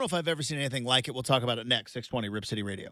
know if I've ever seen anything like it. We'll talk about it next. 620 Rip City Radio.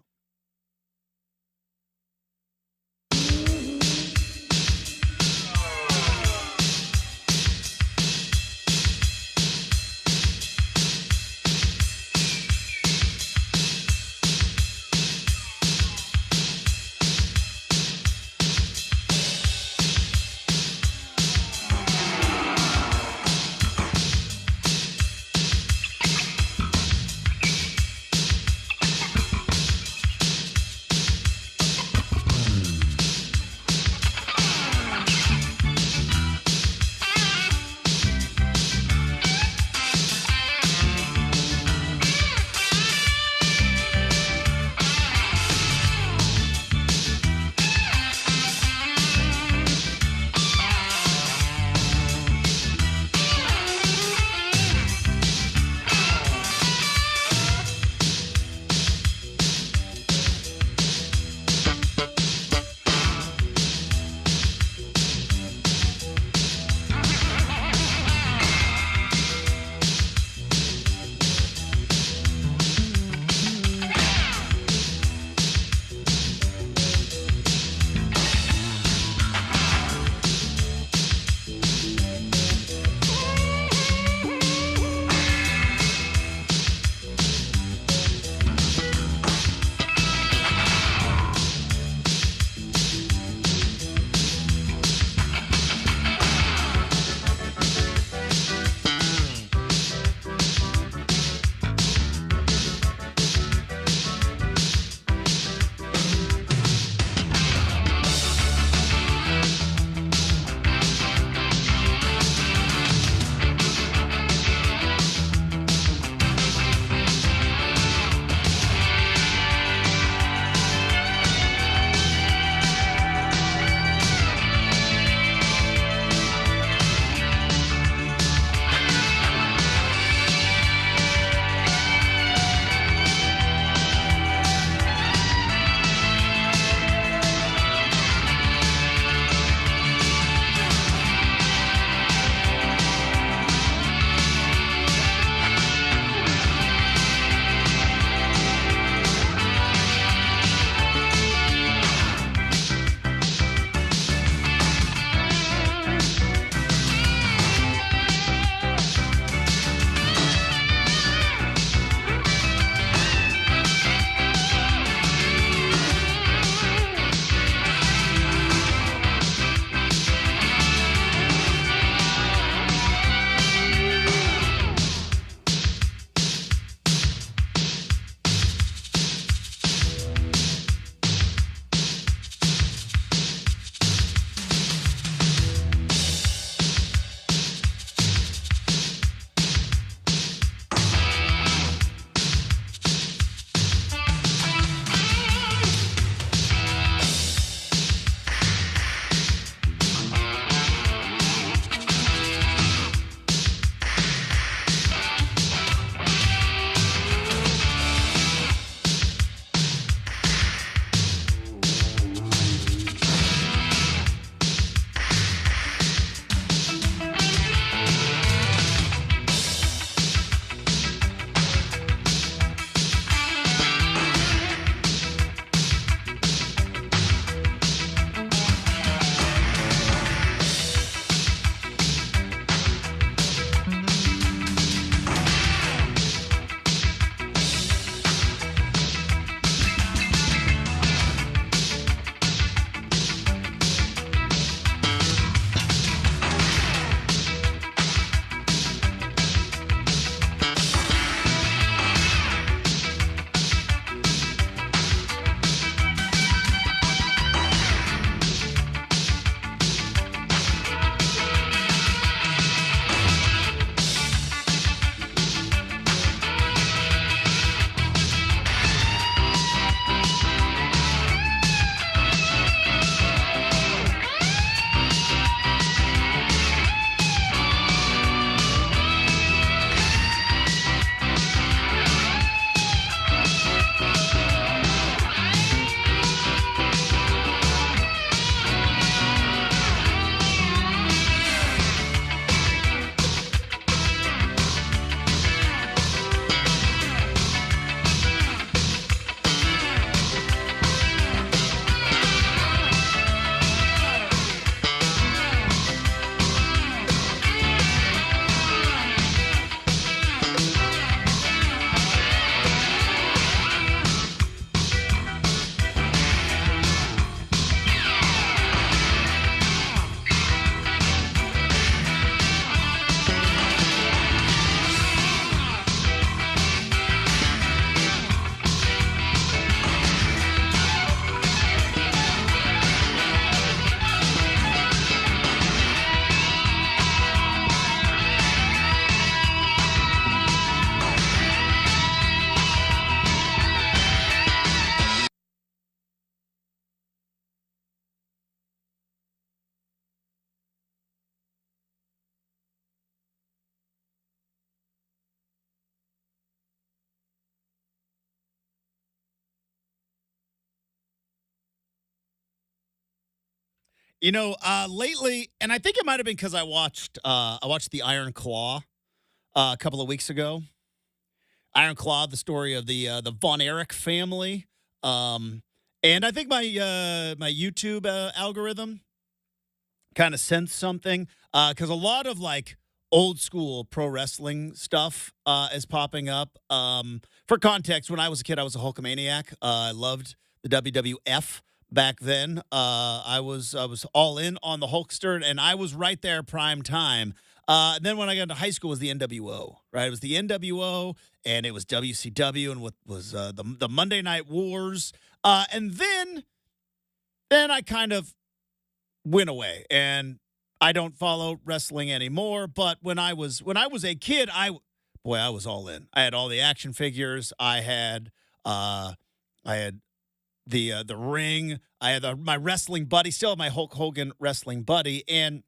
Lately, and I think it might have been because I watched the Iron Claw a couple of weeks ago. Iron Claw, the story of the Von Erich family. And I think my YouTube algorithm kind of sensed something because a lot of like old school pro wrestling stuff is popping up. For context, when I was a kid, I was a Hulkamaniac. I loved the WWF back then. I was all in on the Hulkster, and I was right there prime time. Then when I got into high school, it was the NWO, right? It was the NWO, and it was WCW, and what was the Monday Night Wars, and then I kind of went away, and I don't follow wrestling anymore. But when I was a kid, I was all in. I had all the action figures. I had the ring. I had my wrestling buddy. Still have my Hulk Hogan wrestling buddy, and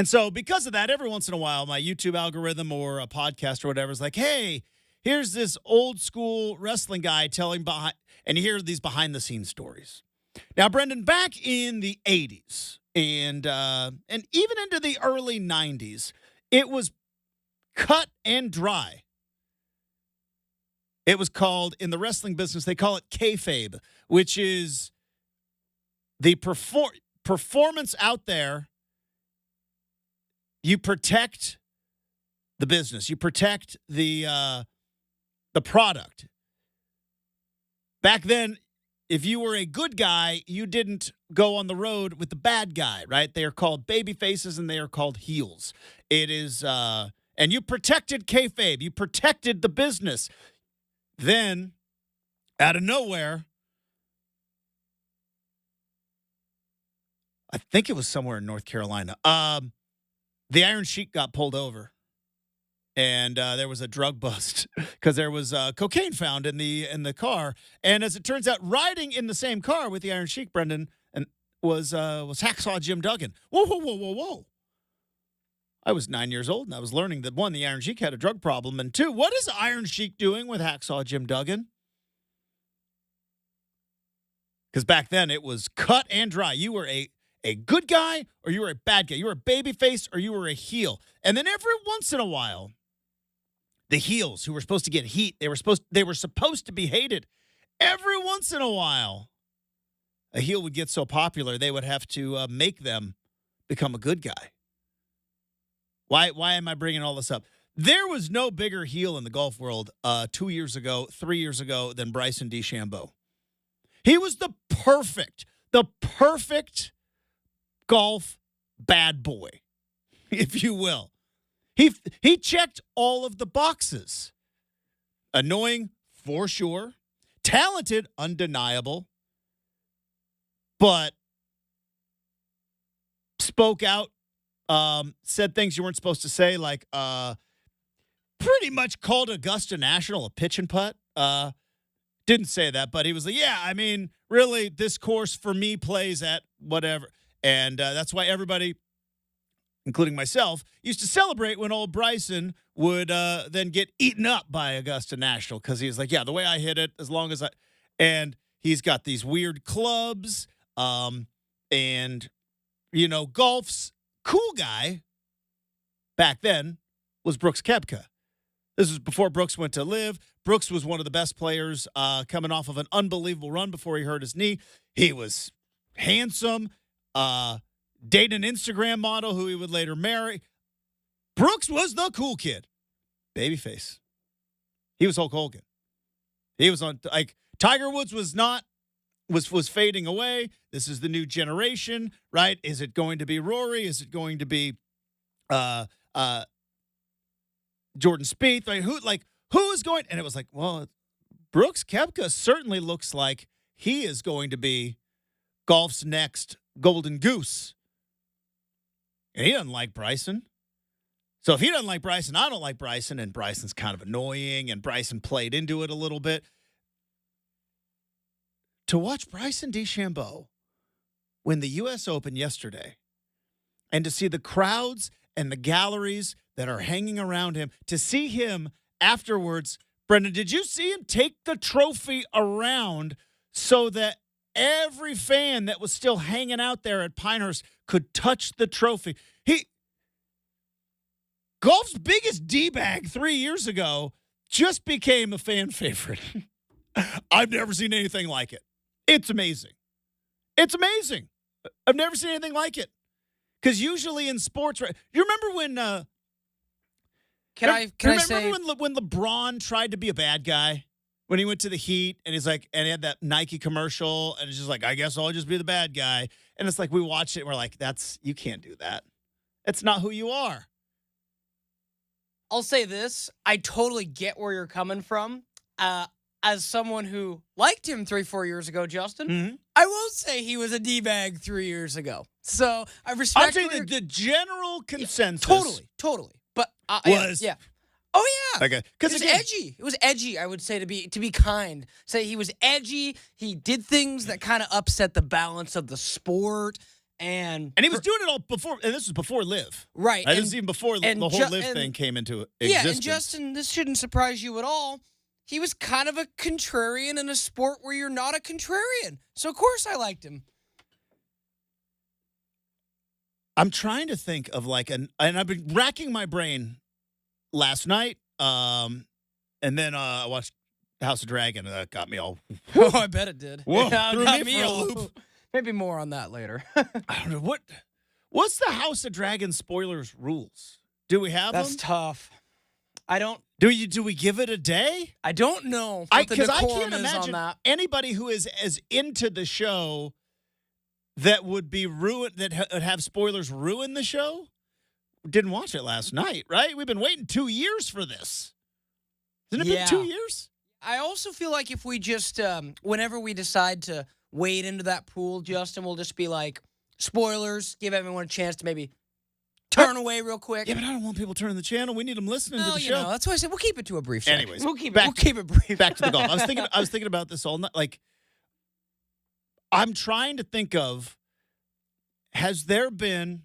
so because of that, every once in a while, my YouTube algorithm or a podcast or whatever is like, hey, here's this old school wrestling guy telling behind, and you hear these behind the scenes stories. Now, Brenden, back in the 80s and even into the early 90s, it was cut and dry. It was called, in the wrestling business, they call it kayfabe, which is the performance out there. You protect the business. You protect the product. Back then, if you were a good guy, you didn't go on the road with the bad guy, right? They are called baby faces and they are called heels. It is, and you protected kayfabe. You protected the business. Then, out of nowhere, I think it was somewhere in North Carolina. The Iron Sheik got pulled over, and there was a drug bust because there was cocaine found in the car. And as it turns out, riding in the same car with the Iron Sheik, Brenden, and was Hacksaw Jim Duggan. Whoa! I was 9 years old, and I was learning that, one, the Iron Sheik had a drug problem, and two, what is Iron Sheik doing with Hacksaw Jim Duggan? Because back then it was cut and dry. You were a good guy or you were a bad guy. You were a baby face or you were a heel. And then every once in a while, the heels who were supposed to get heat, they were supposed to be hated. Every once in a while, a heel would get so popular, they would have to make them become a good guy. Why am I bringing all this up? There was no bigger heel in the golf world 2 years ago, 3 years ago than Bryson DeChambeau. He was the perfect golf bad boy, if you will. He checked all of the boxes. Annoying, for sure. Talented, undeniable. But spoke out, said things you weren't supposed to say, like pretty much called Augusta National a pitch and putt. Didn't say that, but he was like, yeah, I mean, really, this course for me plays at whatever. And that's why everybody, including myself, used to celebrate when old Bryson would then get eaten up by Augusta National because he was like, yeah, the way I hit it, as long as I... And he's got these weird clubs. And, golf's cool guy back then was Brooks Koepka. This was before Brooks went to Bleav. Brooks was one of the best players coming off of an unbelievable run before he hurt his knee. He was handsome, dated an Instagram model who he would later marry. Brooks was the cool kid. Babyface. He was Hulk Hogan. He was on, like, Tiger Woods was fading away. This is the new generation, right? Is it going to be Rory? Is it going to be Jordan Spieth? Right? Who is going? And it was like, well, Brooks Koepka certainly looks like he is going to be golf's next golden goose. And he doesn't like Bryson. So if he doesn't like Bryson, I don't like Bryson, and Bryson's kind of annoying, and Bryson played into it a little bit. To watch Bryson DeChambeau win the U.S. Open yesterday, and to see the crowds and the galleries that are hanging around him, to see him afterwards, Brenden, did you see him take the trophy around so that every fan that was still hanging out there at Pinehurst could touch the trophy. Golf's biggest D-bag 3 years ago just became a fan favorite. I've never seen anything like it. It's amazing. It's amazing. I've never seen anything like it. Because usually in sports, right? You remember when? Can I say when LeBron tried to be a bad guy when he went to the Heat and he's like, and he had that Nike commercial and it's just like, I guess I'll just be the bad guy. And it's like we watched it and we're like, you can't do that. That's not who you are. I'll say this. I totally get where you're coming from. As someone who liked him 3-4 years ago, Justin, I won't say he was a D-bag 3 years ago. So I respect. I'm saying the general consensus. Yeah, totally. But was yeah. Oh yeah. Okay. Because it was edgy. It was edgy. I would say to be kind. Say he was edgy. He did things that kind of upset the balance of the sport. And he was doing it all before, and this was before Bleav. Right. This is even before the whole Bleav thing came into existence. Yeah, and Justin, this shouldn't surprise you at all. He was kind of a contrarian in a sport where you're not a contrarian. So, of course, I liked him. I'm trying to think of and I've been racking my brain last night, and then I watched House of Dragon, and that got me all. Oh, I bet it did. Whoa, Yeah, threw me for a loop. Maybe more on that later. I don't know what's the House of Dragon spoilers rules. Do we have them? That's tough. I don't. Do we give it a day? I don't know. Because I can't imagine anybody who is as into the show that would be ruined, that would have spoilers ruin the show. Didn't watch it last night, right? We've been waiting 2 years for this. Hasn't it been 2 years? I also feel like if we just, whenever we decide to wade into that pool, Justin, we'll just be like, spoilers, give everyone a chance to maybe turn away real quick. Yeah, but I don't want people turning the channel. We need them listening to the show. That's why I said we'll keep it to a brief second. Anyways, we'll keep it brief. Back to the golf. I was thinking about this all night. Like, I'm trying to think of, has there been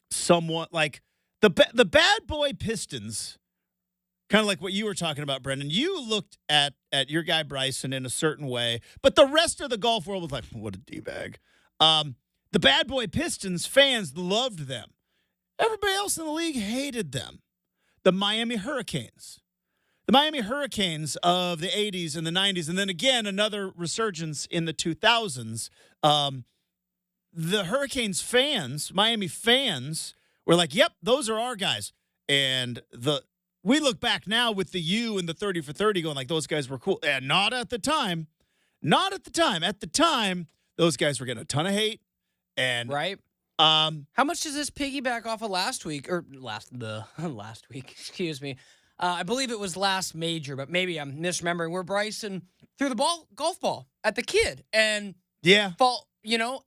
someone like the bad boy Pistons, kind of like what you were talking about, Brenden. You looked at your guy Bryson in a certain way, but the rest of the golf world was like, what a D-bag. The bad boy Pistons fans loved them. Everybody else in the league hated them. The Miami Hurricanes. The Miami Hurricanes of the 80s and the 90s, and then again, another resurgence in the 2000s. The Hurricanes fans, Miami fans, were like, yep, those are our guys. And we look back now with the U and the 30 for 30 going like, those guys were cool. And not at the time. Not at the time. At the time, those guys were getting a ton of hate. And right. How much does this piggyback off of last week or last week? Excuse me. I Bleav it was last major, but maybe I'm misremembering where Bryson threw the golf ball at the kid and fall.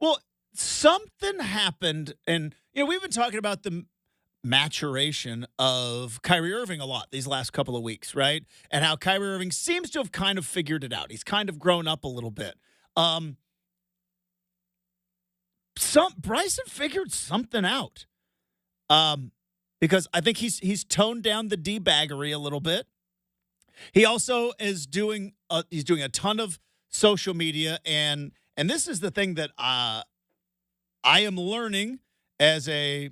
Well, something happened, and we've been talking about the maturation of Kyrie Irving a lot these last couple of weeks, right? And how Kyrie Irving seems to have kind of figured it out. He's kind of grown up a little bit. Bryson figured something out, because I think he's toned down the D-baggery a little bit. He also is doing a ton of social media, and this is the thing that I am learning as a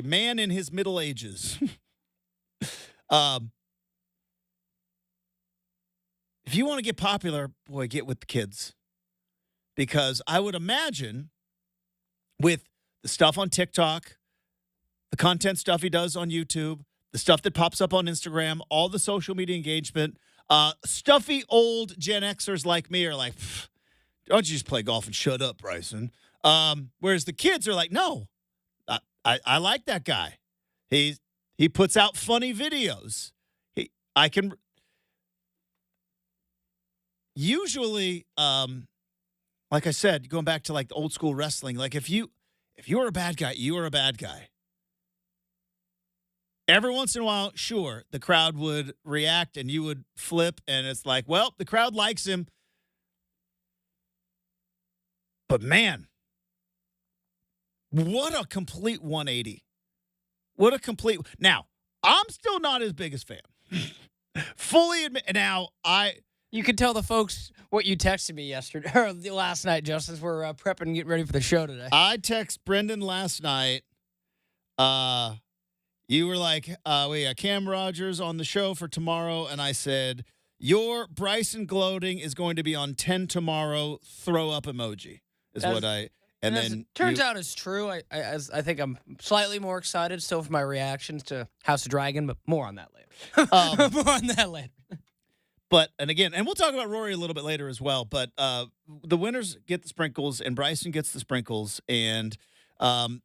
man in his middle ages. If you want to get popular, boy, get with the kids, because I would imagine, with the stuff on TikTok, the content stuff he does on YouTube, the stuff that pops up on Instagram, all the social media engagement, stuffy old Gen Xers like me are like, don't you just play golf and shut up, Bryson? Whereas the kids are like, no, I like that guy. He puts out funny videos. Usually, like I said, going back to like the old school wrestling, like if you were a bad guy, you were a bad guy. Every once in a while, sure, the crowd would react and you would flip, and it's like, well, the crowd likes him. But man, what a complete 180. Now, I'm still not his biggest fan. Fully admit. Now, You could tell the folks what you texted me yesterday or last night, just as we're prepping and getting ready for the show today. I text Brenden last night. You were like, we got Cam Rogers on the show for tomorrow, and I said, your Bryson gloating is going to be on 10 tomorrow. Throw up emoji is what I. And then turns out it's true. I think I'm slightly more excited still for my reactions to House of Dragon, but more on that later. More on that later. But, and again, and we'll talk about Rory a little bit later as well, but the winners get the sprinkles, and Bryson gets the sprinkles, and so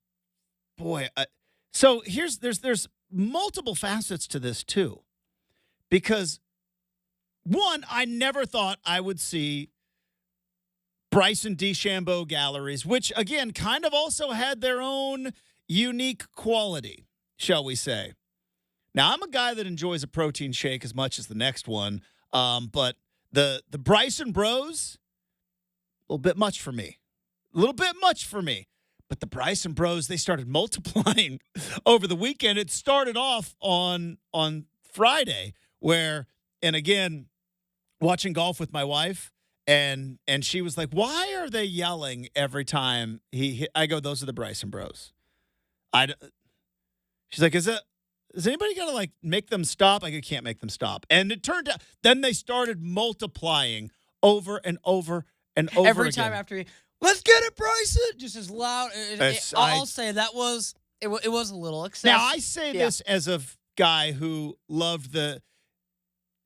there's multiple facets to this too, because one, I never thought I would see Bryson DeChambeau galleries, which again kind of also had their own unique quality, shall we say. Now, I'm a guy that enjoys a protein shake as much as the next one, but the Bryson Bros, a little bit much for me. But the Bryson Bros, they started multiplying over the weekend. It started off on Friday where, and again, watching golf with my wife, and she was like, why are they yelling every time he hit? I go, those are the Bryson Bros. She's like, is anybody going to like make them stop? I can't make them stop. And it turned out, then they started multiplying over and over and over every time again. after he, let's get it, Bryson, just as loud. I'll say that was it was a little excessive. Now, I say this as a guy who loved the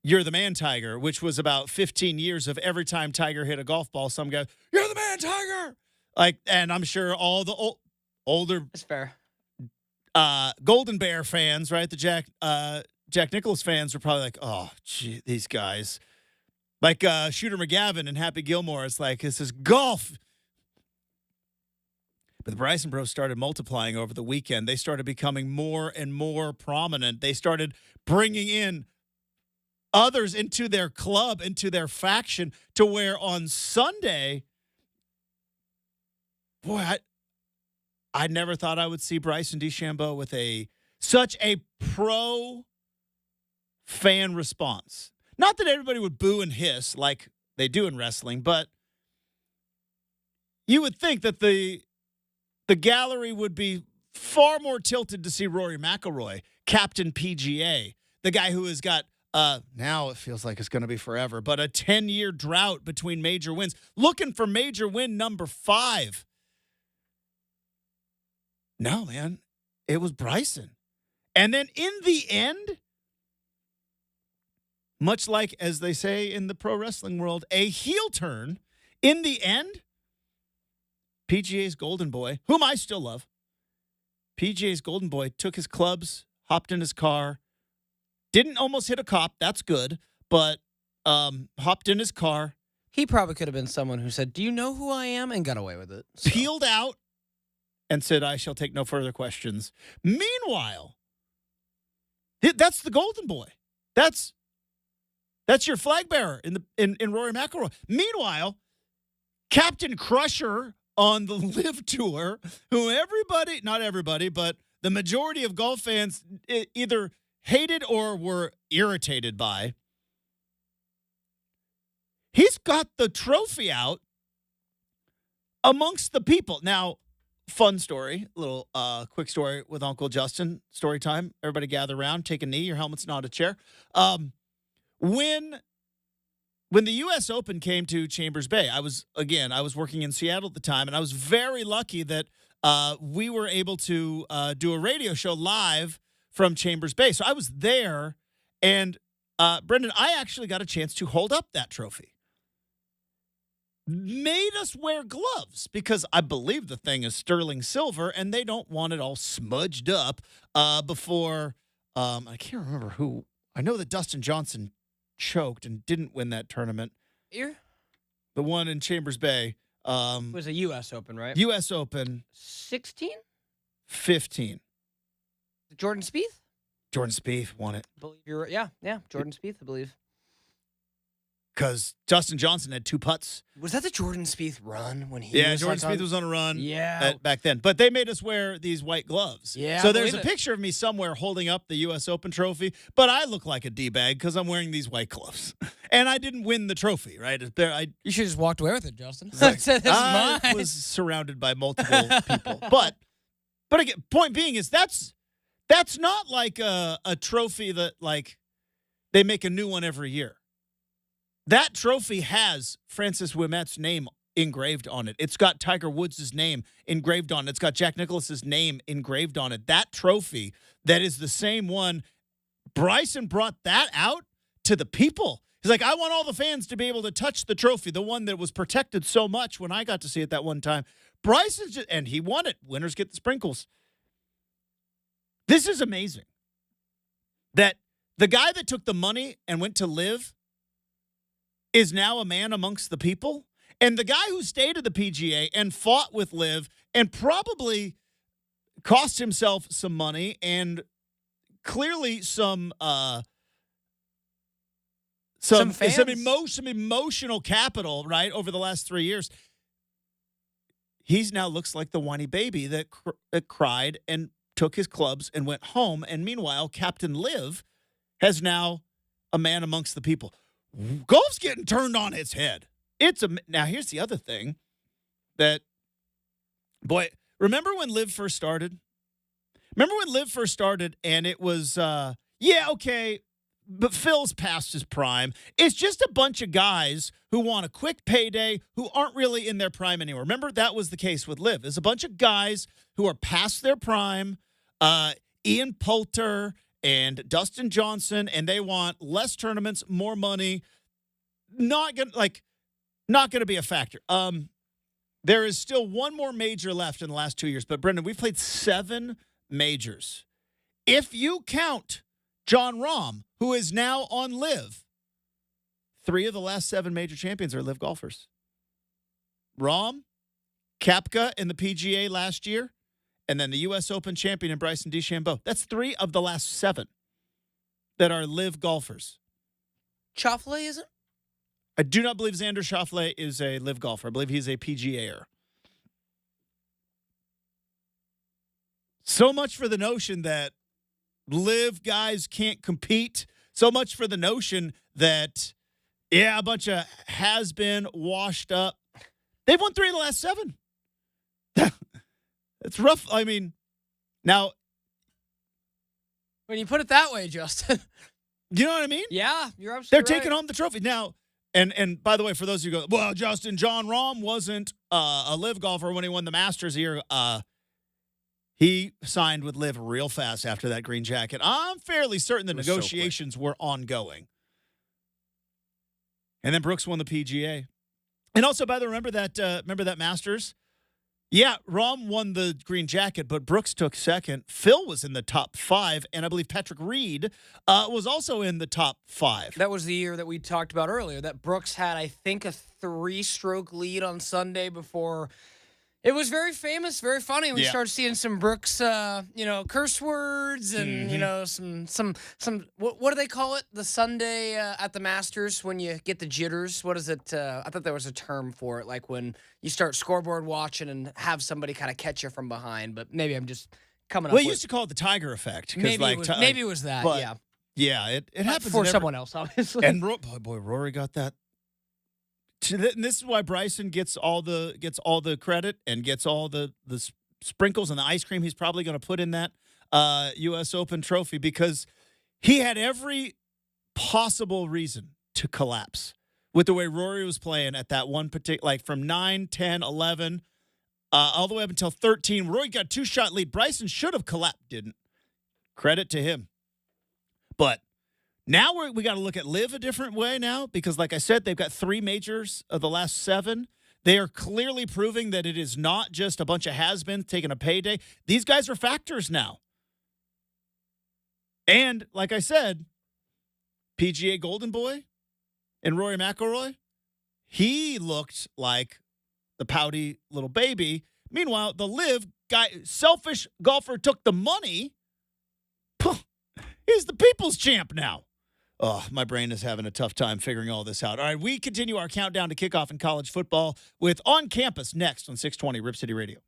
You're the Man, Tiger, which was about 15 years of every time Tiger hit a golf ball, some guy, you're the man, Tiger. Like, and I'm sure all the older That's fair. Golden Bear fans, right? The Jack Nicklaus fans were probably like, oh, gee, these guys. Like Shooter McGavin and Happy Gilmore. It's like, this is golf. But the Bryson Bros started multiplying over the weekend. They started becoming more and more prominent. They started bringing in others into their club, into their faction, to where on Sunday, boy, I never thought I would see Bryson DeChambeau with such a pro fan response. Not that everybody would boo and hiss like they do in wrestling, but you would think that the gallery would be far more tilted to see Rory McIlroy, Captain PGA, the guy who has got, now it feels like it's going to be forever, but a 10-year drought between major wins, looking for major win number 5. No, man, it was Bryson. And then in the end, much like, as they say in the pro wrestling world, a heel turn, in the end, PGA's golden boy, whom I still love, PGA's golden boy took his clubs, hopped in his car, didn't almost hit a cop, that's good, but hopped in his car. He probably could have been someone who said, do you know who I am? And got away with it. So. Peeled out and said, I shall take no further questions. Meanwhile, that's the golden boy. That's your flag bearer in Rory McIlroy. Meanwhile, Captain Crusher on the Live Tour, who not everybody, but the majority of golf fans either hated or were irritated by, he's got the trophy out amongst the people. Now, fun story, little quick story with Uncle Justin, story time. Everybody gather around, take a knee, your helmet's not a chair. When the U.S. Open came to Chambers Bay, I was working in Seattle at the time, and I was very lucky that we were able to do a radio show live from Chambers Bay. So I was there, and Brenden, I actually got a chance to hold up that trophy. Made us wear gloves because I believe the thing is sterling silver, and they don't want it all smudged up before I can't remember who. I know that Dustin Johnson choked and didn't win that tournament. Here? The one in Chambers Bay. It was a U.S. Open, right? U.S. Open. 16? 15. Jordan Spieth? Jordan Spieth won it. I believe you're right. Yeah. Jordan Spieth, I believe. because Justin Johnson had 2 putts. Was that the Jordan Spieth run when he? Yeah, was Jordan like Spieth was on a run. Yeah. Back then, but they made us wear these white gloves. Yeah, so I there's a believe it. picture of me somewhere holding up the U.S. Open trophy, but I look like a d-bag because I'm wearing these white gloves, and I didn't win the trophy. Right? You should have just walked away with it, Justin. Like, Said, "This is I mine." was surrounded by multiple people, but again, point being is that's not like a trophy that like they make a new one every year. That trophy has Francis Ouimet's name engraved on it. It's got Tiger Woods' name engraved on it. It's got Jack Nicklaus's name engraved on it. That trophy that is the same one, Bryson brought that out to the people. He's like, I want all the fans to be able to touch the trophy, the one that was protected so much when I got to see it that one time. Bryson's just, and he won it. Winners get the sprinkles. This is amazing. That the guy that took the money and went to Bleav is now a man amongst the people. And the guy who stayed at the PGA and fought with Bleav and probably cost himself some money and clearly some emotional capital, right, over the last 3 years. He's now looks like the whiny baby that cried and took his clubs and went home. And meanwhile, Captain Bleav has now a man amongst the people. Golf's getting turned on its head. Now, here's the other thing that, boy, remember when Bleav first started? And it was, okay, but Phil's past his prime. It's just a bunch of guys who want a quick payday who aren't really in their prime anymore. Remember, that was the case with Bleav. There's a bunch of guys who are past their prime, Ian Poulter and Dustin Johnson, and they want less tournaments, more money. Not gonna be a factor. There is still one more major left in the last 2 years, but Brenden, we've played 7 majors. If you count Jon Rahm, who is now on Bleav, 3 of the last 7 major champions are Bleav golfers. Rahm, Koepka in the PGA last year, and then the U.S. Open champion in Bryson DeChambeau. That's 3 of the last 7 that are Bleav golfers. Schauffele isn't? I do not believe Xander Schauffele is a Bleav golfer. I believe he's a PGA-er. So much for the notion that Bleav guys can't compete. So much for the notion that, a bunch of has-been, washed up. They've won 3 of the last 7. It's rough. I mean, now. When you put it that way, Justin. You know what I mean? Yeah, you're absolutely They're right. taking home the trophy. Now, and by the way, for those of you who go, well, Justin, Jon Rahm wasn't a Bleav golfer when he won the Masters here. He signed with Bleav real fast after that green jacket. I'm fairly certain the negotiations were ongoing. And then Brooks won the PGA. And also, by the way, remember that Masters? Yeah, Rahm won the green jacket, but Brooks took second. Phil was in the top 5, and I believe Patrick Reed was also in the top 5. That was the year that we talked about earlier, that Brooks had, I think, a 3-stroke lead on Sunday before. It was very famous, very funny. We started seeing some Brooks, curse words and, some what do they call it? The Sunday at the Masters when you get the jitters. What is it? I thought there was a term for it, like when you start scoreboard watching and have somebody kind of catch you from behind. But maybe I'm just coming up with. Well, you used to call it the Tiger effect. Maybe it was that, but, yeah. Yeah, it happens. For someone else, obviously. And Rory got that. And this is why Bryson gets all the credit and gets all the sprinkles and the ice cream he's probably going to put in that U.S. Open trophy, because he had every possible reason to collapse with the way Rory was playing at that one particular, like from 9, 10, 11, all the way up until 13. Rory got a 2-shot lead. Bryson should have collapsed, didn't. Credit to him. But now we got to look at Bleav a different way now, because, like I said, they've got 3 majors of the last 7. They are clearly proving that it is not just a bunch of has-beens taking a payday. These guys are factors now. And, like I said, PGA Golden Boy and Rory McIlroy, he looked like the pouty little baby. Meanwhile, the Bleav guy, selfish golfer, took the money. He's the people's champ now. Oh, my brain is having a tough time figuring all this out. All right, we continue our countdown to kickoff in college football with On Campus next on 620 Rip City Radio.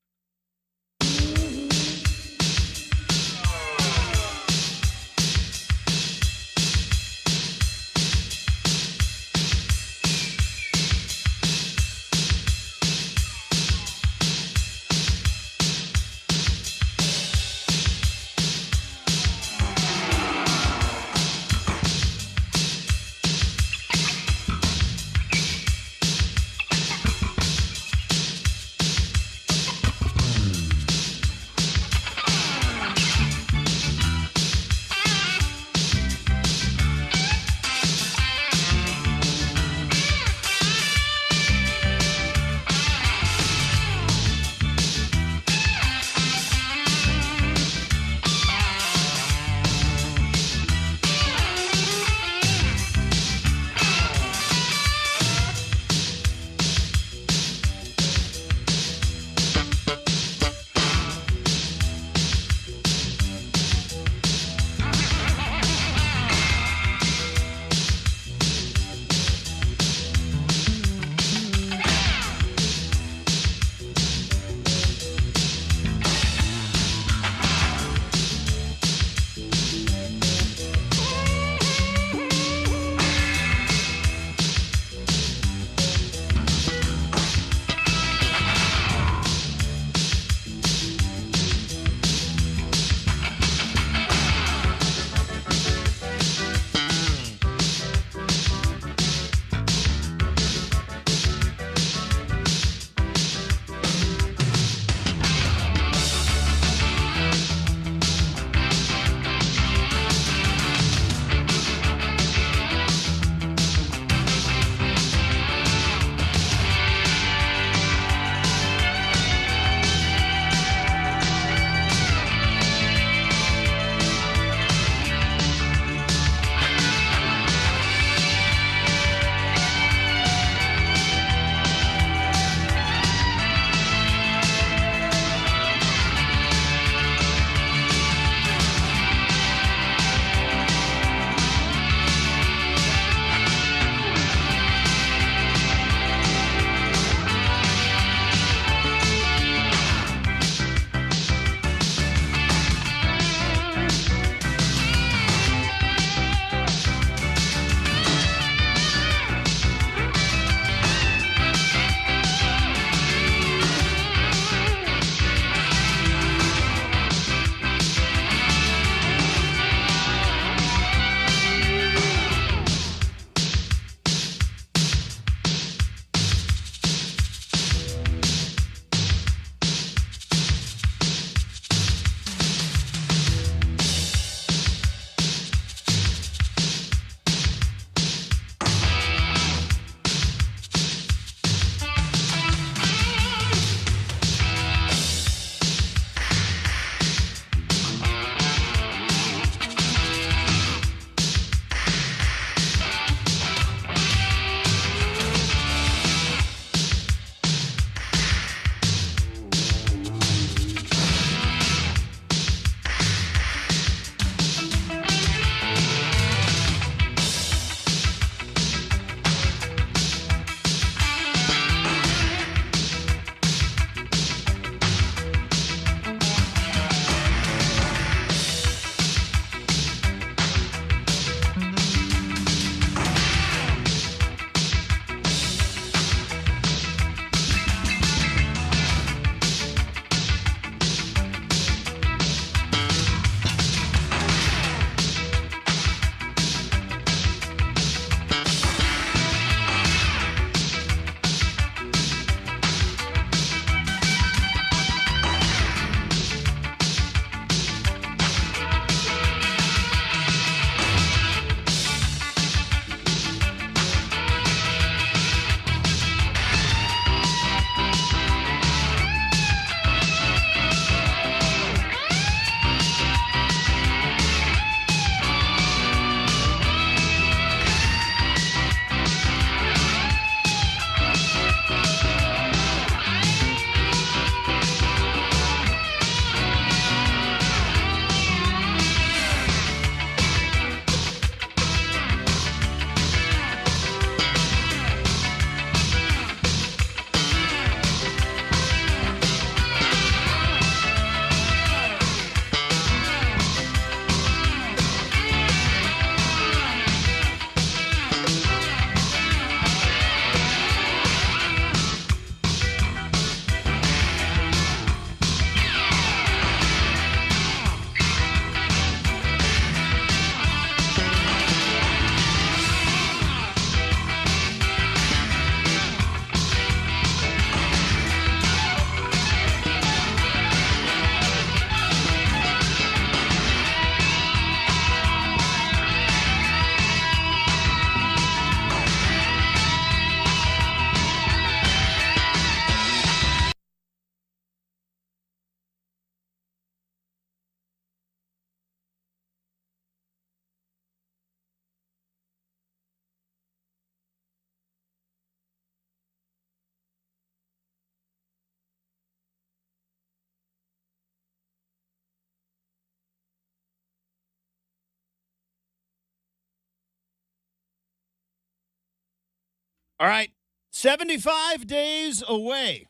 All right. 75 days away.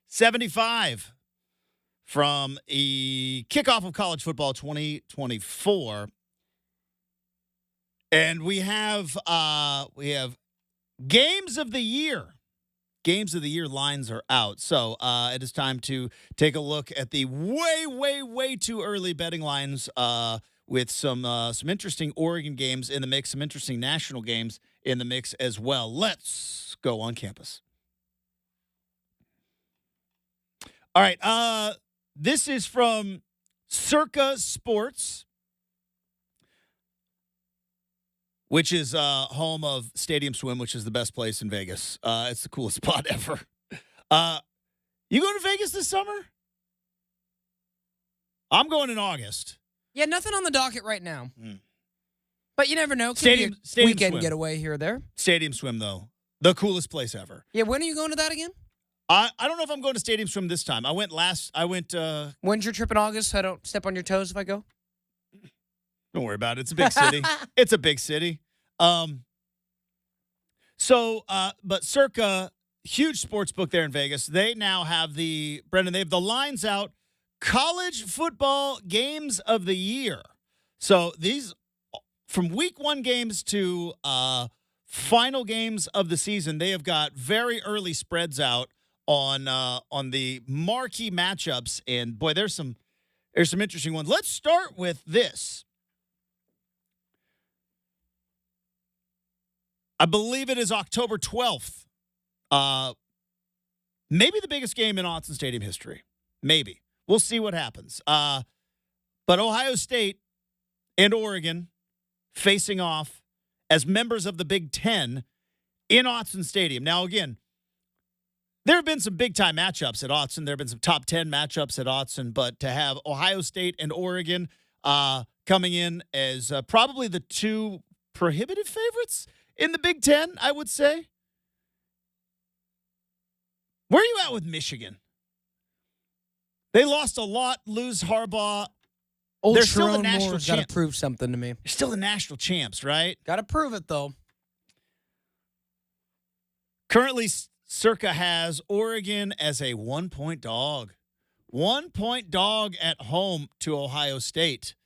75 from the kickoff of college football 2024. And we have games of the year. Games of the year lines are out. So it is time to take a look at the way too early betting lines with some interesting Oregon games in the mix, some interesting national games in the mix as well. Let's go on campus. All right. This is from Circa Sports, which is home of Stadium Swim, which is the best place in Vegas. It's the coolest spot ever. You going to Vegas this summer? I'm going in August. Yeah, nothing on the docket right now. But you never know. Could Stadium be a weekend Swim. Getaway here or there. Stadium Swim, though. The coolest place ever. Yeah, when are you going to that again? I don't know if I'm going to Stadium Swim this time. When's your trip in August so I don't step on your toes if I go? Don't worry about it. It's a big city. It's a big city. But Circa, huge sports book there in Vegas. They now have Brenden, they have the lines out. College football games of the year. So these, from week 1 games to final games of the season, they have got very early spreads out on the marquee matchups. And boy, there's some interesting ones. Let's start with this. I Bleav it is October 12th. Maybe the biggest game in Autzen Stadium history. Maybe. We'll see what happens. But Ohio State and Oregon facing off as members of the Big Ten in Autzen Stadium. Now, again, there have been some big-time matchups at Autzen. There have been some top 10 matchups at Autzen. But to have Ohio State and Oregon coming in as probably the two prohibitive favorites in the Big Ten, I would say. Where are you at with Michigan? They lost a lot, lose Harbaugh. They're still the national champs. Got to prove something to me. They're still the national champs, right? Got to prove it, though. Currently, Circa has Oregon as a 1-point dog. 1-point dog at home to Ohio State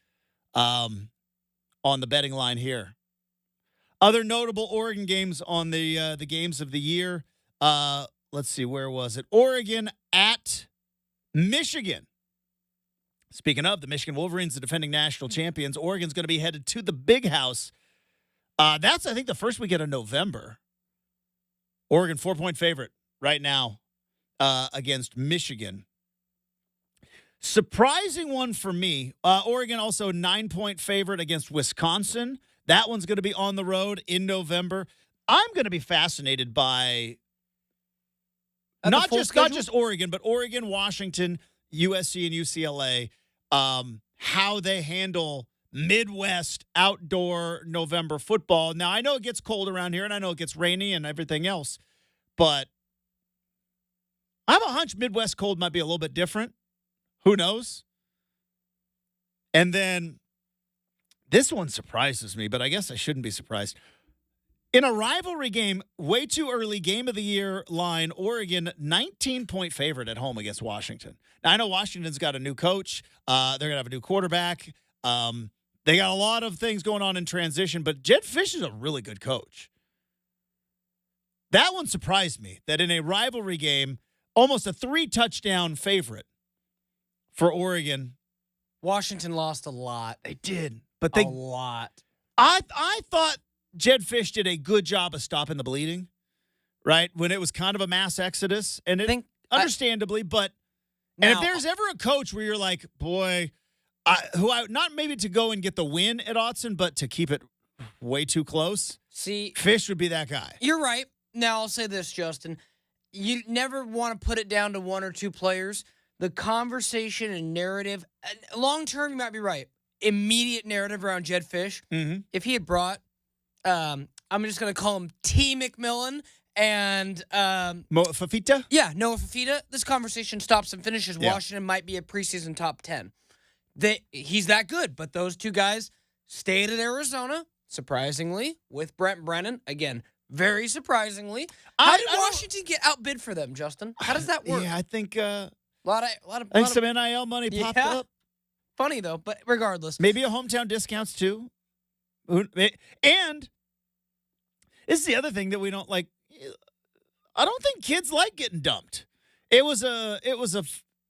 on the betting line here. Other notable Oregon games on the games of the year. Let's see, where was it? Oregon at Michigan. Speaking of the Michigan Wolverines, the defending national champions, Oregon's going to be headed to the Big House. That's, I think, the first weekend of November. Oregon 4-point favorite right now against Michigan. Surprising one for me. Oregon also 9-point favorite against Wisconsin. That one's going to be on the road in November. I'm going to be fascinated by not just Oregon, but Oregon, Washington, USC, and UCLA, how they handle Midwest outdoor November football. Now, I know it gets cold around here, and I know it gets rainy and everything else, but I have a hunch Midwest cold might be a little bit different. Who knows? And then this one surprises me, but I guess I shouldn't be surprised. In a rivalry game, way too early, game of the year line, Oregon 19-point favorite at home against Washington. Now, I know Washington's got a new coach. They're going to have a new quarterback. They got a lot of things going on in transition, but Jed Fish is a really good coach. That one surprised me, that in a rivalry game, almost a 3-touchdown favorite for Oregon. Washington lost a lot. They did. But a lot. I thought Jed Fish did a good job of stopping the bleeding, right? When it was kind of a mass exodus. And understandably, but now, and if there's ever a coach where you're like, boy, not maybe to go and get the win at Autzen, but to keep it way too close. See, Fish would be that guy. You're right. Now, I'll say this, Justin. You never want to put it down to one or two players. The conversation and narrative, long term, you might be right. Immediate narrative around Jed Fish. Mm-hmm. If he had brought, I'm just going to call him T. McMillan and Fafita? Yeah, Noah Fafita. This conversation stops and finishes. Yeah. Washington might be a preseason top 10. He's that good, but those two guys stayed at Arizona, surprisingly, with Brenden. Again, very surprisingly. I How did don't- Washington get outbid for them, Justin? How does that work? Yeah, I think A lot of some NIL money popped Yeah. up. funny though, but regardless. Maybe a hometown discounts too. And this is the other thing that we don't like. I don't think kids like getting dumped. It was a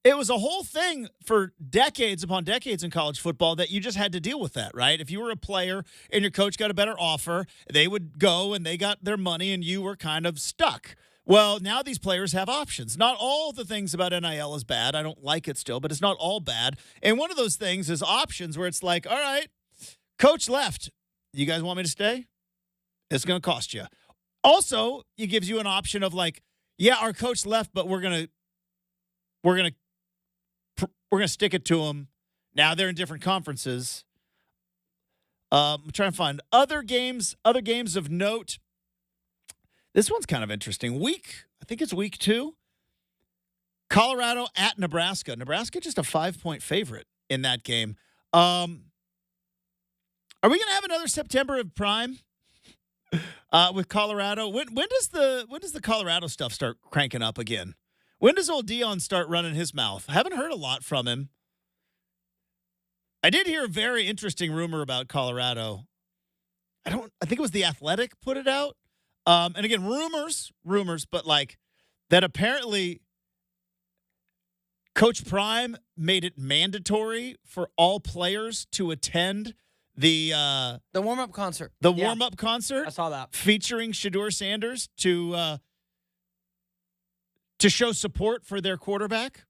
whole thing for decades upon decades in college football that you just had to deal with that, right? If you were a player and your coach got a better offer, they would go and they got their money and you were kind of stuck. Well, now these players have options. Not all the things about NIL is bad. I don't like it still, but it's not all bad. And one of those things is options where it's like, all right, coach left. You guys want me to stay? It's going to cost you. Also, it gives you an option of like, yeah, our coach left, but we're going to stick it to them. Now they're in different conferences. I'm trying to find other games of note. This one's kind of interesting. I think it's week 2. Colorado at Nebraska. Nebraska just a 5-point favorite in that game. Are we going to have another September of prime with Colorado? When does the Colorado stuff start cranking up again? When does old Dion start running his mouth? I haven't heard a lot from him. I did hear a very interesting rumor about Colorado. I think it was The Athletic put it out. And again, rumors, but like that apparently Coach Prime made it mandatory for all players to attend the warm-up concert. The warm-up concert. I saw that. Featuring Shedeur Sanders to show support for their quarterback.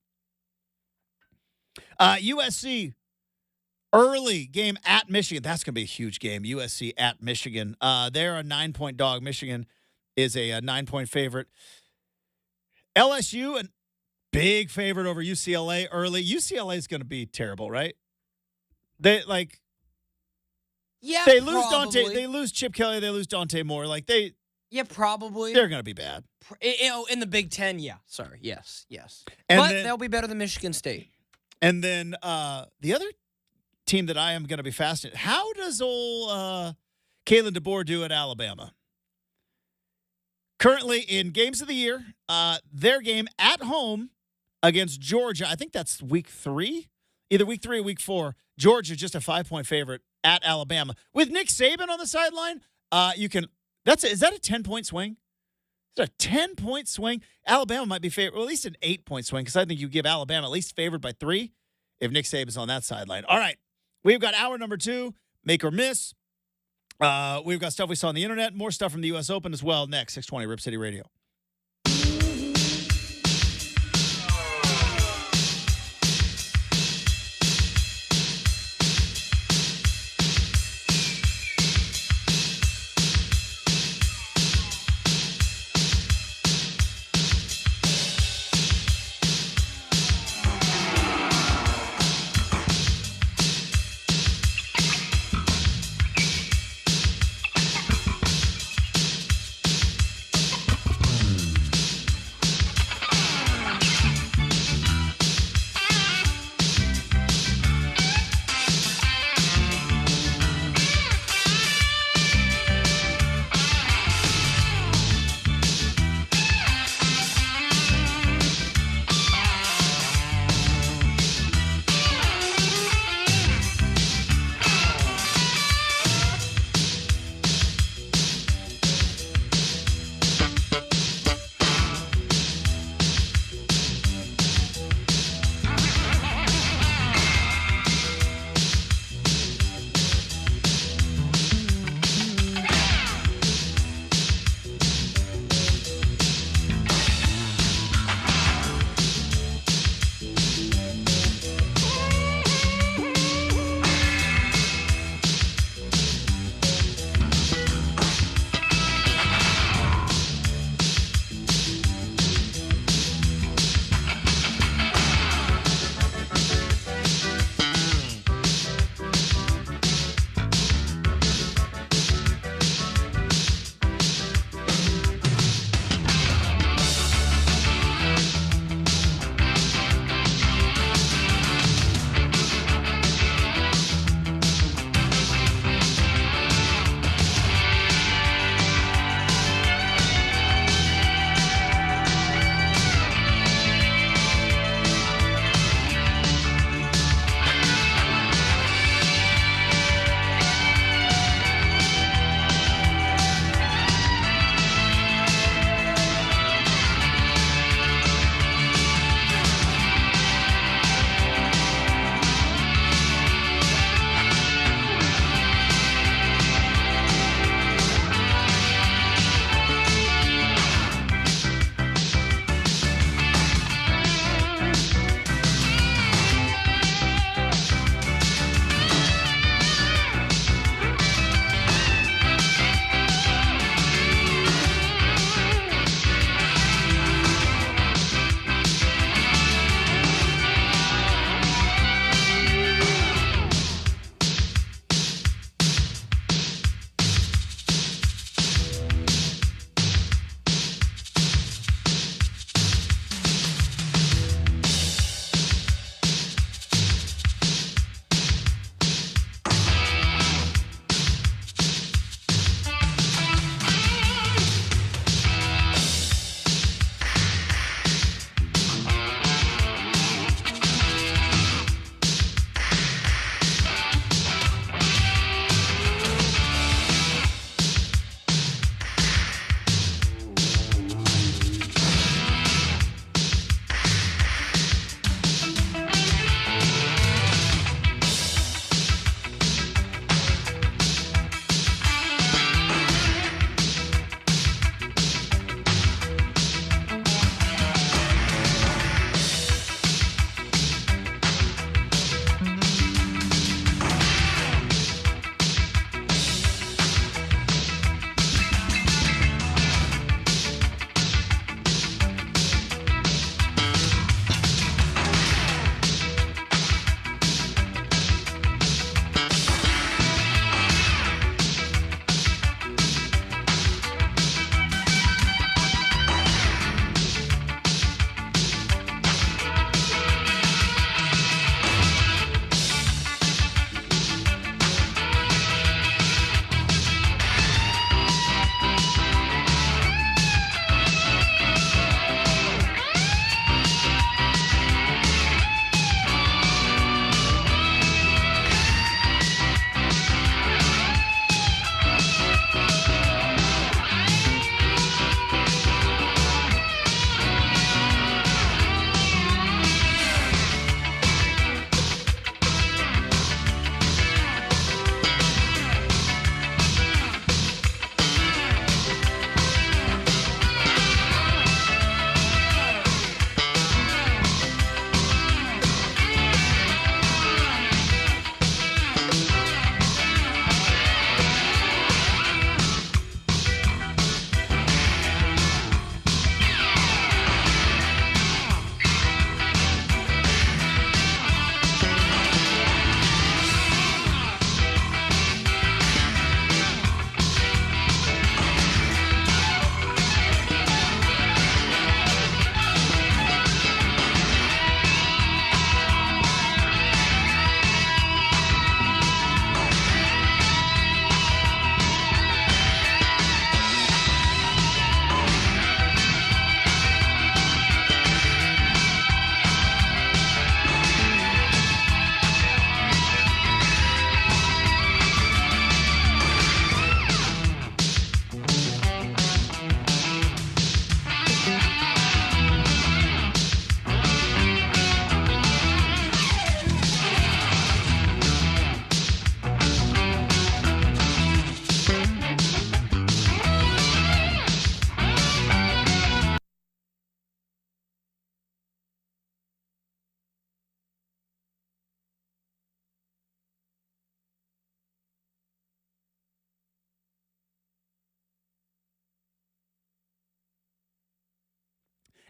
USC, early game at Michigan. That's going to be a huge game. USC at Michigan. They're a 9-point dog. Michigan is a 9-point favorite. LSU, a big favorite over UCLA early. UCLA is going to be terrible, right? They lose Dante. They lose Chip Kelly. They lose Dante Moore. Probably. They're going to be bad. In the Big Ten, yeah. Sorry. Yes. And but then, they'll be better than Michigan State. And then the other team that I am going to be fascinated. How does old Kalen DeBoer do at Alabama? Currently in games of the year, their game at home against Georgia. I think that's week 3, either week 3 or week 4. Georgia just a 5-point favorite at Alabama with Nick Saban on the sideline. Is that a 10-point swing? Is that a 10-point swing? Alabama might be favored, well, at least an 8-point swing, because I think you give Alabama at least favored by 3 if Nick Saban's on that sideline. All right, we've got hour number 2, make or miss. We've got stuff we saw on the internet, more stuff from the U.S. Open as well. Next, 620 Rip City Radio.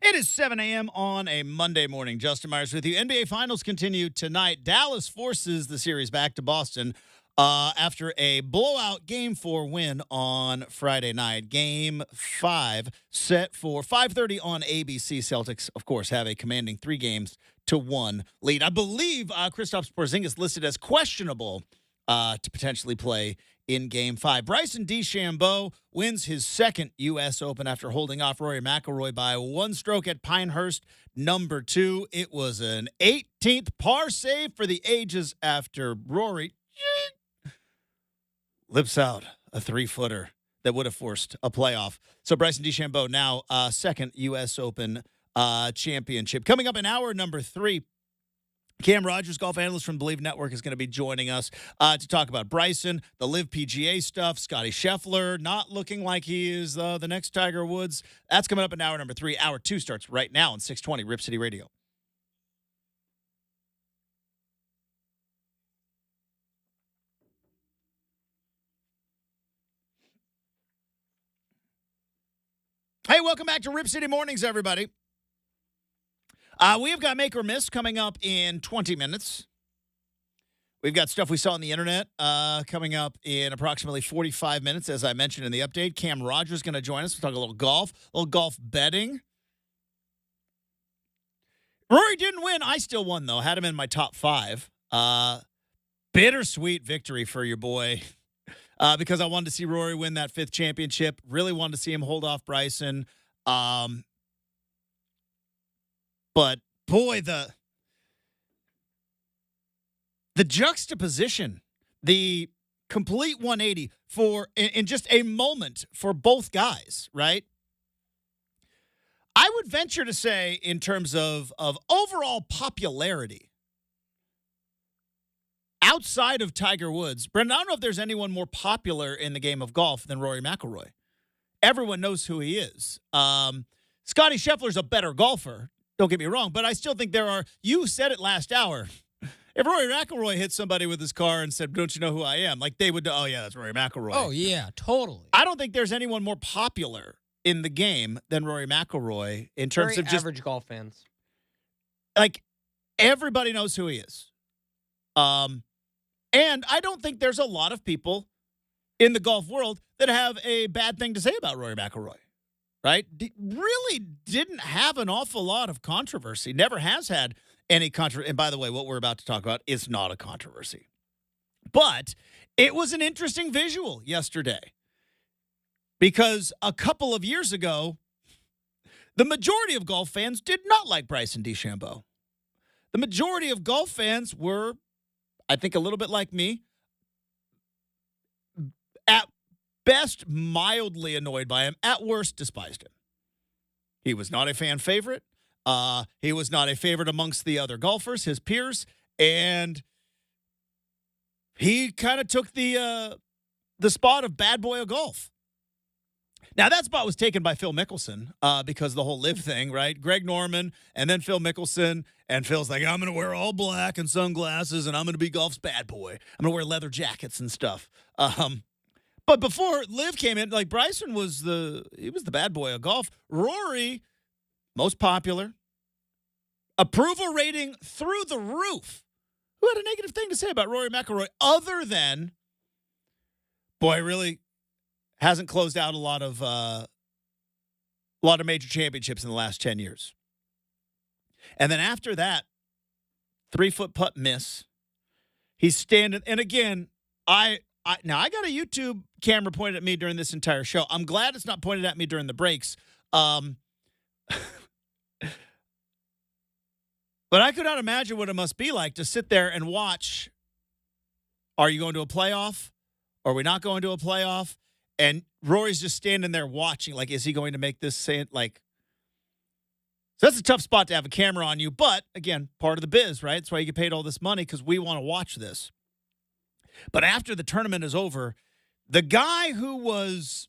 It is 7 a.m. on a Monday morning. Justin Myers with you. NBA Finals continue tonight. Dallas forces the series back to Boston after a blowout Game 4 win on Friday night. Game 5 set for 5:30 on ABC. Celtics, of course, have a commanding 3-1 lead. I Bleav Kristaps Porzingis listed as questionable to potentially play in Game 5. Bryson DeChambeau wins his second U.S. Open after holding off Rory McIlroy by 1 stroke at Pinehurst, number 2. It was an 18th par save for the ages after Rory lips out a 3-footer that would have forced a playoff. So Bryson DeChambeau now second U.S. Open championship. Coming up in hour number 3, Cam Rogers, golf analyst from Bleav Network, is going to be joining us to talk about Bryson, the Live PGA stuff, Scotty Scheffler not looking like he is the next Tiger Woods. That's coming up in hour number 3. Hour 2 starts right now on 620 Rip City Radio. Hey, welcome back to Rip City Mornings, everybody. We have got Make or Miss coming up in 20 minutes. We've got stuff we saw on the internet coming up in approximately 45 minutes, as I mentioned in the update. Cam Rogers is going to join us. We'll talk a little golf betting. Rory didn't win. I still won, though. Had him in my top 5. Bittersweet victory for your boy because I wanted to see Rory win that 5th championship. Really wanted to see him hold off Bryson. But, boy, the juxtaposition, the complete 180 in just a moment for both guys, right? I would venture to say in terms of overall popularity, outside of Tiger Woods, Brenden, I don't know if there's anyone more popular in the game of golf than Rory McIlroy. Everyone knows who he is. Scotty Scheffler's a better golfer. Don't get me wrong, but I still think there are, you said it last hour, if Rory McIlroy hit somebody with his car and said, don't you know who I am? Like they would, oh yeah, that's Rory McIlroy. Oh yeah, totally. I don't think there's anyone more popular in the game than Rory McIlroy in terms Very of just average golf fans. Like everybody knows who he is. And I don't think there's a lot of people in the golf world that have a bad thing to say about Rory McIlroy. Right? Really didn't have an awful lot of controversy. Never has had any controversy. And by the way, what we're about to talk about is not a controversy. But it was an interesting visual yesterday. Because a couple of years ago, the majority of golf fans did not like Bryson DeChambeau. The majority of golf fans were, I think, a little bit like me, at best, mildly annoyed by him. At worst, despised him. He was not a fan favorite. He was not a favorite amongst the other golfers, his peers. And he kind of took the spot of bad boy of golf. Now, that spot was taken by Phil Mickelson because of the whole Live thing, right? Greg Norman and then Phil Mickelson. And Phil's like, I'm going to wear all black and sunglasses, and I'm going to be golf's bad boy. I'm going to wear leather jackets and stuff. But before Liv came in, like Bryson was the bad boy of golf. Rory, most popular, approval rating through the roof. Who had a negative thing to say about Rory McIlroy other than, boy, really hasn't closed out a lot of major championships in the last 10 years. And then after that, 3-foot putt miss. He's standing, and again, now, I got a YouTube camera pointed at me during this entire show. I'm glad it's not pointed at me during the breaks. But I could not imagine what it must be like to sit there and watch, are you going to a playoff? Are we not going to a playoff? And Rory's just standing there watching, like, is he going to make this, like, so that's a tough spot to have a camera on you. But, again, part of the biz, right? That's why you get paid all this money, because we want to watch this. But after the tournament is over, the guy who was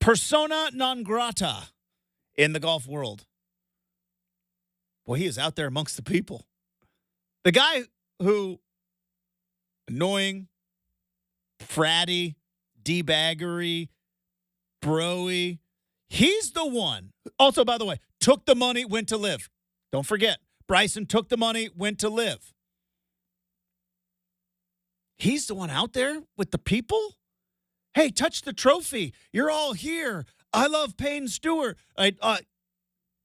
persona non grata in the golf world, boy, he is out there amongst the people. The guy who, annoying, fratty, D-baggery, broy, He's the one. Also, by the way, took the money, went to live. Don't forget, Bryson took the money, went to live. He's the one out there with the people? Hey, touch the trophy. You're all here. I love Payne Stewart.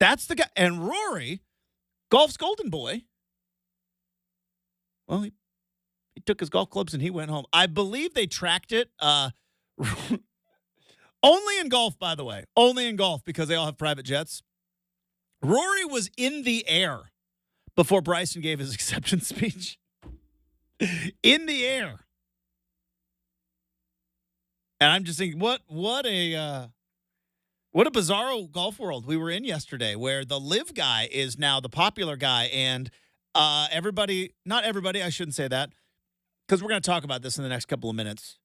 That's the guy. And Rory, golf's golden boy. Well, he took his golf clubs and he went home. I Bleav they tracked it. Only in golf, by the way. Only in golf because they all have private jets. Rory was in the air before Bryson gave his acceptance speech. In the air. And I'm just thinking, what a bizarro golf world we were in yesterday where the live guy is now the popular guy and everybody, not everybody, I shouldn't say that because we're going to talk about this in the next couple of minutes.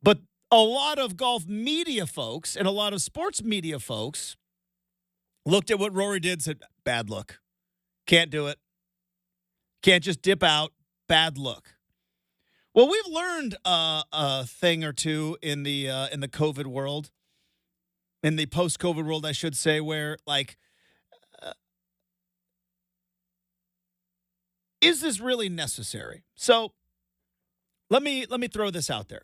But a lot of golf media folks and a lot of sports media folks looked at what Rory did and said, bad look. Can't do it. Can't just dip out. Bad look. Well, we've learned a thing or two in the COVID world, in the post-COVID world, I should say, where is this really necessary? So let me throw this out there.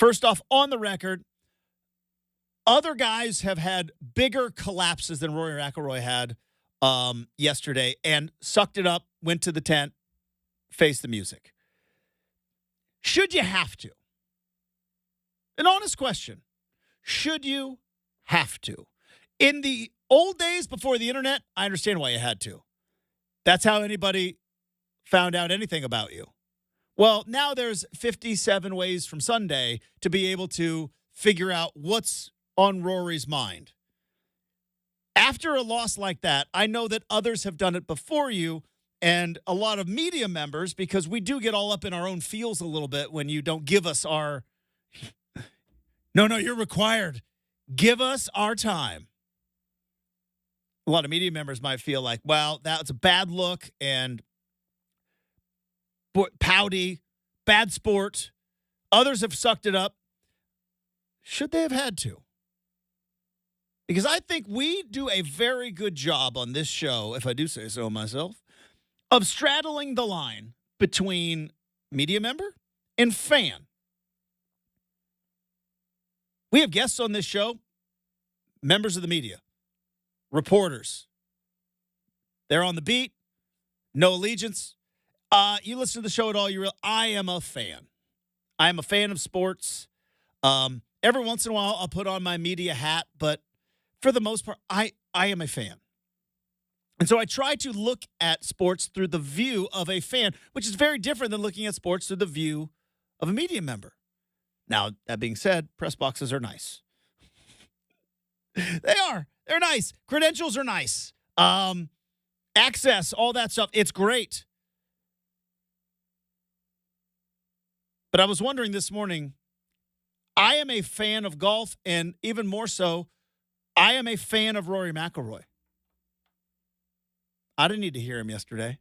First off, on the record, other guys have had bigger collapses than Rory McIlroy had yesterday and sucked it up, went to the tent, faced the music. Should you have to? An honest question. Should you have to? In the old days before the internet, I understand why you had to. That's how anybody found out anything about you. Well, now there's 57 ways from Sunday to be able to figure out what's on Rory's mind. After a loss like that, I know that others have done it before you and a lot of media members, because we do get all up in our own feels a little bit when you don't give us our, no, you're required. Give us our time. A lot of media members might feel like, well, that's a bad look and pouty, bad sport. Others have sucked it up. Should they have had to? Because I think we do a very good job on this show, if I do say so myself, of straddling the line between media member and fan. We have guests on this show, members of the media, reporters. They're on the beat, no allegiance. You listen to the show at all, I am a fan. I am a fan of sports. Every once in a while, I'll put on my media hat, but for the most part, I am a fan. And so I try to look at sports through the view of a fan, which is very different than looking at sports through the view of a media member. Now, that being said, press boxes are nice. They are. They're nice. Credentials are nice. Access, all that stuff. It's great. But I was wondering this morning, I am a fan of golf, and even more so, I am a fan of Rory McIlroy. I didn't need to hear him yesterday.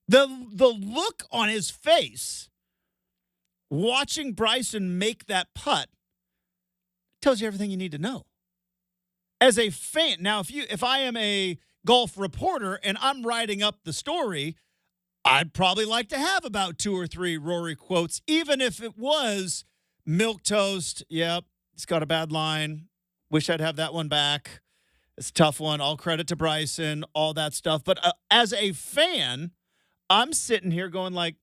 The look on his face watching Bryson make that putt tells you everything you need to know. As a fan, now if I am a golf reporter and I'm writing up the story, I'd probably like to have about 2 or 3 Rory quotes, even if it was milquetoast. Yep, it's got a bad line. Wish I'd have that one back. It's a tough one. All credit to Bryson, all that stuff. But as a fan, I'm sitting here going like,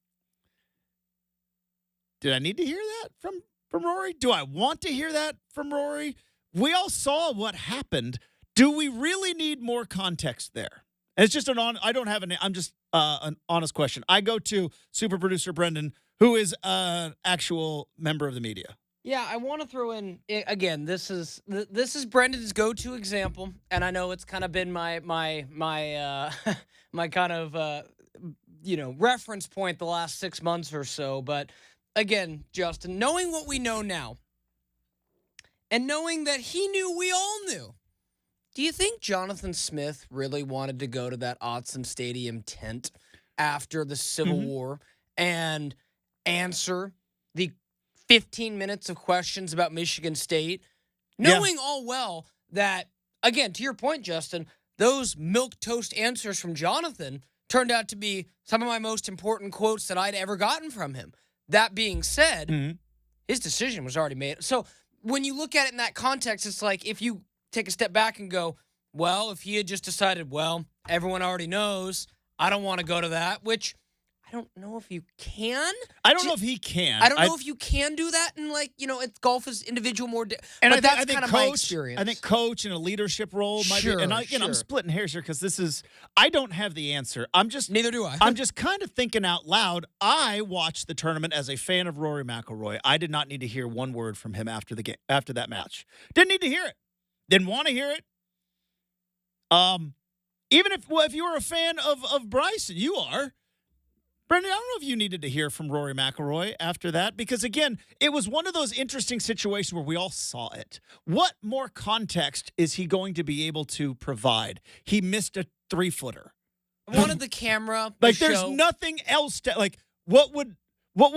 did I need to hear that from Rory? Do I want to hear that from Rory? We all saw what happened. Do we really need more context there? And it's just I'm just an honest question. I go to super producer Brenden, who is an actual member of the media. Yeah, I want to throw in again. This is Brendan's go-to example, and I know it's kind of been my my kind of reference point the last 6 months or so. But again, Justin, knowing what we know now, and knowing that he knew we all knew, do you think Jonathan Smith really wanted to go to that Autzen Stadium tent after the Civil War and answer the 15 minutes of questions about Michigan State knowing all well that, again, to your point, Justin, those milquetoast answers from Jonathan turned out to be some of my most important quotes that I'd ever gotten from him. That being said, his decision was already made. So when you look at it in that context, it's like if you take a step back and go, well, if he had just decided, well, everyone already knows, I don't want to go to that, which I don't know if you can. I don't know if he can. I don't know if you can do that in, like, it's golf is individual more. And but I think kind of coach, my experience. I think coach in a leadership role might be. And I'm splitting hairs here because I don't have the answer. Neither do I. I'm just kind of thinking out loud. I watched the tournament as a fan of Rory McIlroy. I did not need to hear one word from him after the game, after that match. Didn't need to hear it. Didn't want to hear it. Even if you were a fan of Bryson, you are. Brenden, I don't know if you needed to hear from Rory McIlroy after that because, again, it was one of those interesting situations where we all saw it. What more context is he going to be able to provide? He missed a 3-footer. I wanted the camera. There's nothing else to, what would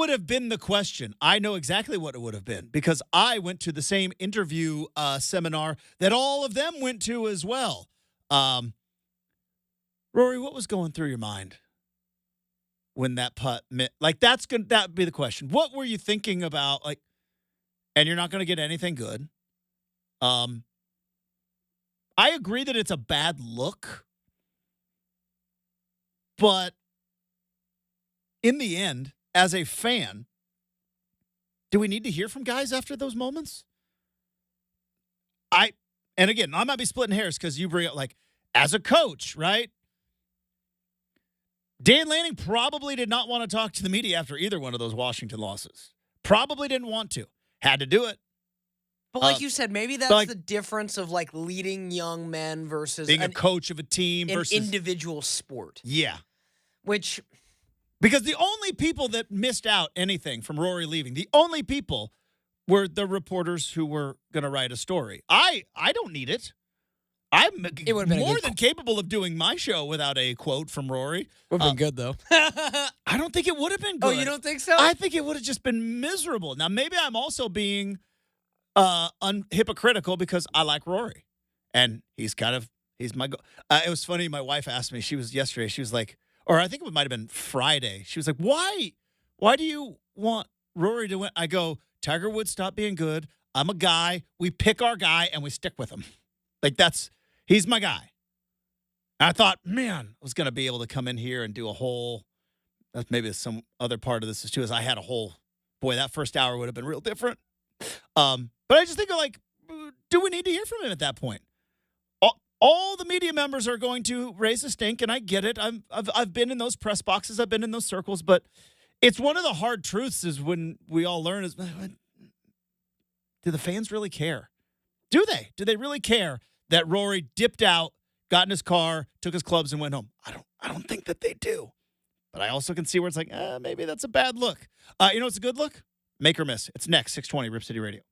have been the question? I know exactly what it would have been because I went to the same interview seminar that all of them went to as well. Rory, what was going through your mind when that putt that would be the question. What were you thinking about? And you're not going to get anything good. I agree that it's a bad look, but in the end, as a fan, do we need to hear from guys after those moments? And again, I might be splitting hairs because you bring up, as a coach, right? Dan Lanning probably did not want to talk to the media after either one of those Washington losses. Probably didn't want to. Had to do it. But like you said, maybe that's the difference of leading young men versus being a coach of a team versus individual sport. Yeah. Because the only people that missed out anything from Rory leaving, the only people were the reporters who were going to write a story. I don't need it. I'm more than capable of doing my show without a quote from Rory. Would have been good, though. I don't think it would have been good. Oh, you don't think so? I think it would have just been miserable. Now, maybe I'm also being hypocritical because I like Rory. And he's my it was funny. My wife asked me, she was like, or I think it might have been Friday. She was like, why do you want Rory to win? I go, Tiger Woods stopped being good. I'm a guy. We pick our guy and we stick with him. He's my guy. And I thought, man, I was going to be able to come in here and do a whole, maybe some other part of this is too, is I had a whole, boy, that first hour would have been real different. But I just think do we need to hear from him at that point? All the media members are going to raise a stink, and I get it. I've been in those press boxes. I've been in those circles, but it's one of the hard truths is when we all learn is, do the fans really care? Do they? Do they really care that Rory dipped out, got in his car, took his clubs, and went home? I don't think that they do. But I also can see where it's maybe that's a bad look. You know what's a good look? Make or miss. It's next, 620 Rip City Radio.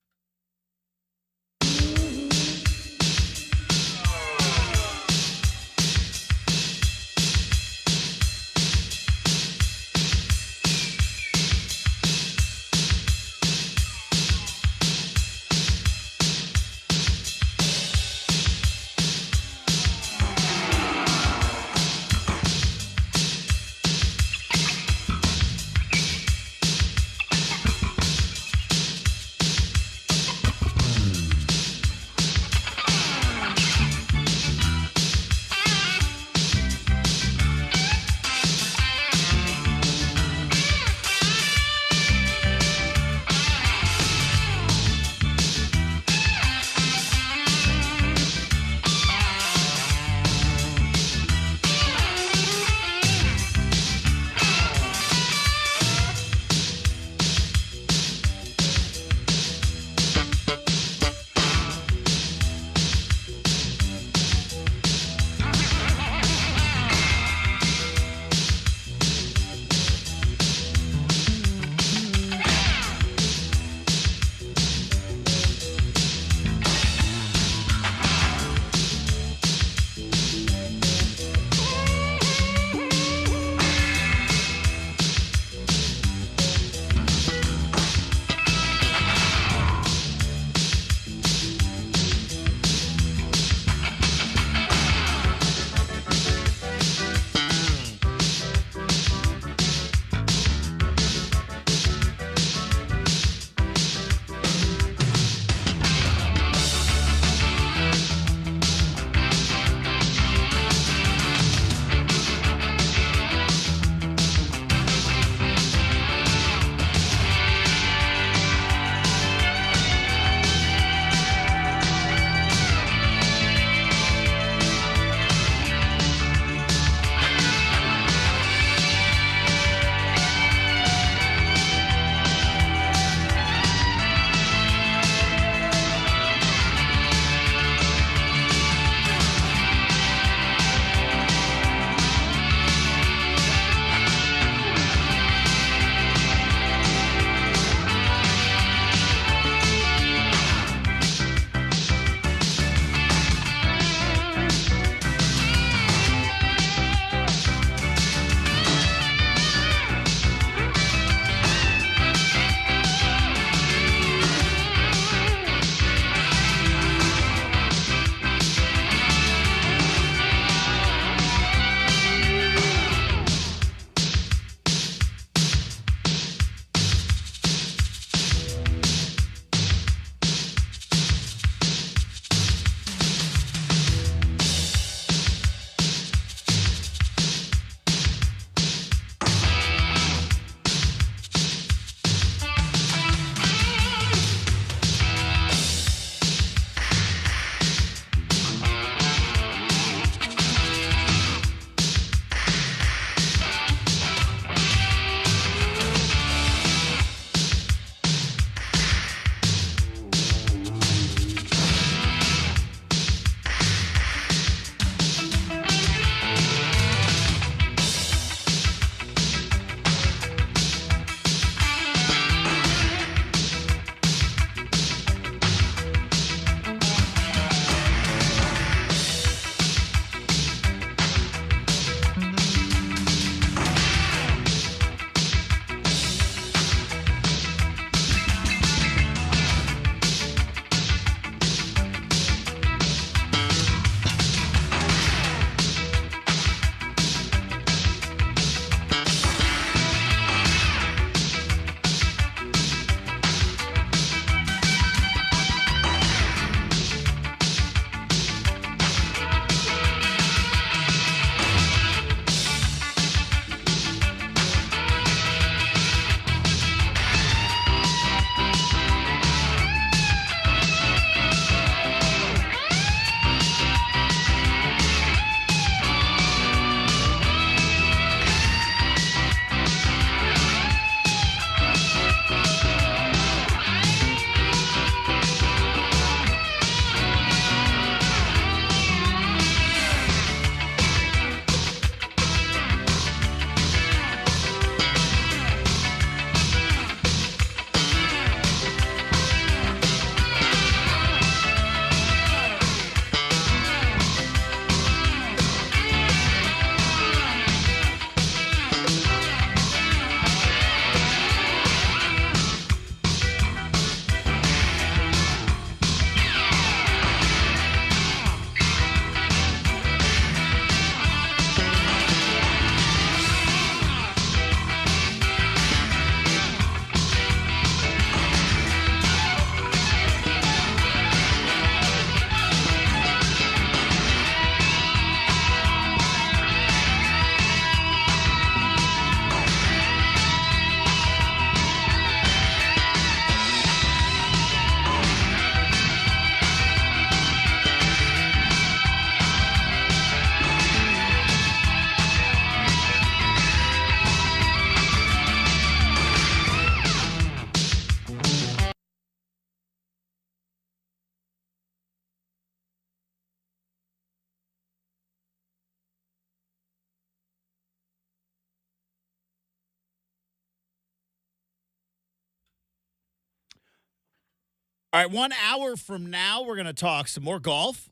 All right, 1 hour from now, we're going to talk some more golf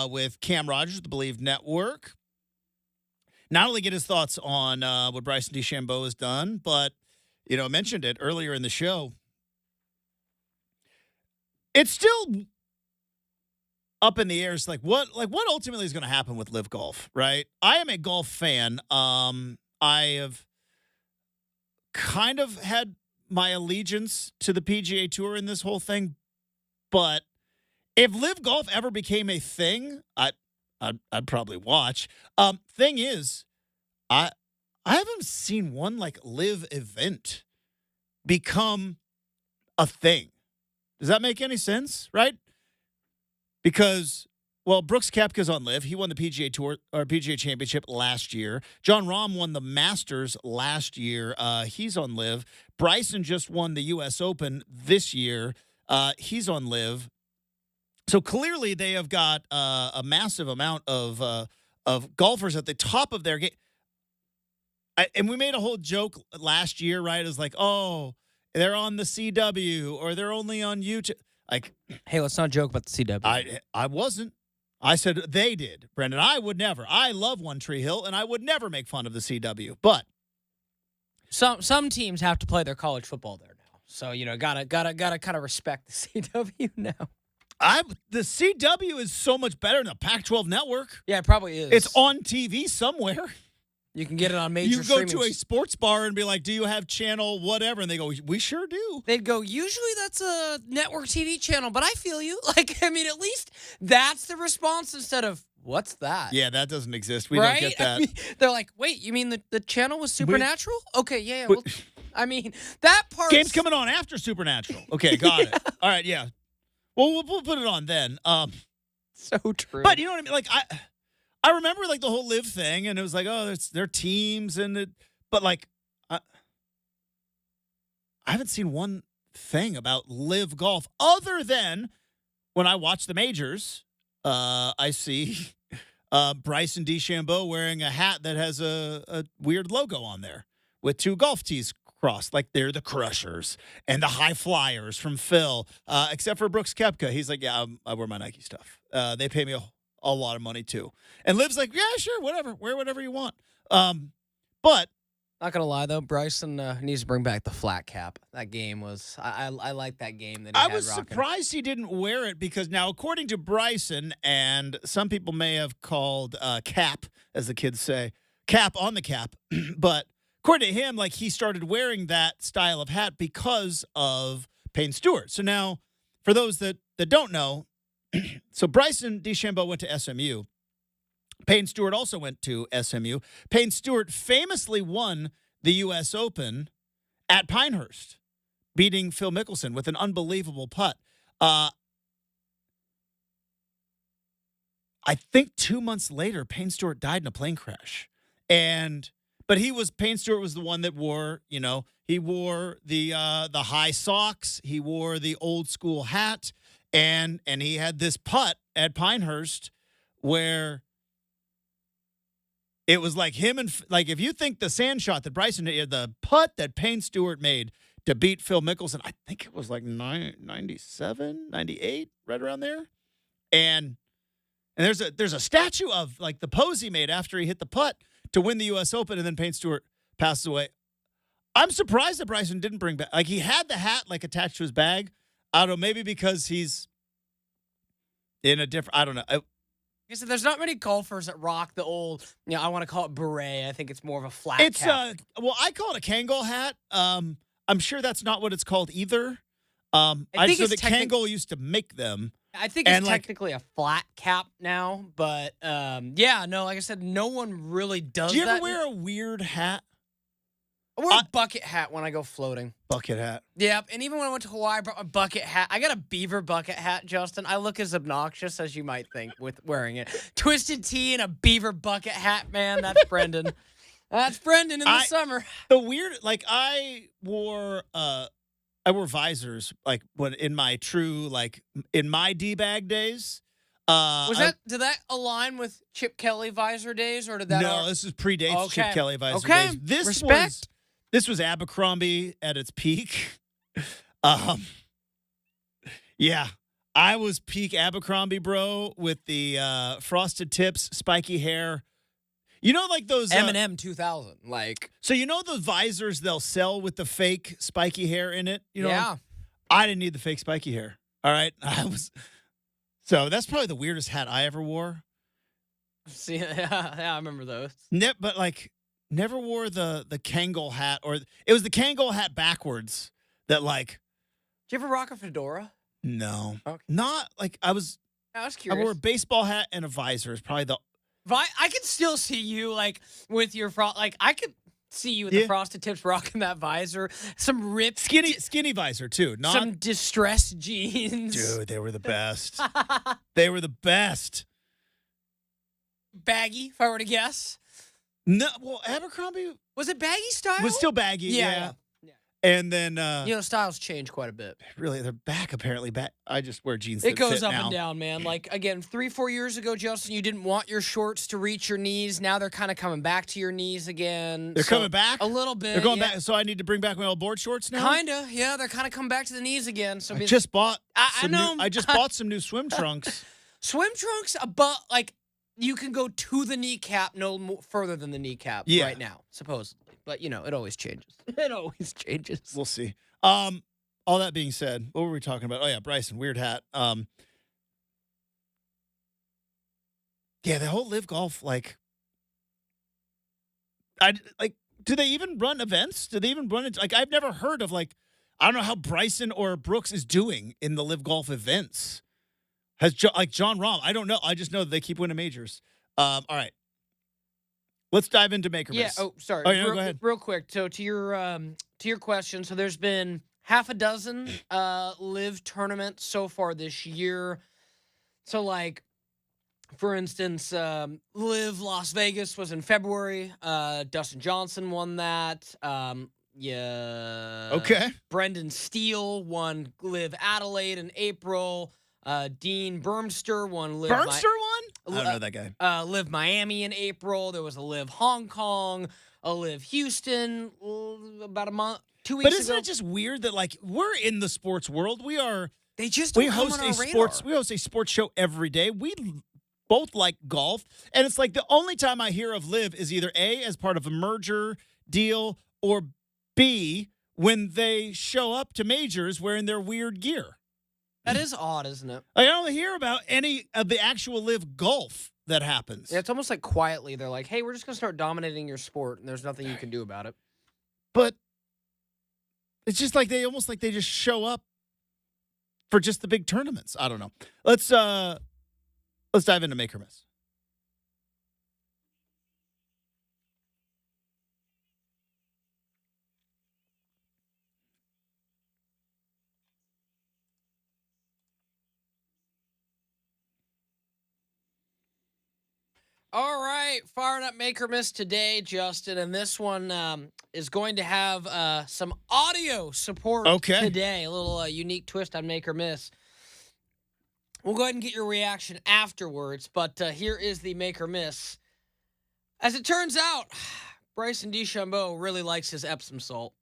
with Cam Rogers, the Bleav Network. Not only get his thoughts on what Bryson DeChambeau has done, but, I mentioned it earlier in the show. It's still up in the air. It's what ultimately is going to happen with Live Golf, right? I am a golf fan. I have kind of had my allegiance to the PGA Tour in this whole thing. But if Live Golf ever became a thing, I'd probably watch. Thing is, I haven't seen one Live event become a thing. Does that make any sense? Right? Because Brooks Koepka's on Live. He won the PGA Tour or PGA Championship last year. John Rahm won the Masters last year. He's on Live. Bryson just won the U.S. Open this year. He's on Live. So clearly they have got a massive amount of golfers at the top of their game. And we made a whole joke last year, right? It was they're on the CW or they're only on YouTube. Hey, let's not joke about the CW. I wasn't. I said they did, Brenden. I would never. I love One Tree Hill, and I would never make fun of the CW. But some teams have to play their college football there now, so gotta kind of respect the CW now. The CW is so much better than the Pac-12 network. Yeah, it probably is. It's on TV somewhere. You can get it on major. You go to a sports bar and be like, "Do you have channel whatever?" And they go, "We sure do." They'd go, "Usually that's a network TV channel, but I feel you." At least that's the response instead of "What's that?" Yeah, that doesn't exist. We don't get that. They're like, "Wait, you mean the channel was Supernatural?" Okay, yeah. Well, that part. Game's coming on after Supernatural. Okay, got it. All right, yeah. Well, we'll put it on then. So true. But you know what I mean? I remember the whole Live thing, and it was they're teams, but I haven't seen one thing about Live Golf other than when I watch the majors. I see Bryson DeChambeau wearing a hat that has a weird logo on there with two golf tees crossed, they're the Crushers and the High Flyers from Phil, except for Brooks Koepka. He's yeah, I wear my Nike stuff. They pay me a lot of money too. And Liv's yeah, sure, whatever. Wear whatever you want. But not gonna lie though, Bryson needs to bring back the flat cap. That game was I like that game that he I had was rocking. surprised he didn't wear it because now, according to Bryson, and some people may have called cap, as the kids say, cap on the cap, but according to him, he started wearing that style of hat because of Payne Stewart. So now, for those that don't know, so Bryson DeChambeau went to SMU. Payne Stewart also went to SMU. Payne Stewart famously won the U.S. Open at Pinehurst, beating Phil Mickelson with an unbelievable putt. I think 2 months later, Payne Stewart died in a plane crash. But Payne Stewart was the one that wore, he wore the high socks. He wore the old school hat. And he had this putt at Pinehurst where it was him and if you think the sand shot that Bryson did, the putt that Payne Stewart made to beat Phil Mickelson, I think it was 97, 98, right around there. And there's a statue of the pose he made after he hit the putt to win the U.S. Open, and then Payne Stewart passes away. I'm surprised that Bryson didn't bring back he had the hat attached to his bag. I don't know, maybe because he's in a different, I don't know. So there's not many golfers that rock the old, I want to call it beret. I think it's more of a flat cap. I call it a Kangol hat. I'm sure that's not what it's called either. I think know that Kangol used to make them. I think it's technically a flat cap now, but like I said, no one really does that. Do you ever wear a weird hat? I wear a bucket hat when I go floating. Bucket hat. Yeah, and even when I went to Hawaii, I brought my bucket hat. I got a beaver bucket hat, Justin. I look as obnoxious as you might think with wearing it. Twisted tee and a beaver bucket hat, man. That's Brenden. That's Brenden in the summer. The weird, I wore visors when in my true in my D-bag days. Did that align with Chip Kelly visor days, or did that? No, this is predates Chip Kelly visor days. Respect. This was Abercrombie at its peak. Yeah. I was peak Abercrombie, bro, with the frosted tips, spiky hair. You know, like those Eminem 2000. Like, so you know the visors they'll sell with the fake spiky hair in it? You know, yeah. I didn't need the fake spiky hair. All right. So that's probably the weirdest hat I ever wore. See, yeah, I remember those. But like never wore the Kangol hat, or it was the Kangol hat backwards that like. Did you ever rock a fedora? No. Okay. Not like I was curious. I wore a baseball hat and a visor is probably the. I could still see you like with your I could see you with the frosted tips rocking that visor, some ripped skinny visor too, not some distressed jeans. Dude, they were the best. They were the best. Baggy, if I were to guess. No, well, Abercrombie was it baggy style? Was still baggy, yeah. And then styles change quite a bit. Really, they're back apparently. I just wear jeans. It goes up now. and down, man. Like again, 3-4 years ago, Justin, you didn't want your shorts to reach your knees. Now they're kind of coming back to your knees again. They're coming back a little bit. They're going back. So I need to bring back my old board shorts now. Kinda, yeah. They're kind of coming back to the knees again. So I just bought. I know. I just bought some new swim trunks. Swim trunks, but like you can go to the kneecap, no further than the kneecap right now, supposedly. But it always changes. It always changes. We'll see. All that being said, what were we talking about? Oh yeah, Bryson, weird hat. Yeah, the whole Live Golf, like, do they even run events? Do they even run it? Like, I've never heard of I don't know how Bryson or Brooks is doing in the Live Golf events. Has John Rahm? I don't know. I just know that they keep winning majors. All right. Let's dive into Maker Miss. Yeah. Oh, sorry. Oh, yeah, go ahead. Real quick. So to your question. So there's been half a dozen Live tournaments so far this year. So for instance, Live Las Vegas was in February. Dustin Johnson won that. Okay. Brenden Steele won Live Adelaide in April. Dean Burmster won Live. Burmster won? I don't know that guy. Live Miami in April. There was a Live Hong Kong, a Live Houston about a month, 2 weeks ago. But isn't it just weird that we're in the sports world? We are. They just don't come on our radar. We host a sports show every day. We both like golf, and it's like the only time I hear of Live is either A, as part of a merger deal, or B, when they show up to majors wearing their weird gear. That is odd, isn't it? I don't hear about any of the actual Live Golf that happens. Yeah, it's almost like quietly they're like, hey, we're just going to start dominating your sport, and there's nothing you can do about it. But it's just like they just show up for just the big tournaments. I don't know. Let's dive into Make or Miss. All right, firing up Make or Miss today, Justin, and this one is going to have some audio support today. A little unique twist on Make or Miss. We'll go ahead and get your reaction afterwards, but here is the Make or Miss. As it turns out, Bryson DeChambeau really likes his Epsom salt.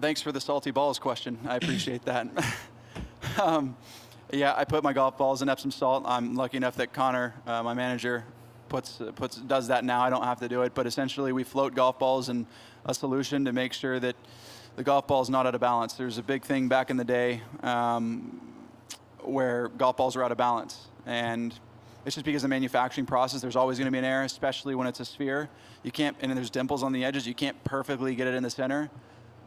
Thanks for the salty balls question. I appreciate that. Yeah, I put my golf balls in Epsom salt. I'm lucky enough that Connor, my manager, does that now. I don't have to do it, but essentially we float golf balls in a solution to make sure that the golf ball is not out of balance. There's a big thing back in the day where golf balls are out of balance, and it's just because of the manufacturing process. There's always going to be an error, especially when it's a sphere. You can't, and there's dimples on the edges. You can't perfectly get it in the center.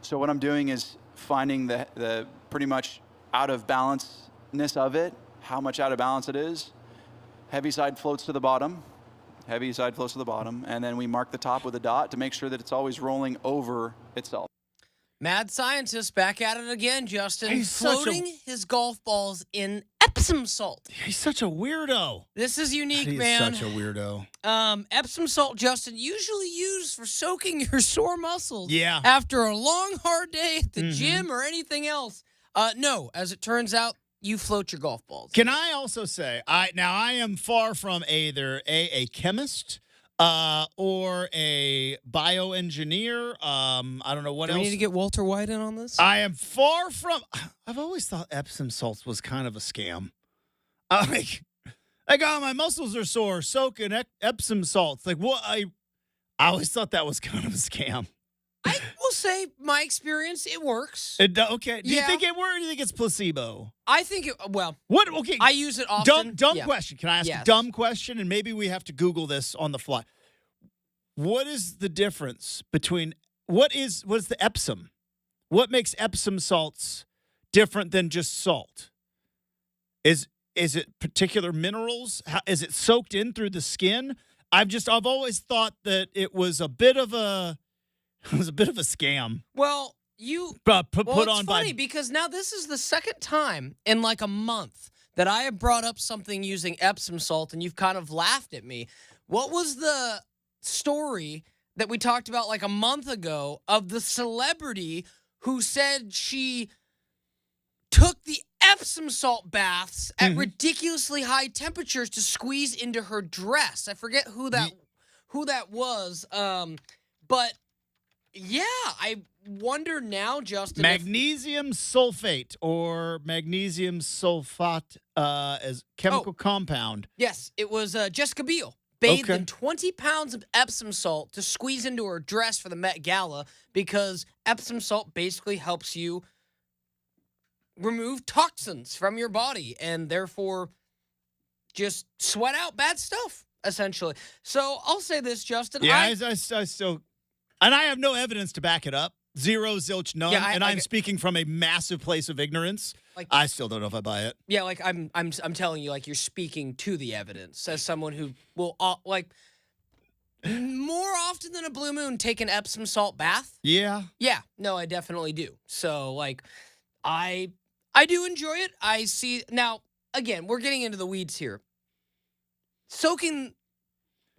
So what I'm doing is finding the pretty much out of balanceness of it, how much out of balance it is. Heavy side floats to the bottom. Heavy side floats to the bottom, and then we mark the top with a dot to make sure that it's always rolling over itself. Mad scientist back at it again, Justin. He's floating his golf balls in Epsom salt. He's such a weirdo. This is unique, man. He's such a weirdo. Epsom salt, Justin, usually used for soaking your sore muscles. Yeah. After a long, hard day at the gym or anything else. No, as it turns out, you float your golf balls. Can I also say, I am far from either a chemist or a bioengineer. I don't know what Do else. we need to get Walter White in on this? I am far from. I've always thought Epsom salts was kind of a scam. Like, oh, my muscles are sore. Soak in Epsom salts. Like, what? I always thought that was kind of a scam. I will say, my experience, it works. Okay. Do you Yeah. think it works or do you think it's placebo? I think What? Okay. I use it often. Dumb Yeah. question. Can I ask Yes. a dumb question? And maybe we have to Google this on the fly. What is the difference between what is the Epsom? What makes Epsom salts different than just salt? Is it particular minerals? Is it soaked in through the skin? I've always thought that it was a bit of a scam. Well, Put it's on funny by because now this is the second time in like a month that I have brought up something using Epsom salt, and you've kind of laughed at me. What was the story that we talked about like a month ago of the celebrity who said she took the Epsom salt baths at ridiculously high temperatures to squeeze into her dress? I forget who that was. But yeah, I wonder now, Justin. magnesium sulfate or magnesium sulfate as chemical compound. Yes, it was Jessica Biel. Bathed Okay. in 20 pounds of Epsom salt to squeeze into her dress for the Met Gala because Epsom salt basically helps you remove toxins from your body and therefore just sweat out bad stuff, essentially. So I'll say this, Justin. Yeah, I still, and I have no evidence to back it up. Zero, zilch, none. Yeah, I'm speaking from a massive place of ignorance. Like, I still don't know if I buy it. yeah, like I'm telling you, like you're speaking to the evidence as someone who will like more often than a blue moon take an Epsom salt bath. Yeah. Yeah, no, I definitely do. So like, I do enjoy it. I see now. Again, we're getting into the weeds here. Soaking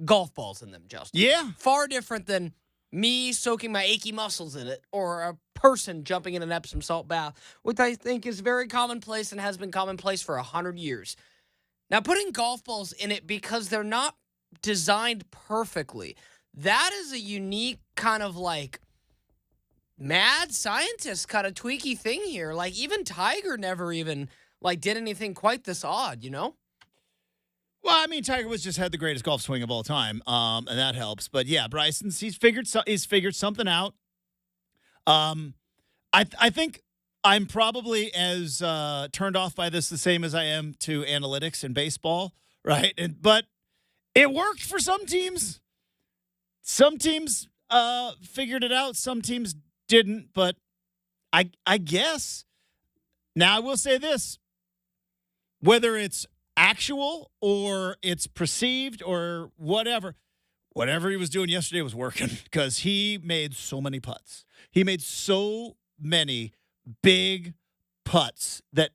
golf balls in them, Justin. Yeah. Far different than me soaking my achy muscles in it or a person jumping in an Epsom salt bath, which I think is very commonplace and has been commonplace for 100 years. Now, putting golf balls in it because they're not designed perfectly, that is a unique kind of like mad scientist kind of tweaky thing here. Like even Tiger never even like did anything quite this odd, you know? Well, I mean, Tiger Woods just had the greatest golf swing of all time, and that helps. But yeah, Bryson's he's figured something out. I think I'm probably as turned off by this the same as I am to analytics in baseball, right? But it worked for some teams. Some teams figured it out. Some teams didn't. But I guess now I will say this: whether it's actual or it's perceived or whatever he was doing yesterday was working because he made so many putts. He made so many big putts that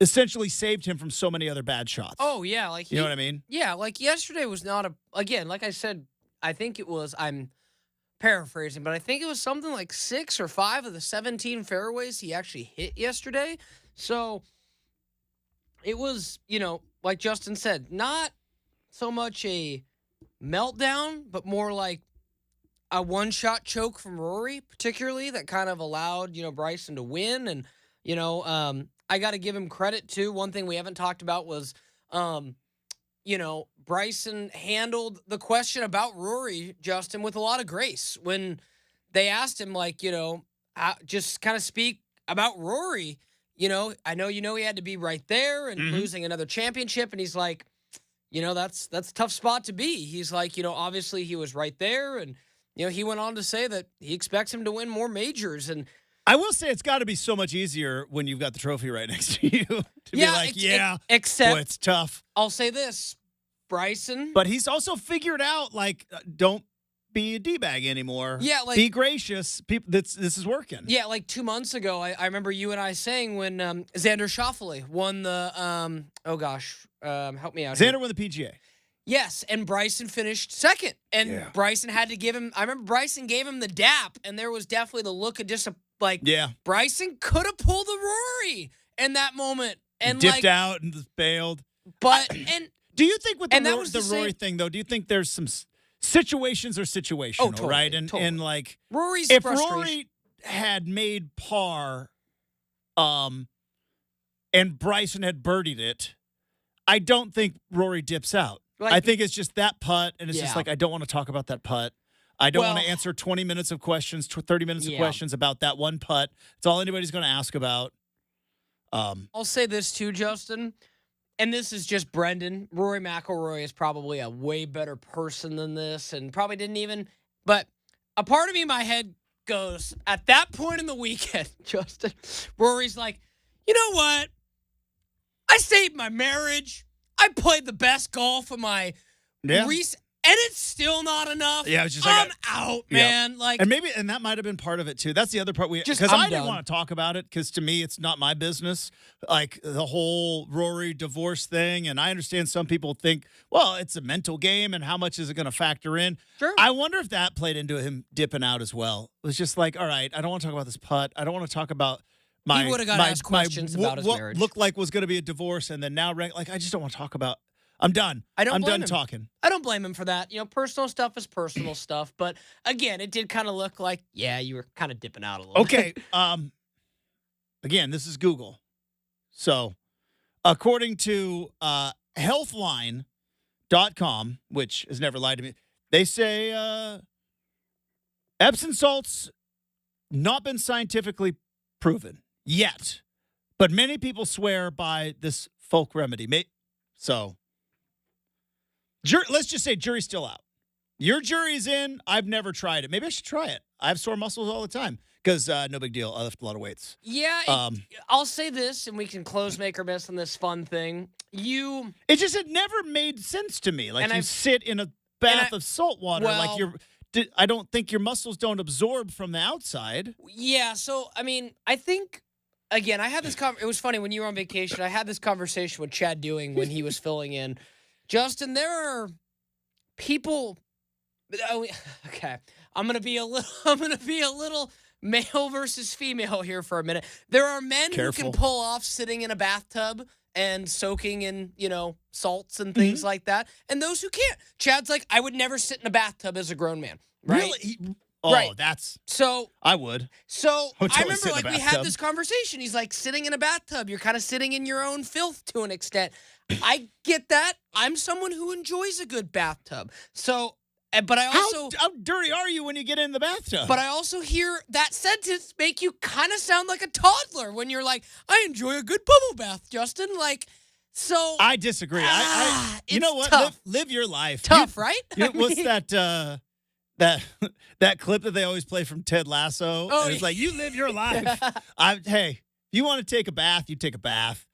essentially saved him from so many other bad shots. Oh, yeah. Like you know what I mean? Yeah, like yesterday was not again, like I said, I think it was, I'm paraphrasing, but I think it was something like 6 or 5 of the 17 fairways he actually hit yesterday. So it was, like Justin said, not so much a meltdown, but more like a one-shot choke from Rory, particularly, that kind of allowed, Bryson to win. And, I got to give him credit, too. One thing we haven't talked about was, Bryson handled the question about Rory, Justin, with a lot of grace. When they asked him, just kind of speak about Rory, I know he had to be right there and losing another championship. And he's like, that's a tough spot to be. He's like, obviously he was right there. And, he went on to say that he expects him to win more majors. And I will say it's got to be so much easier when you've got the trophy right next to you to be like, except boy, it's tough. I'll say this, Bryson. But he's also figured out, don't be a D-bag anymore. Yeah, be gracious. People, this is working. Yeah, 2 months ago, I remember you and I saying when Xander Schauffele won the, help me out. Xander won the PGA. Yes, and Bryson finished second. And Bryson had to give him, I remember Bryson gave him the dap, and there was definitely the look of Bryson could have pulled the Rory in that moment. And dipped out and just bailed. But, and Do you think with And that the was the Rory same- thing, though, do you think there's some situations are situational, totally, right? And totally. and like Rory's if frustration. Rory had made par, and Bryson had birdied it, I don't think Rory dips out. Like- I think it's just that putt, and it's just Yeah. like I don't want to talk about that putt. I don't want Well- to answer 20 minutes of questions, 30 minutes of Yeah. questions about that one putt. It's all anybody's going to ask about. I'll say this too, Justin, and this is just Brenden. Rory McIlroy is probably a way better person than this, and probably didn't even. But a part of me in my head goes, at that point in the weekend, Justin, Rory's like, you know what? I saved my marriage. I played the best golf of my recent, and it's still not enough. Yeah, it's just I'm like out, yeah. man. Like, And that might have been part of it too. That's the other part Just, because I'm I didn't done. want to talk about it because to me it's not my business. Like the whole Rory divorce thing, and I understand some people think, well, it's a mental game, and how much is it going to factor in? Sure. I wonder if that played into him dipping out as well. It was just like, all right, I don't want to talk about this putt. I don't want to talk about my. He would've got asked questions about his what marriage. looked like was going to be a divorce, and then now like I just don't want to talk about. I'm done. I don't I'm blame done him. talking. I don't blame him for that. You know, personal stuff is personal stuff. But again, it did kind of look like, yeah, you were kind of dipping out a little Okay. Again, this is Google. So, according to healthline.com, which has never lied to me, they say Epsom salts not been scientifically proven yet, but many people swear by this folk remedy. So, let's just say jury's still out. Your jury's in. I've never tried it. Maybe I should try it. I have sore muscles all the time because no big deal. I lift a lot of weights. Yeah, I'll say this, and we can close, make, or miss on this fun thing. It never made sense to me. Like And you I've- sit in a bath of salt water. Like well- I don't think your muscles don't absorb from the outside. Yeah, so, I mean, I think, again, I had this it was funny, when you were on vacation, I had this conversation with Chad Dewing when he was filling in. Justin, there are people. Okay, I'm gonna be a little male versus female here for a minute. There are men Careful. who can pull off sitting in a bathtub and soaking in, salts and things like that, and those who can't. Chad's like, I would never sit in a bathtub as a grown man. Right? Really? Oh, Right. that's. So I would. So I would I totally remember, sit in a like, we had bathtub. this conversation. He's like, sitting in a bathtub, you're kind of sitting in your own filth to an extent. I get that. I'm someone who enjoys a good bathtub. So, but I also, How dirty are you when you get in the bathtub? but I also hear that sentence make you kind of sound like a toddler when you're like, I enjoy a good bubble bath, Justin. Like, so I disagree. You know it's what? tough. Live your life. Tough, right? What's that? That clip that they always play from Ted Lasso. Oh, And it's yeah. like, you live your life. Hey, if you want to take a bath, you take a bath.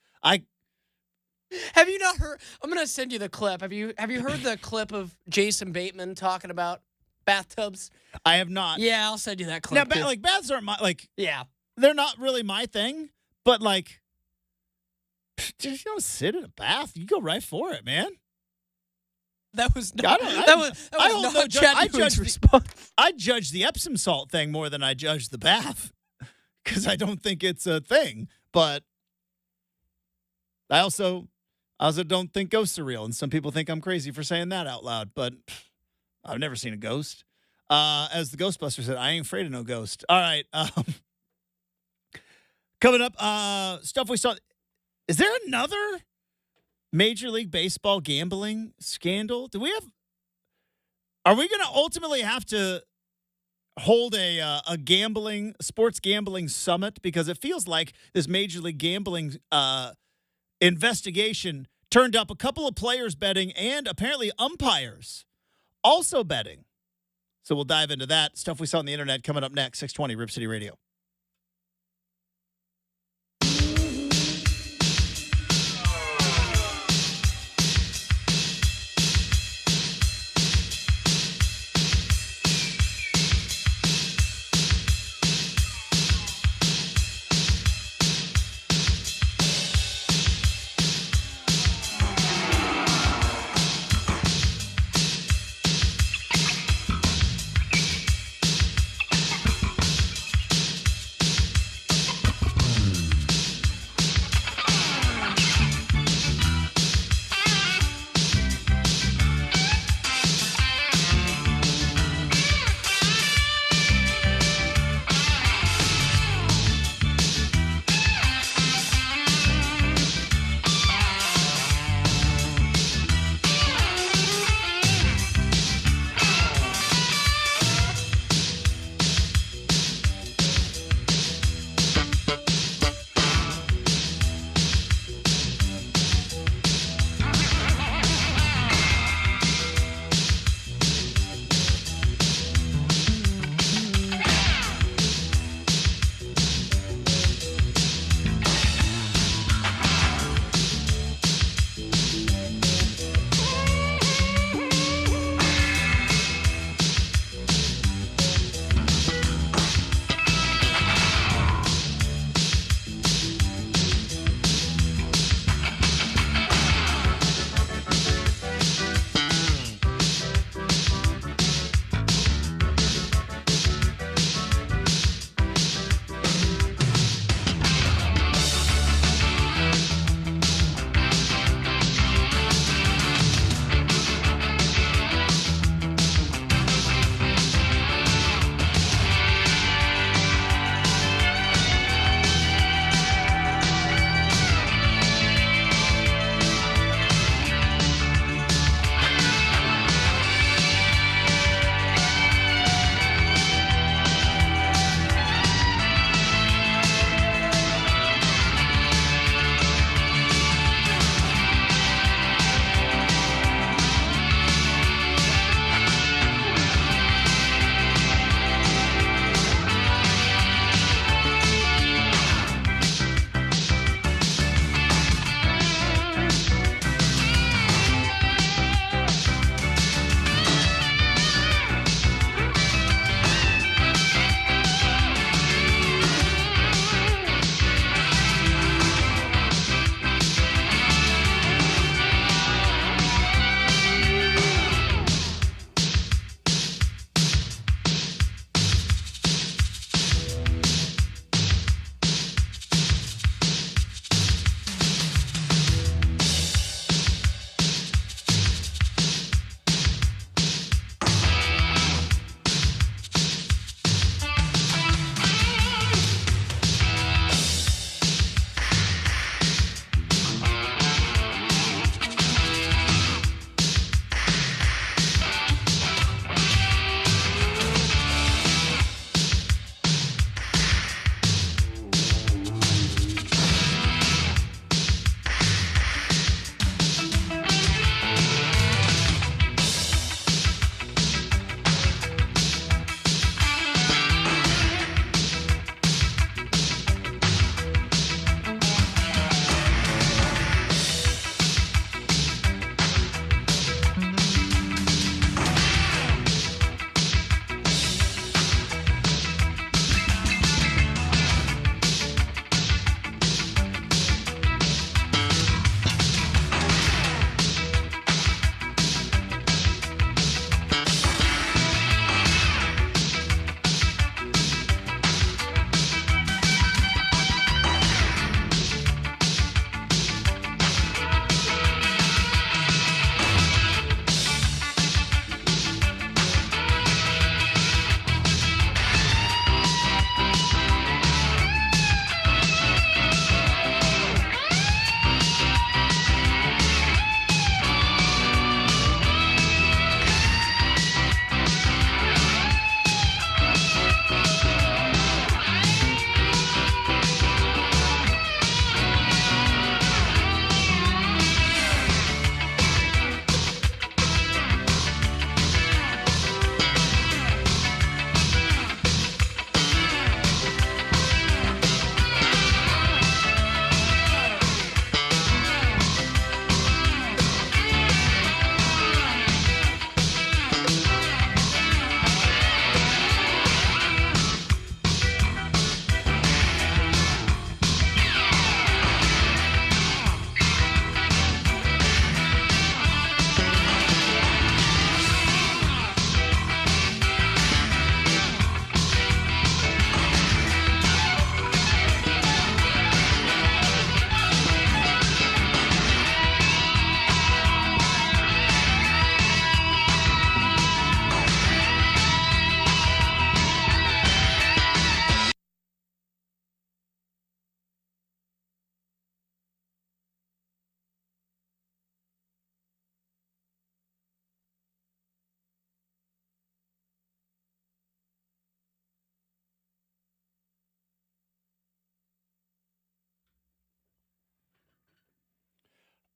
Have you not heard? I'm gonna send you the clip. Have you heard the clip of Jason Bateman talking about bathtubs? I have not. Yeah, I'll send you that clip. Now, too. baths aren't Yeah. they're not really my thing, but just sit in a bath. You go right for it, man. That was I not, don't- that was I hold not no ju- I Chad Dewing's judge the- response. I judge the Epsom salt thing more than I judge the bath because I don't think it's a thing. But I also don't think ghosts are real, and some people think I'm crazy for saying that out loud. But I've never seen a ghost. As the Ghostbuster said, I ain't afraid of no ghost. All right. Coming up, stuff we saw. Is there another Major League Baseball gambling scandal? Are we going to ultimately have to hold a sports gambling summit? Because it feels like this Major League gambling investigation turned up a couple of players betting and apparently umpires also betting. So we'll dive into that. Stuff we saw on the internet coming up next, 620 Rip City Radio.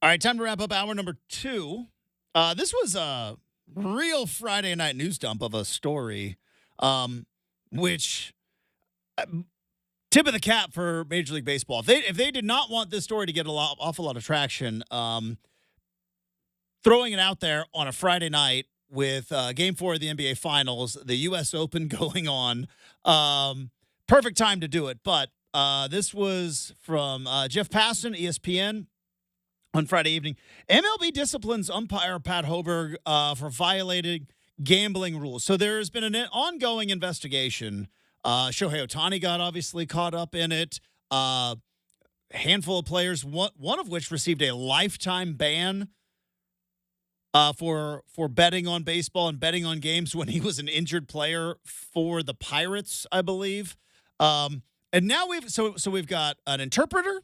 All right, time to wrap up hour number 2. This was a real Friday night news dump of a story, which tip of the cap for Major League Baseball. If they did not want this story to get awful lot of traction, throwing it out there on a Friday night with Game 4 of the NBA Finals, the U.S. Open going on, perfect time to do it. But this was from Jeff Passan, ESPN. On Friday evening, MLB disciplines umpire Pat Hoberg for violating gambling rules. So there has been an ongoing investigation. Shohei Ohtani got obviously caught up in it. Handful of players, one of which received a lifetime ban for betting on baseball and betting on games when he was an injured player for the Pirates, I believe. And now we've got an interpreter,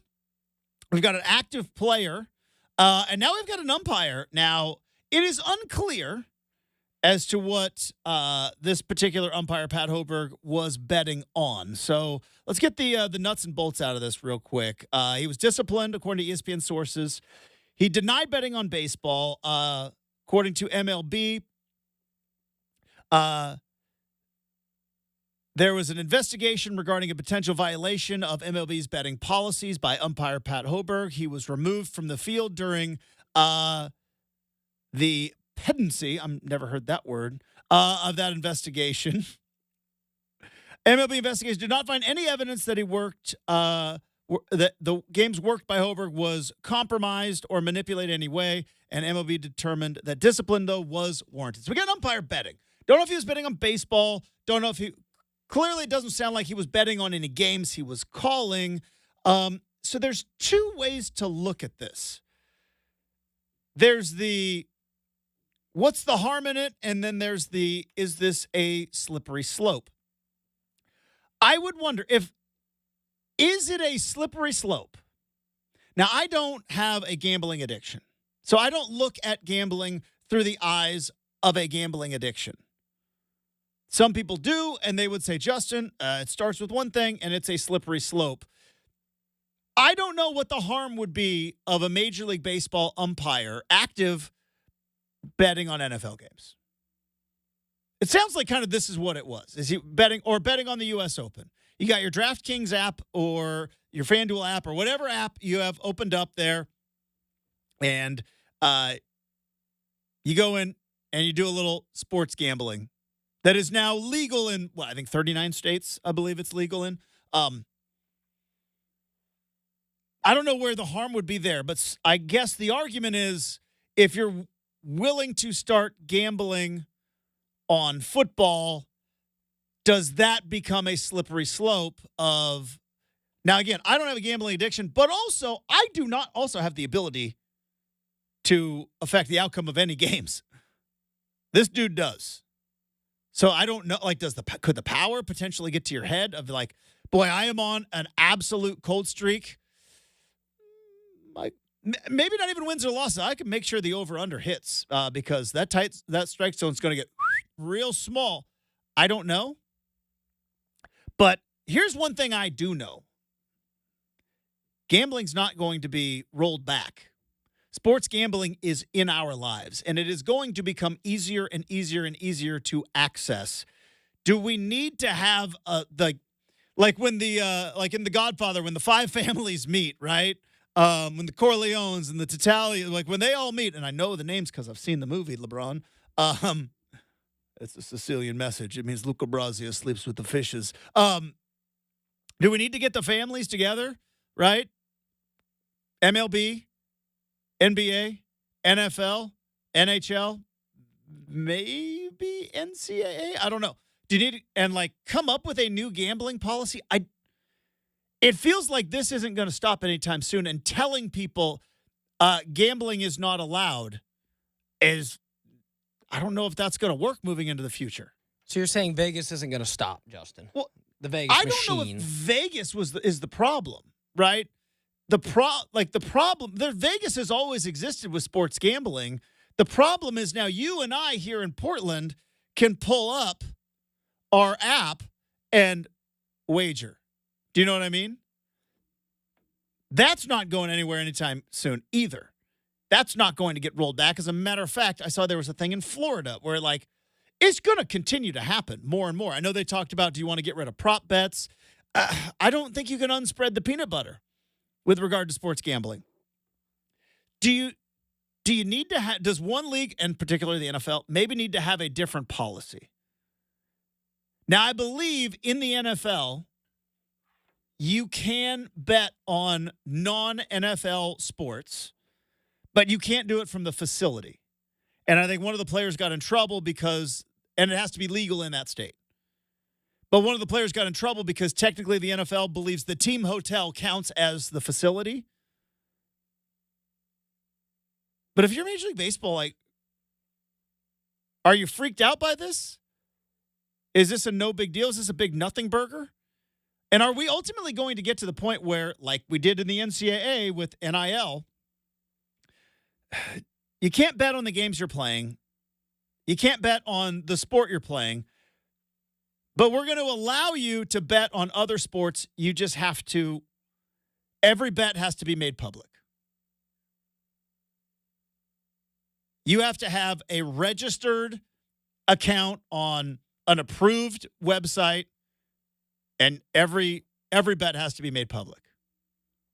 we've got an active player. And now we've got an umpire. Now, it is unclear as to what this particular umpire, Pat Hoberg, was betting on. So let's get the nuts and bolts out of this real quick. He was disciplined, according to ESPN sources. He denied betting on baseball. According to MLB, there was an investigation regarding a potential violation of MLB's betting policies by umpire Pat Hoberg. He was removed from the field during the pendency, I've never heard that word, of that investigation. MLB investigation did not find any evidence that he worked, that the games worked by Hoberg was compromised or manipulated in any way, and MLB determined that discipline, though, was warranted. So we got an umpire betting. Don't know if he was betting on baseball. Don't know if he... Clearly, it doesn't sound like he was betting on any games he was calling. So there's two ways to look at this. There's the, what's the harm in it? And then there's the, is this a slippery slope? I would wonder is it a slippery slope? Now, I don't have a gambling addiction, so I don't look at gambling through the eyes of a gambling addiction. Some people do, and they would say, Justin, it starts with one thing, and it's a slippery slope. I don't know what the harm would be of a Major League Baseball umpire active betting on NFL games. It sounds like kind of this is what it was. Is he betting on the U.S. Open? You got your DraftKings app or your FanDuel app or whatever app you have opened up there, and you go in and you do a little sports gambling. That is now legal in, I think 39 states, I believe it's legal in. I don't know where the harm would be there, but I guess the argument is if you're willing to start gambling on football, does that become a slippery slope of... Now, again, I don't have a gambling addiction, but also I do not also have the ability to affect the outcome of any games. This dude does. So I don't know, like, could the power potentially get to your head of like, boy, I am on an absolute cold streak. Like, maybe not even wins or losses. I can make sure the over-under hits because that strike zone is going to get real small. I don't know. But here's one thing I do know. Gambling's not going to be rolled back. Sports gambling is in our lives, and it is going to become easier and easier and easier to access. Do we need to have like in The Godfather, when the five families meet, right? When the Corleones and the Titali, like when they all meet, and I know the names because I've seen the movie, LeBron. It's a Sicilian message. It means Luca Brasi sleeps with the fishes. Do we need to get the families together, right? MLB, NBA, NFL, NHL, maybe NCAA. I don't know. Do you need and come up with a new gambling policy? It feels like this isn't going to stop anytime soon. And telling people gambling is not allowed is, I don't know if that's going to work moving into the future. So you're saying Vegas isn't going to stop, Justin? Well, the Vegas machine. I don't know if Vegas is the problem, right? The problem there. Vegas has always existed with sports gambling. The problem is now you and I here in Portland can pull up our app and wager. Do you know what I mean? That's not going anywhere anytime soon either. That's not going to get rolled back. As a matter of fact, I saw there was a thing in Florida where, like, it's going to continue to happen more and more. I know they talked about, do you want to get rid of prop bets? I don't think you can unspread the peanut butter with regard to sports gambling. Do you need to have, does one league, and particularly the NFL, maybe need to have a different policy? Now, I Bleav in the NFL, you can bet on non-NFL sports, but you can't do it from the facility. And I think one of the players got in trouble because, and it has to be legal in that state. But one of the players got in trouble because technically the NFL believes the team hotel counts as the facility. But if you're Major League Baseball, like, are you freaked out by this? Is this a no big deal? Is this a big nothing burger? And are we ultimately going to get to the point where, like we did in the NCAA with NIL, you can't bet on the games you're playing. You can't bet on the sport you're playing. But we're going to allow you to bet on other sports. You just have to, every bet has to be made public. You have to have a registered account on an approved website, and every bet has to be made public.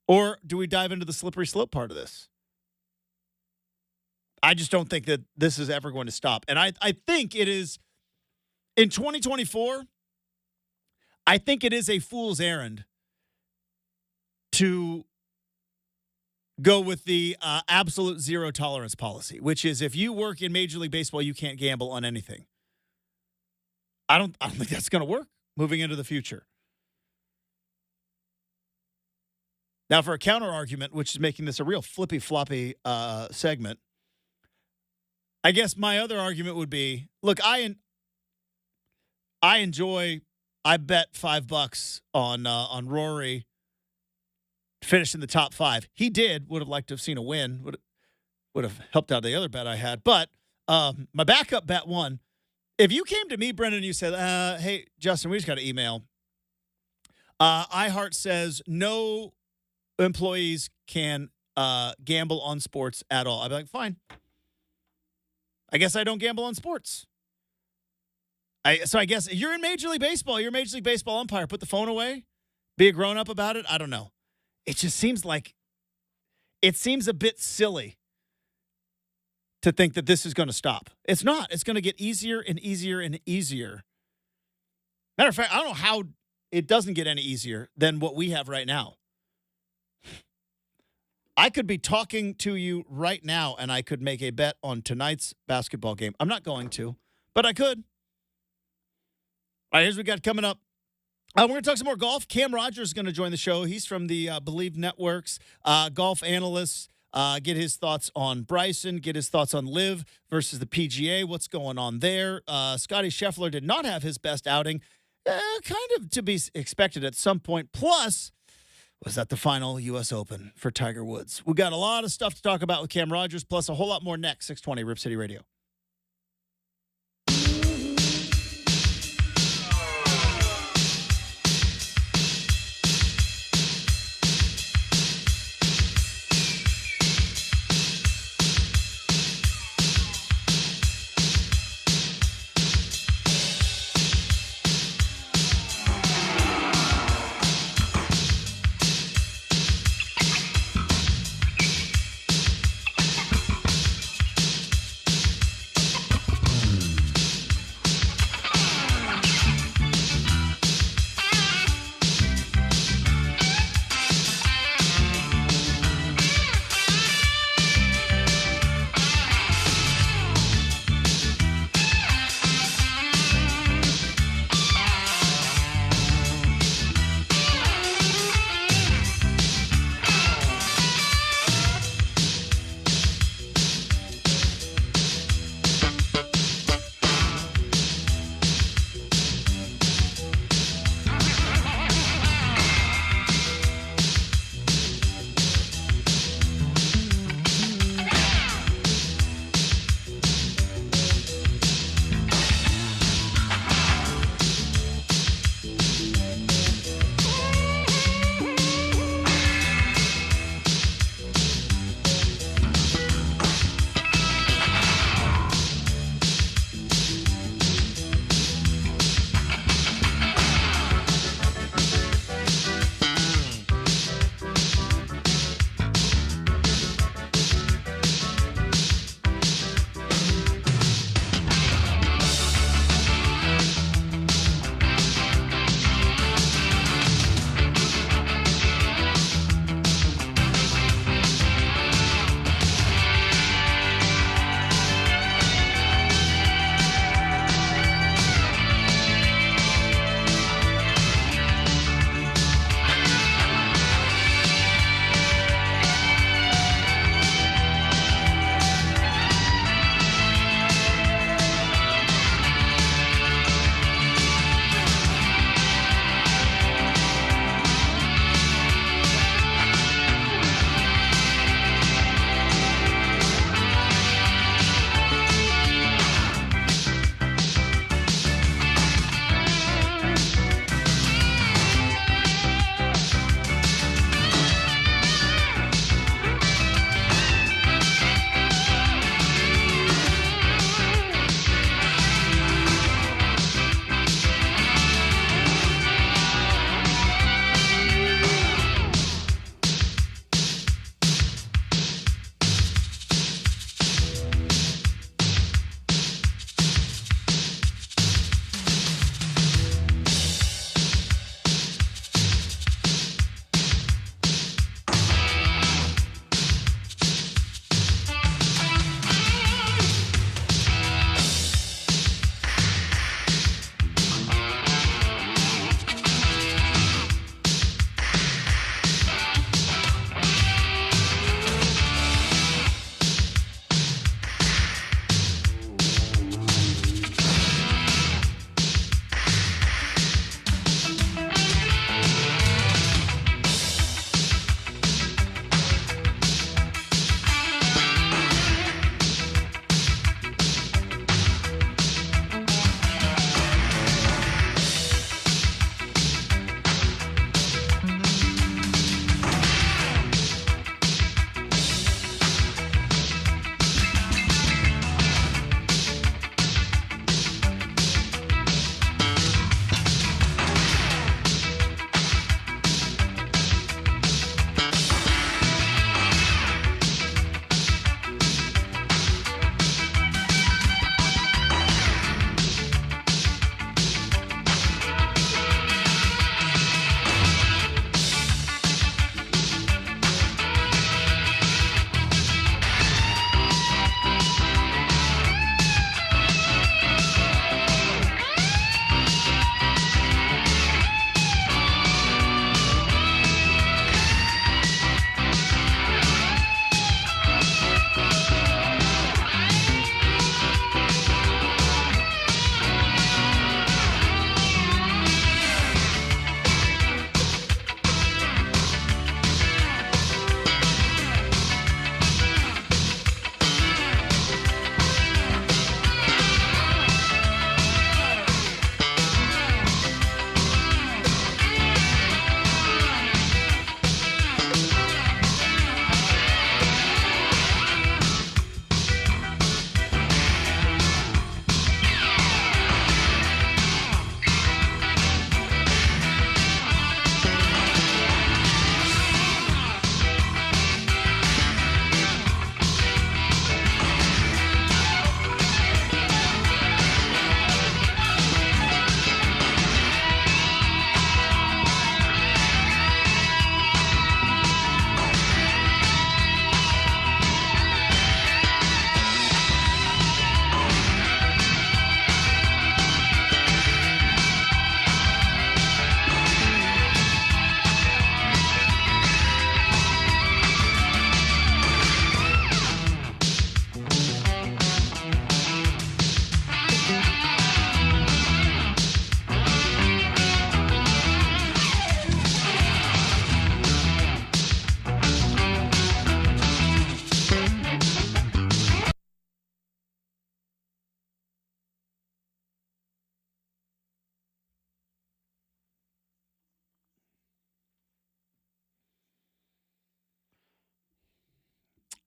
Or do we dive into the slippery slope part of this? I just don't think that this is ever going to stop. And I think it is, in 2024, I think it is a fool's errand to go with the absolute zero tolerance policy, which is if you work in Major League Baseball, you can't gamble on anything. I don't think that's going to work moving into the future. Now, for a counter argument, which is making this a real flippy-floppy segment, I guess my other argument would be, look, I bet $5 on Rory finish in the top 5. He did. Would have liked to have seen a win. Would have helped out the other bet I had. But my backup bet won. If you came to me, Brenden, and you said, hey, Justin, we just got an email. iHeart says no employees can gamble on sports at all. I'd be like, fine. I guess I don't gamble on sports. So I guess you're in Major League Baseball. You're a Major League Baseball umpire. Put the phone away. Be a grown-up about it. I don't know. It just seems like it seems a bit silly to think that this is going to stop. It's not. It's going to get easier and easier and easier. Matter of fact, I don't know how it doesn't get any easier than what we have right now. I could be talking to you right now, and I could make a bet on tonight's basketball game. I'm not going to, but I could. All right, here's what we got coming up. We're going to talk some more golf. Cam Rogers is going to join the show. He's from the Bleav Network's golf analyst. Get his thoughts on Bryson, get his thoughts on Liv versus the PGA, what's going on there. Scotty Scheffler did not have his best outing, kind of to be expected at some point. Plus, was that the final U.S. Open for Tiger Woods? We got a lot of stuff to talk about with Cam Rogers, plus a whole lot more next. 620 Rip City Radio.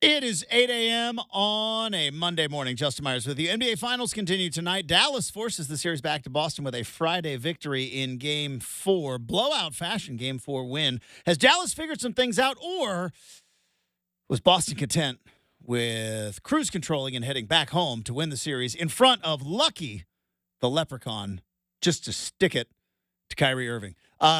It is 8 a.m. on a Monday morning. Justin Myers with you. NBA Finals continue tonight. Dallas forces the series back to Boston with a Friday victory in Game 4. Blowout fashion Game 4 win. Has Dallas figured some things out, or was Boston content with cruise controlling and heading back home to win the series in front of Lucky, the Leprechaun, just to stick it to Kyrie Irving?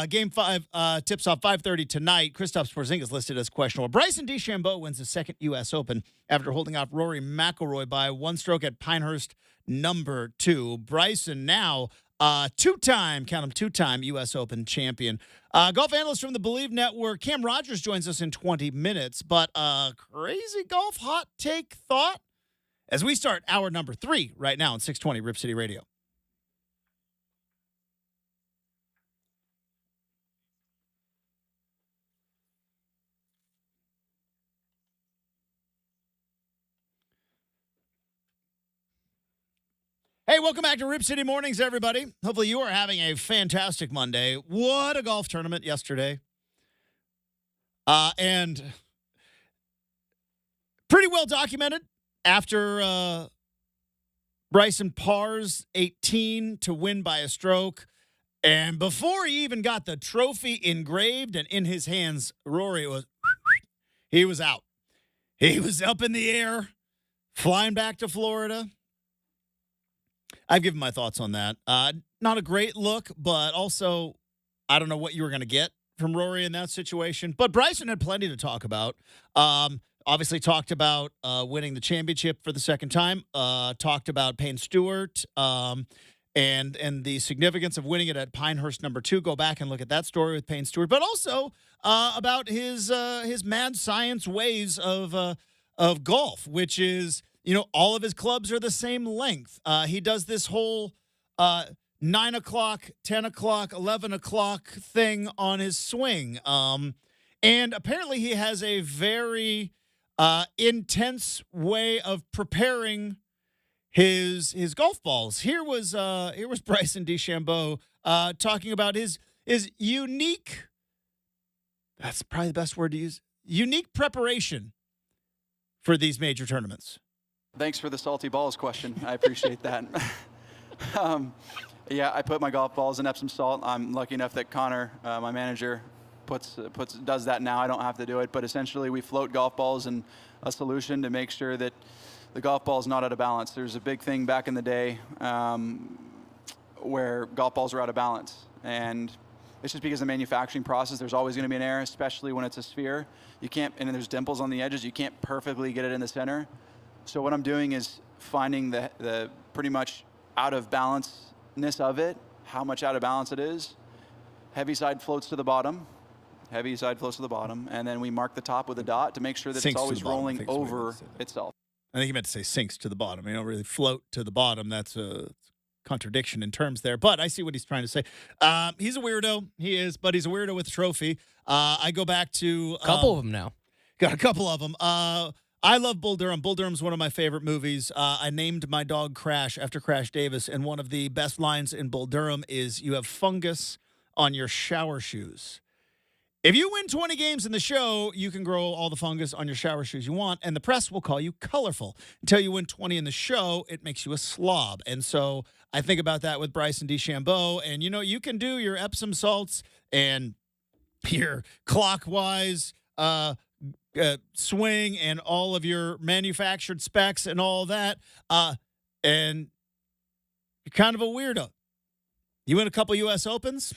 Game 5 tips off 5:30 tonight. Kristaps Porzingis listed as questionable. Bryson DeChambeau wins the second U.S. Open after holding off Rory McIlroy by one stroke at Pinehurst number 2. Bryson now two-time U.S. Open champion. Golf analyst from the Bleav Network, Cam Rogers, joins us in 20 minutes. But crazy golf hot take thought as we start hour number 3 right now on 620 Rip City Radio. Hey, welcome back to Rip City Mornings, everybody. Hopefully you are having a fantastic Monday. What a golf tournament yesterday. And pretty well documented after Bryson pars 18 to win by a stroke. And before he even got the trophy engraved and in his hands, Rory was out. He was up in the air, flying back to Florida. I've given my thoughts on that. Not a great look, but also I don't know what you were going to get from Rory in that situation. But Bryson had plenty to talk about. Obviously talked about winning the championship for the second time. Talked about Payne Stewart and the significance of winning it at Pinehurst number 2. Go back and look at that story with Payne Stewart. But also about his mad science ways of golf, which is, all of his clubs are the same length. He does this whole 9 o'clock, 10 o'clock, 11 o'clock thing on his swing. And apparently he has a very intense way of preparing his golf balls. Here was Bryson DeChambeau talking about his unique, that's probably the best word to use, unique preparation for these major tournaments. Thanks for the salty balls question. I appreciate that. Yeah, I put my golf balls in Epsom salt. I'm lucky enough that Connor, my manager, does that now. I don't have to do it. But essentially, we float golf balls in a solution to make sure that the golf ball is not out of balance. There's a big thing back in the day where golf balls were out of balance. And it's just because of the manufacturing process. There's always going to be an error, especially when it's a sphere. You can't, and there's dimples on the edges. You can't perfectly get it in the center. So what I'm doing is finding the pretty much out of balanceness of it, how much out of balance it is. Heavy side floats to the bottom. And then we mark the top with a dot to make sure that Sinks it's always rolling over itself. I think he meant to say sinks to the bottom. You don't really float to the bottom. That's a contradiction in terms there. But I see what he's trying to say. He's a weirdo. He is, but he's a weirdo with a trophy. I go back to... A couple of them now. Got a couple of them. I love Bull Durham. Bull Durham's one of my favorite movies. I named my dog Crash after Crash Davis, and one of the best lines in Bull Durham is, "You have fungus on your shower shoes." If you win 20 games in the show, you can grow all the fungus on your shower shoes you want, and the press will call you colorful. Until you win 20 in the show, it makes you a slob. And so I think about that with Bryson DeChambeau, and you can do your Epsom salts and your clockwise swing and all of your manufactured specs and all that, and you're kind of a weirdo. You win a couple U.S. Opens.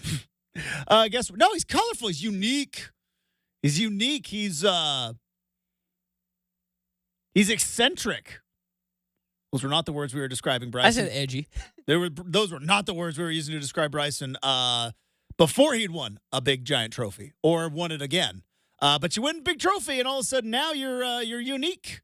Guess what? No, he's colorful. He's unique. He's eccentric. Those were not the words we were describing Bryson. I said edgy. Those were not the words we were using to describe Bryson before he'd won a big giant trophy or won it again. But you win a big trophy, and all of a sudden now you're unique.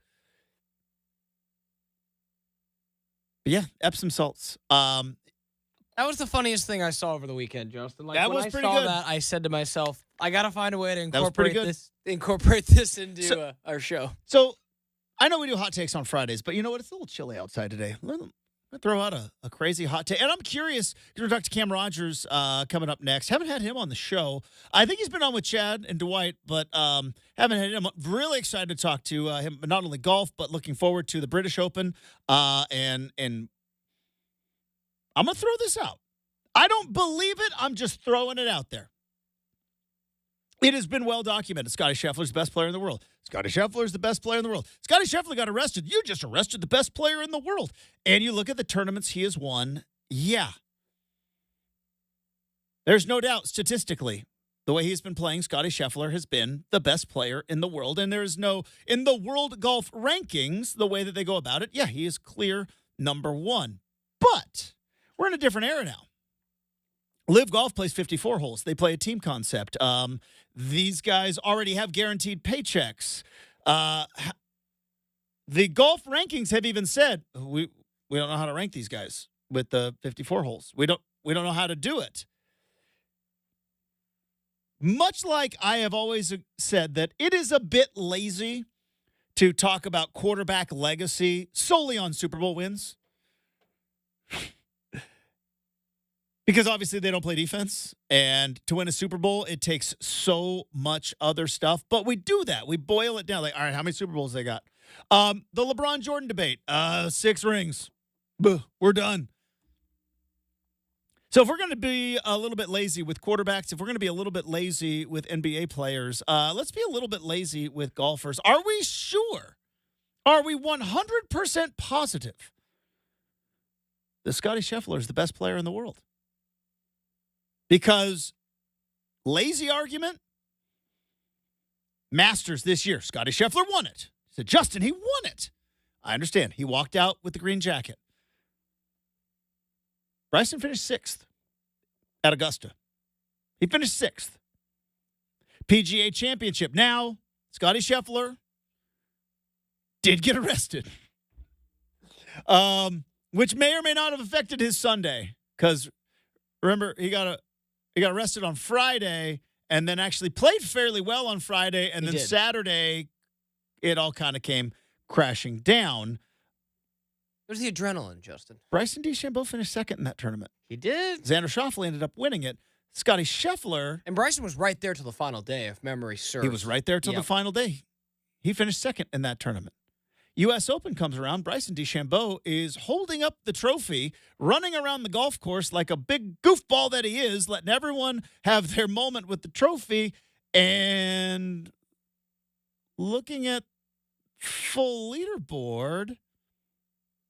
But yeah, Epsom salts. That was the funniest thing I saw over the weekend, Justin. That was pretty good. When I saw that, I said to myself, I got to find a way to incorporate this into our show. So I know we do hot takes on Fridays, but you know what? It's a little chilly outside today. throw out a crazy hot take. And I'm curious, we're going to talk to Cam Rogers coming up next. Haven't had him on the show. I think he's been on with Chad and Dwight, but haven't had him. Really excited to talk to him, not only golf, but looking forward to the British Open. And I'm going to throw this out. I don't believe it. I'm just throwing it out there. It has been well documented. Scottie Scheffler's the best player in the world. Scottie Scheffler's the best player in the world. Scottie Scheffler got arrested. You just arrested the best player in the world. And you look at the tournaments he has won. Yeah. There's no doubt statistically, the way he's been playing, Scottie Scheffler has been the best player in the world. And there is no, in the world golf rankings, the way that they go about it, yeah, he is clear number one. But we're in a different era now. Live Golf plays 54 holes. They play a team concept. These guys already have guaranteed paychecks. The golf rankings have even said we don't know how to rank these guys with the 54 holes. We don't know how to do it. Much like I have always said that it is a bit lazy to talk about quarterback legacy solely on Super Bowl wins. Because obviously they don't play defense, and to win a Super Bowl, it takes so much other stuff. But we do that. We boil it down. Like, all right, how many Super Bowls they got? The LeBron Jordan debate, 6 rings. We're done. So if we're going to be a little bit lazy with quarterbacks, if we're going to be a little bit lazy with NBA players, let's be a little bit lazy with golfers. Are we sure? Are we 100% positive that Scottie Scheffler is the best player in the world? Because lazy argument, Masters this year, Scottie Scheffler won it. He said, Justin, he won it. I understand. He walked out with the green jacket. Bryson finished 6th at Augusta. He finished 6th. PGA Championship. Now, Scottie Scheffler did get arrested, which may or may not have affected his Sunday. Because remember, he got arrested on Friday and then actually played fairly well on Friday. And then Saturday, it all kind of came crashing down. There's the adrenaline, Justin. Bryson DeChambeau finished 2nd in that tournament. He did. Xander Schauffele ended up winning it. Scottie Scheffler. And Bryson was right there till the final day, if memory serves. He was right there till the final day. He finished 2nd in that tournament. U.S. Open comes around. Bryson DeChambeau is holding up the trophy, running around the golf course like a big goofball that he is, letting everyone have their moment with the trophy, and looking at full leaderboard,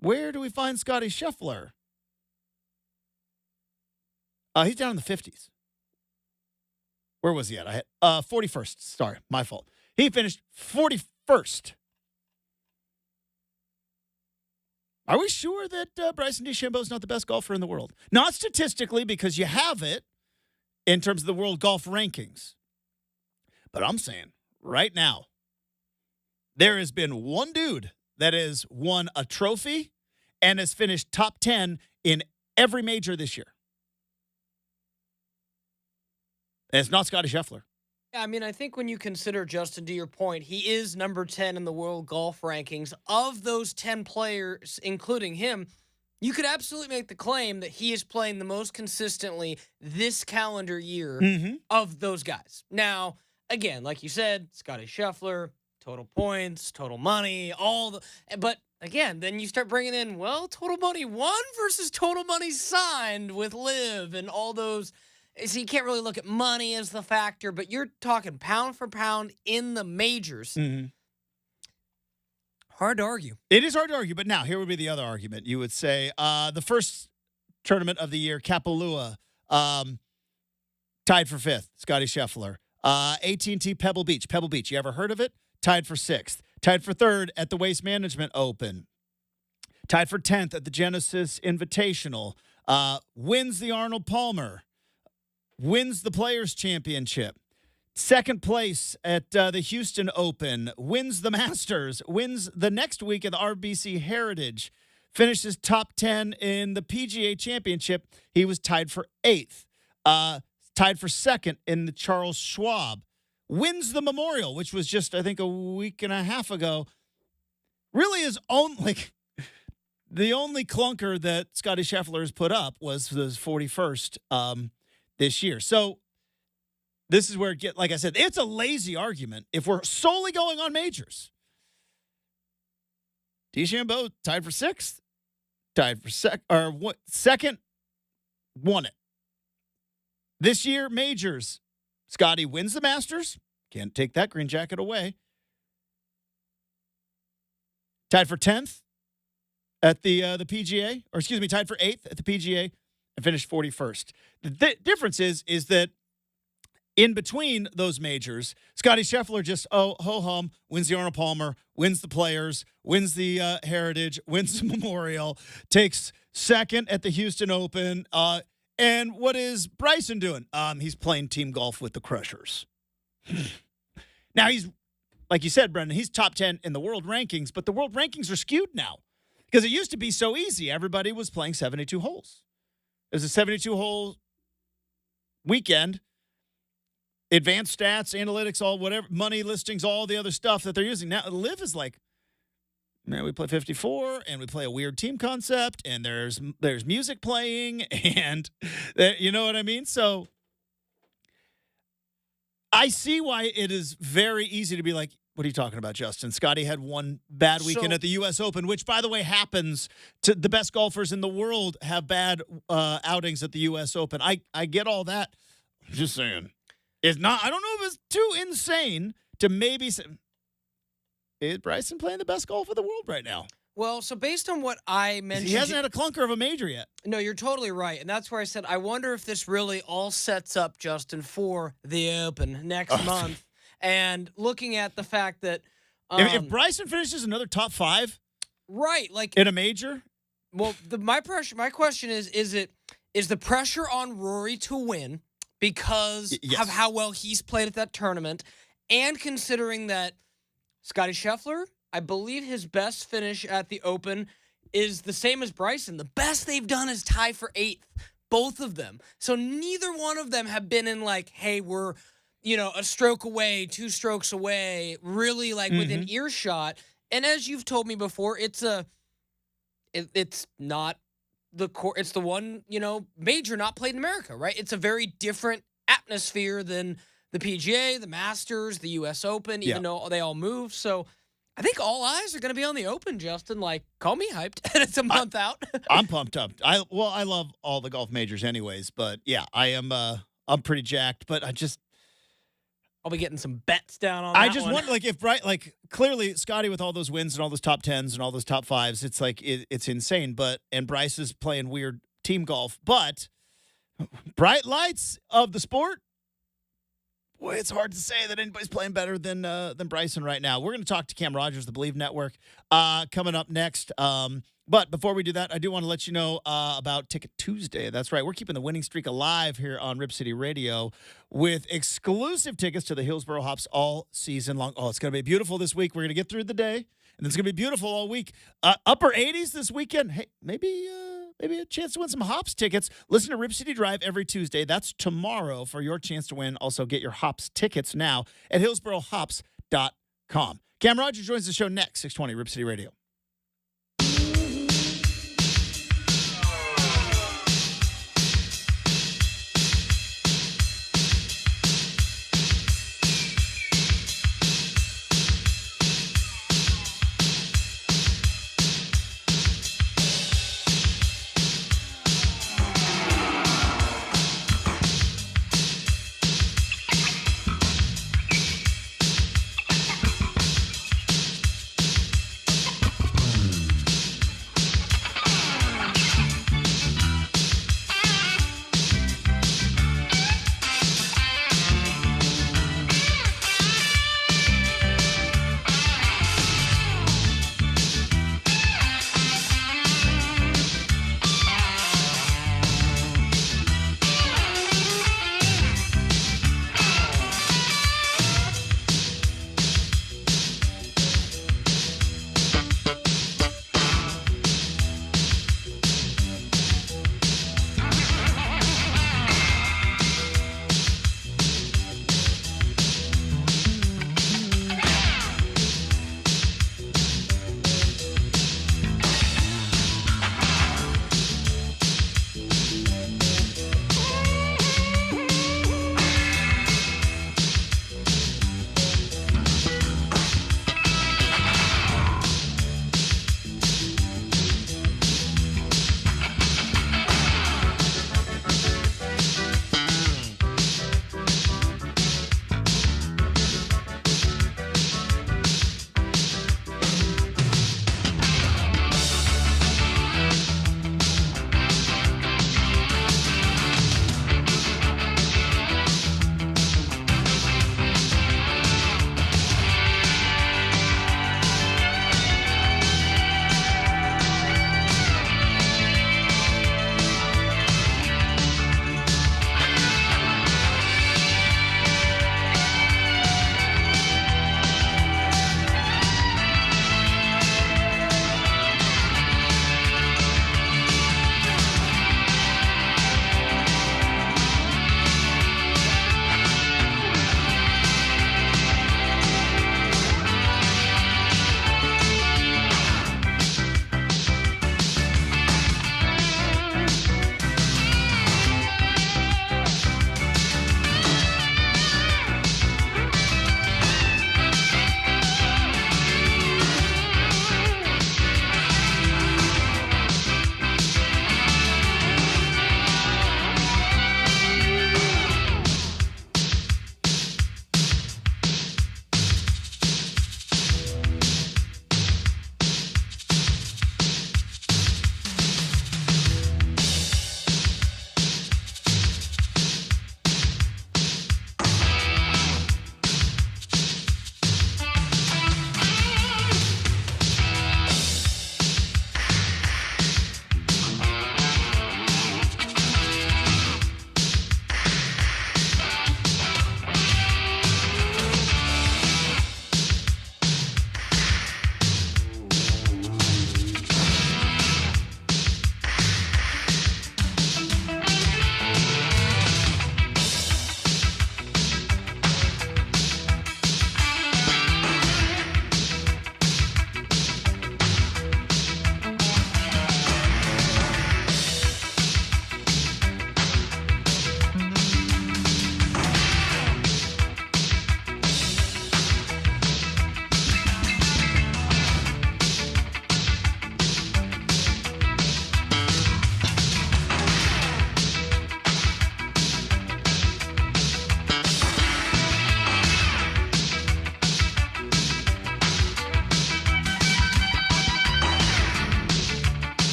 where do we find Scottie Scheffler? He's down in the 50s. Where was he at? I had 41st. Sorry, my fault. He finished 41st. Are we sure that Bryson DeChambeau is not the best golfer in the world? Not statistically, because you have it in terms of the world golf rankings. But I'm saying right now, there has been one dude that has won a trophy and has finished top 10 in every major this year. And it's not Scottie Scheffler. Yeah, I mean, I think when you consider, Justin, to your point, he is number 10 in the world golf rankings. Of those 10 players, including him, you could absolutely make the claim that he is playing the most consistently this calendar year of those guys. Now, again, like you said, Scottie Scheffler, total points, total money, but again, then you start bringing in, well, total money won versus total money signed with Live and all those. So you can't really look at money as the factor, but you're talking pound for pound in the majors. Hard to argue. It is hard to argue, but now here would be the other argument. You would say the first tournament of the year, Kapalua, tied for 5th, Scottie Scheffler. AT&T Pebble Beach, you ever heard of it? Tied for 6th. Tied for 3rd at the Waste Management Open. Tied for 10th at the Genesis Invitational. Wins the Arnold Palmer. Wins the Players' Championship. 2nd place at the Houston Open. Wins the Masters. Wins the next week at the RBC Heritage. Finishes top 10 in the PGA Championship. He was tied for 8th. Tied for 2nd in the Charles Schwab. Wins the Memorial, which was just, I think, a week and a half ago. Really is only... The only clunker that Scotty Scheffler has put up was his 41st this year. So this is where like I said, it's a lazy argument if we're solely going on majors. DeChambeau tied for 6th, tied for second, won it. This year, majors, Scotty wins the Masters. Can't take that green jacket away. Tied for 10th at the PGA, or excuse me, tied for 8th at the PGA and finished 41st. The difference is that in between those majors, Scotty Scheffler just, ho-hum, wins the Arnold Palmer, wins the Players, wins the Heritage, wins the Memorial, takes second at the Houston Open. And what is Bryson doing? He's playing team golf with the Crushers. Now, he's, like you said, Brenden, he's top 10 in the world rankings, but the world rankings are skewed now because it used to be so easy. Everybody was playing 72 holes. It was a 72-hole weekend. Advanced stats, analytics, all whatever, money listings, all the other stuff that they're using. Now, Live is like, man, we play 54, and we play a weird team concept, and there's music playing, and you know what I mean? So I see why it is very easy to be like, what are you talking about, Justin? Scotty had one bad weekend at the U.S. Open, which, by the way, happens to the best golfers in the world have bad outings at the U.S. Open. I get all that. I'm just saying. It's not. I don't know if it's too insane to maybe say, is Bryson playing the best golf of the world right now? Well, so based on what I mentioned, he hasn't had a clunker of a major yet. No, you're totally right, and that's where I said I wonder if this really all sets up Justin for the Open next month. And looking at the fact that if Bryson finishes another top 5, right, like in a major, well, my question is the pressure on Rory to win because of how well he's played at that tournament, and considering that Scotty Scheffler, I believe his best finish at the Open is the same as Bryson. The best they've done is tie for 8th, both of them. So neither one of them have been in like, hey, we're, a stroke away, 2 strokes away, really like within earshot. And as you've told me before, it's not it's the one, major not played in America, right? It's a very different atmosphere than the PGA, the Masters, the U.S. Open, even though they all move. So I think all eyes are going to be on the Open, Justin. Like, call me hyped. It's a month out. I'm pumped up. I love all the golf majors anyways, but yeah, I'm pretty jacked, but I'll be getting some bets down on that I just wonder, if clearly Scotty with all those wins and all those top 10s and all those top 5s, it's like, it's insane. And Bryce is playing weird team golf. But bright lights of the sport, boy, it's hard to say that anybody's playing better than Bryson right now. We're going to talk to Cam Rogers, the Bleav Network, coming up next. But before we do that, I do want to let you know about Ticket Tuesday. That's right. We're keeping the winning streak alive here on Rip City Radio with exclusive tickets to the Hillsboro Hops all season long. Oh, it's going to be beautiful this week. We're going to get through the day, and it's going to be beautiful all week. Upper 80s this weekend. Hey, maybe a chance to win some Hops tickets. Listen to Rip City Drive every Tuesday. That's tomorrow for your chance to win. Also, get your Hops tickets now at hillsborohops.com. Cam Rogers joins the show next, 620 Rip City Radio.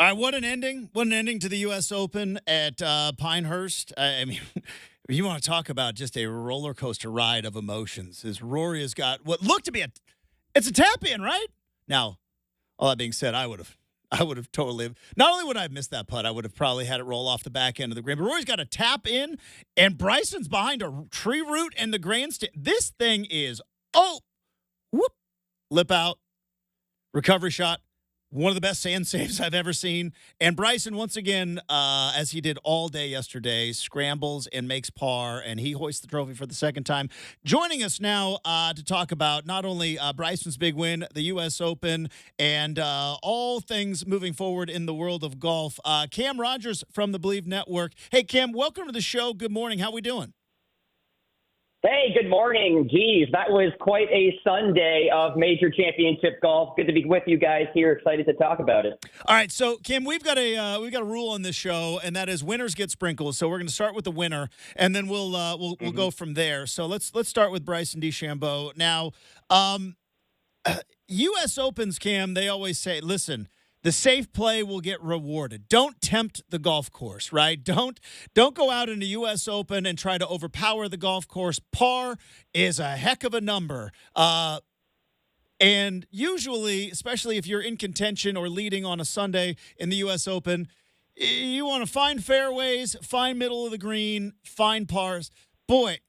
All right, what an ending. What an ending to the U.S. Open at Pinehurst. I mean, you want to talk about just a roller coaster ride of emotions. As Rory has got what looked to be it's a tap in, right? Now, all that being said, I would have totally, not only would I have missed that putt, I would have probably had it roll off the back end of the green. But Rory's got a tap in, and Bryson's behind a tree root and the grandstand. This thing is, lip out, recovery shot. One of the best sand saves I've ever seen. And Bryson, once again, as he did all day yesterday, scrambles and makes par, and he hoists the trophy for the second time. Joining us now to talk about not only Bryson's big win, the U.S. Open, and all things moving forward in the world of golf, Cam Rogers from the Bleav Network. Hey, Cam, welcome to the show. Good morning. How we doing? Hey, good morning. Geez, that was quite a Sunday of major championship golf. Good to be with you guys here. Excited to talk about it. All right, so Kim, we've got a rule on this show, and that is winners get sprinkles. So we're going to start with the winner, and then we'll go from there. So let's start with Bryson DeChambeau. Now, U.S. Opens, Cam, they always say, listen, the safe play will get rewarded. Don't tempt the golf course, right? Don't go out in the U.S. Open and try to overpower the golf course. Par is a heck of a number. And usually, especially if you're in contention or leading on a Sunday in the U.S. Open, you want to find fairways, find middle of the green, find pars. Boy,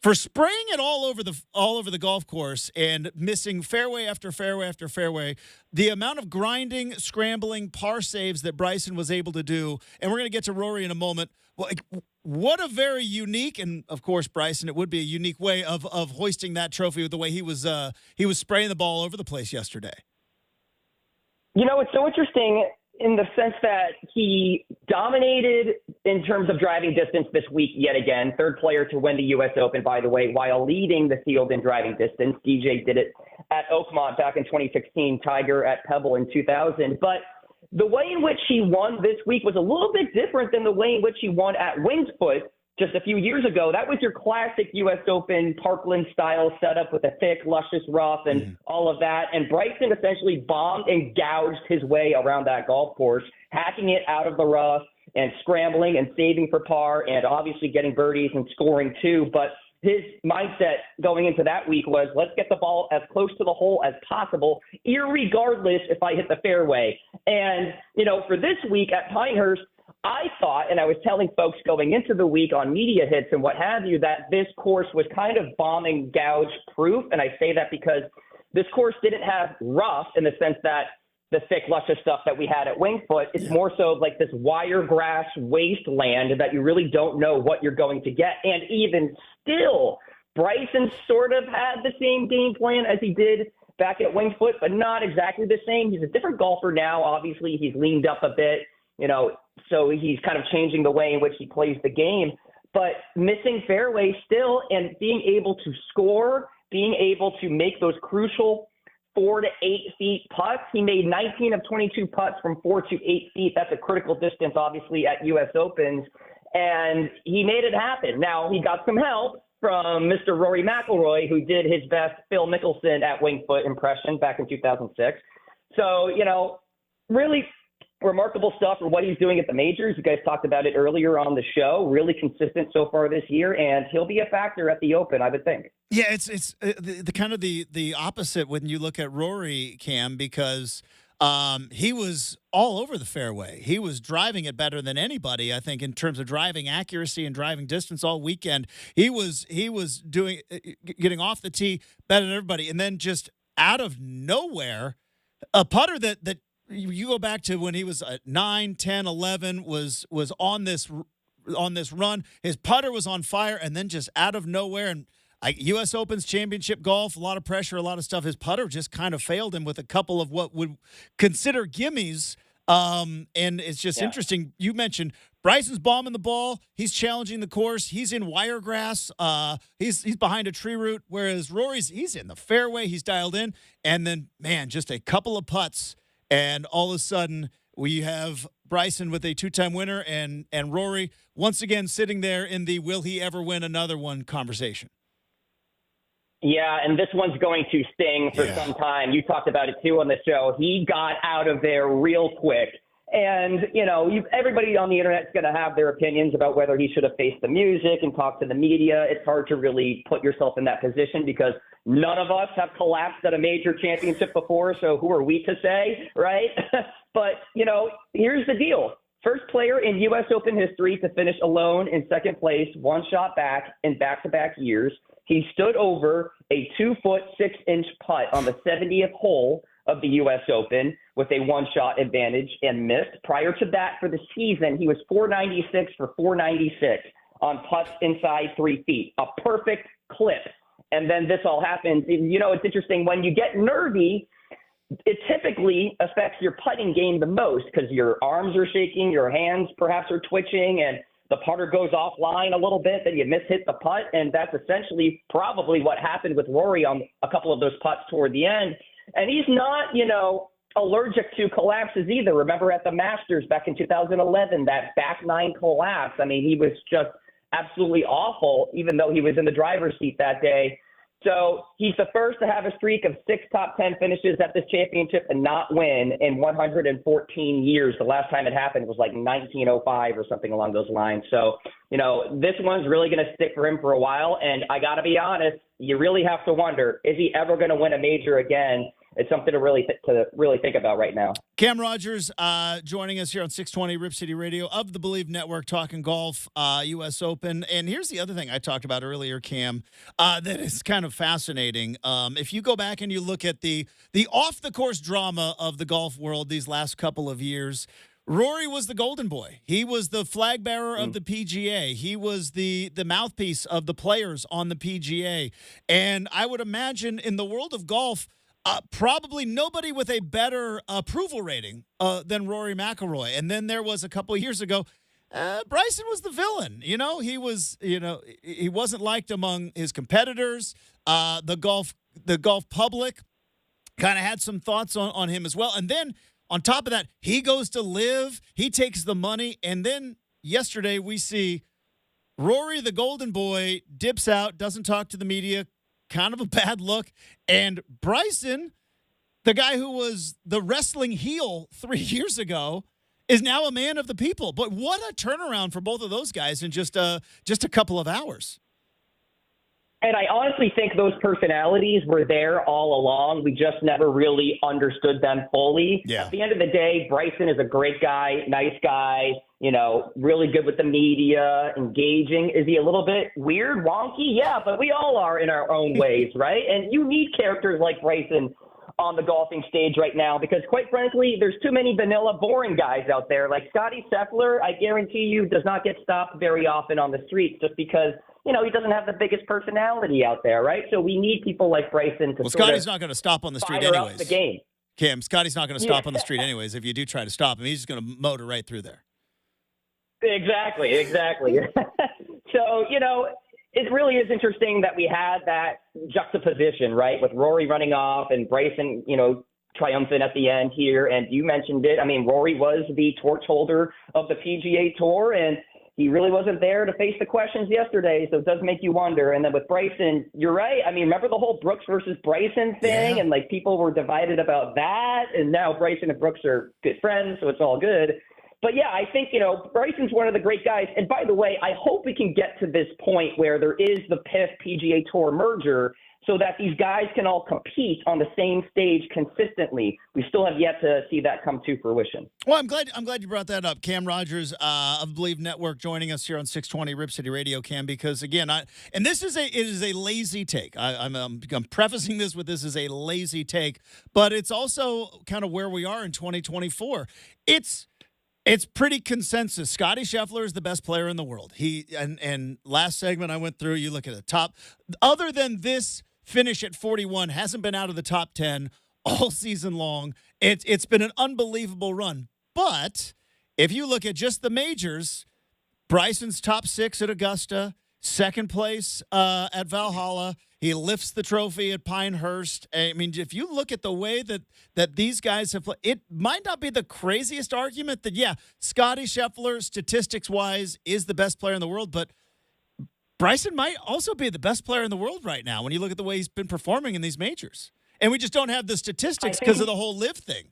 for spraying it all over the golf course and missing fairway after fairway after fairway, the amount of grinding, scrambling, par saves that Bryson was able to do, and we're going to get to Rory in a moment. Well, what a very unique, and of course, Bryson, it would be a unique way of hoisting that trophy with the way he was spraying the ball all over the place yesterday. You know, it's so interesting in the sense that he dominated in terms of driving distance this week yet again. Third player to win the U.S. Open, by the way, while leading the field in driving distance. DJ did it at Oakmont back in 2016, Tiger at Pebble in 2000. But the way in which he won this week was a little bit different than the way in which he won at Winged Foot just a few years ago. That was your classic U.S. Open Parkland-style setup with a thick, luscious rough and all of that. And Bryson essentially bombed and gouged his way around that golf course, hacking it out of the rough and scrambling and saving for par and obviously getting birdies and scoring too. But his mindset going into that week was, let's get the ball as close to the hole as possible, irregardless if I hit the fairway. And, you know, for this week at Pinehurst, I thought, and I was telling folks going into the week on media hits and what have you, that this course was kind of bomb and gouge proof. And I say that because this course didn't have rough in the sense that the thick, luscious stuff that we had at Winged Foot. It's more so like this wiregrass wasteland that you really don't know what you're going to get. And even still, Bryson sort of had the same game plan as he did back at Winged Foot, but not exactly the same. He's a different golfer now. Obviously, he's leaned up a bit, you know, so he's kind of changing the way in which he plays the game. But missing fairways still and being able to score, being able to make those crucial 4 to 8 feet putts. He made 19 of 22 putts from 4 to 8 feet. That's a critical distance, obviously, at U.S. Opens. And he made it happen. Now, he got some help from Mr. Rory McIlroy, who did his best Phil Mickelson at Winged Foot impression back in 2006. So, you know, really remarkable stuff for what he's doing at the majors. You guys talked about it earlier on the show. Really consistent so far this year, and he'll be a factor at the Open, I would think. Yeah, it's the kind of the opposite when you look at Rory, Cam, because he was all over the fairway. He was driving it better than anybody, I think, in terms of driving accuracy and driving distance all weekend. He was doing getting off the tee better than everybody, and then just out of nowhere, a putter that you go back to when he was 9, 10, 11, was on this run. His putter was on fire, and then just out of nowhere, and U.S. Open's championship golf, a lot of pressure, a lot of stuff. His putter just kind of failed him with a couple of what would consider gimmies. And it's just interesting. You mentioned Bryson's bombing the ball. He's challenging the course. He's in wiregrass. He's behind a tree root, whereas he's in the fairway. He's dialed in. And then, man, just a couple of putts. And all of a sudden, we have Bryson with a 2-time winner and Rory once again sitting there in the will he ever win another one conversation. Yeah, and this one's going to sting for some time. You talked about it, too, on the show. He got out of there real quick. And, everybody on the internet is going to have their opinions about whether he should have faced the music and talked to the media. It's hard to really put yourself in that position because none of us have collapsed at a major championship before, so who are we to say, right? But, here's the deal. First player in U.S. Open history to finish alone in second place, one shot back in back-to-back years. He stood over a 2-foot 6-inch putt on the 70th hole of the U.S. Open with a one-shot advantage and missed. Prior to that, for the season, he was 496 for 496 on putts inside 3 feet, a perfect clip. And then this all happens. It's interesting. When you get nervy, it typically affects your putting game the most because your arms are shaking, your hands perhaps are twitching, and the putter goes offline a little bit, then you mishit the putt. And that's essentially probably what happened with Rory on a couple of those putts toward the end. And he's not, allergic to collapses either. Remember at the Masters back in 2011, that back nine collapse. I mean, he was just absolutely awful, even though he was in the driver's seat that day. So he's the first to have a streak of 6 top 10 finishes at this championship and not win in 114 years. The last time it happened was like 1905 or something along those lines. So, this one's really going to stick for him for a while. And I got to be honest, you really have to wonder, is he ever going to win a major again? It's something to really think about right now. Cam Rogers joining us here on 620 Rip City Radio of the Bleav Network, talking golf, U.S. Open. And here's the other thing I talked about earlier, Cam, that is kind of fascinating. If you go back and you look at the off-the-course drama of the golf world these last couple of years, Rory was the golden boy. He was the flag bearer of the PGA. He was the mouthpiece of the players on the PGA. And I would imagine in the world of golf, probably nobody with a better approval rating than Rory McIlroy. And then there was a couple of years ago, Bryson was the villain. He was, he wasn't liked among his competitors. The golf public kind of had some thoughts on him as well. And then on top of that, he goes to Bleav. He takes the money. And then yesterday we see Rory, the golden boy, dips out, doesn't talk to the media. Kind of a bad look. And Bryson, the guy who was the wrestling heel 3 years ago, is now a man of the people. But what a turnaround for both of those guys in just a couple of hours. And I honestly think those personalities were there all along. We just never really understood them fully. Yeah. At the end of the day, Bryson is a great guy, nice guy, really good with the media, engaging. Is he a little bit weird, wonky? Yeah, but we all are in our own ways, right? And you need characters like Bryson on the golfing stage right now because, quite frankly, there's too many vanilla, boring guys out there. Like Scottie Scheffler, I guarantee you, does not get stopped very often on the streets just because he doesn't have the biggest personality out there, right? So we need people like Bryson to Scotty's not going to stop on the street fire anyways. up the game. Cam, Scotty's not going to stop on the street anyways. If you do try to stop him, he's just going to motor right through there. Exactly. So, it really is interesting that we had that juxtaposition, right, with Rory running off and Bryson, triumphant at the end here. And you mentioned it. I mean, Rory was the torch holder of the PGA Tour, and he really wasn't there to face the questions yesterday, so it does make you wonder. And then with Bryson, you're right. I mean, remember the whole Brooks versus Bryson thing? Yeah. And, people were divided about that. And now Bryson and Brooks are good friends, so it's all good. But, yeah, I think, Bryson's one of the great guys. And, by the way, I hope we can get to this point where there is the PGA Tour merger so that these guys can all compete on the same stage consistently. We still have yet to see that come to fruition. Well, I'm glad you brought that up. Cam Rogers of Bleav Network joining us here on 620 Rip City Radio, Cam, because again, it is a lazy take. I'm prefacing this with this is a lazy take, but it's also kind of where we are in 2024. It's pretty consensus. Scottie Scheffler is the best player in the world. And last segment I went through, you look at the top, other than this finish at 41, hasn't been out of the top 10 all season long. It's been an unbelievable run. But if you look at just the majors, Bryson's top 6 at Augusta, second place at Valhalla. He lifts the trophy at Pinehurst. I mean, if you look at the way that these guys have played, it might not be the craziest argument that, yeah, Scottie Scheffler, statistics-wise, is the best player in the world, but Bryson might also be the best player in the world right now when you look at the way he's been performing in these majors. And we just don't have the statistics because of the whole live thing.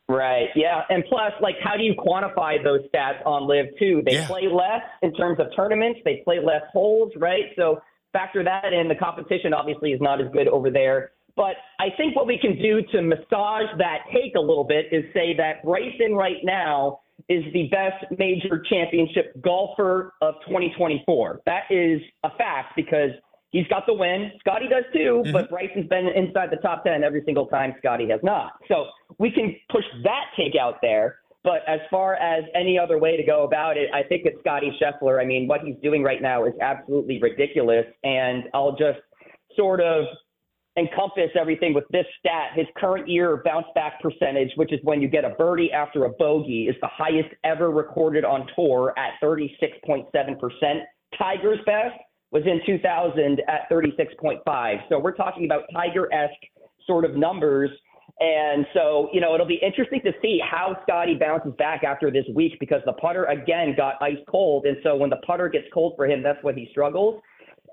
Right. Yeah. And plus, like, how do you quantify those stats on Live too? They play less in terms of tournaments. They play less holes, right? So factor that in. The competition obviously is not as good over there. But I think what we can do to massage that take a little bit is say that Bryson right now is the best major championship golfer of 2024. That is a fact because he's got the win. Scotty does too, but Bryson's been inside the top 10 every single time Scotty has not. So we can push that take out there. But as far as any other way to go about it, I think it's Scotty Scheffler. I mean, what he's doing right now is absolutely ridiculous. And I'll just sort of encompass everything with this stat. His current year bounce back percentage, which is when you get a birdie after a bogey, is the highest ever recorded on tour at 36.7%. Tiger's best was in 2000 at 36.5. So we're talking about Tiger-esque sort of numbers. And so, you know, it'll be interesting to see how Scotty bounces back after this week because the putter, again, got ice cold. And so when the putter gets cold for him, that's when he struggles.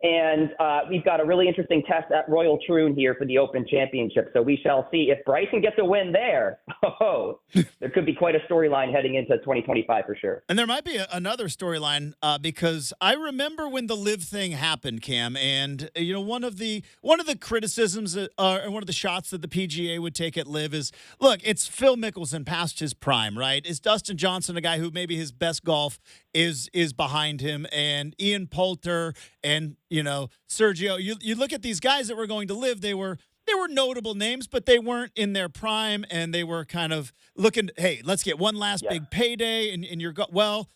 And we've got a really interesting test at Royal Troon here for the Open Championship. So we shall see if Bryson gets a win there. Oh, there could be quite a storyline heading into 2025 for sure. And there might be another storyline because I remember when the Live thing happened, Cam, and you know one of the criticisms and one of the shots that the PGA would take at Live is, look, it's Phil Mickelson past his prime, right? Is Dustin Johnson a guy who maybe his best golf is behind him, and Ian Poulter and you know Sergio? You look at these guys that were going to Live, they were notable names, but they weren't in their prime, and they were kind of looking, hey, let's get one last big payday, and you're well,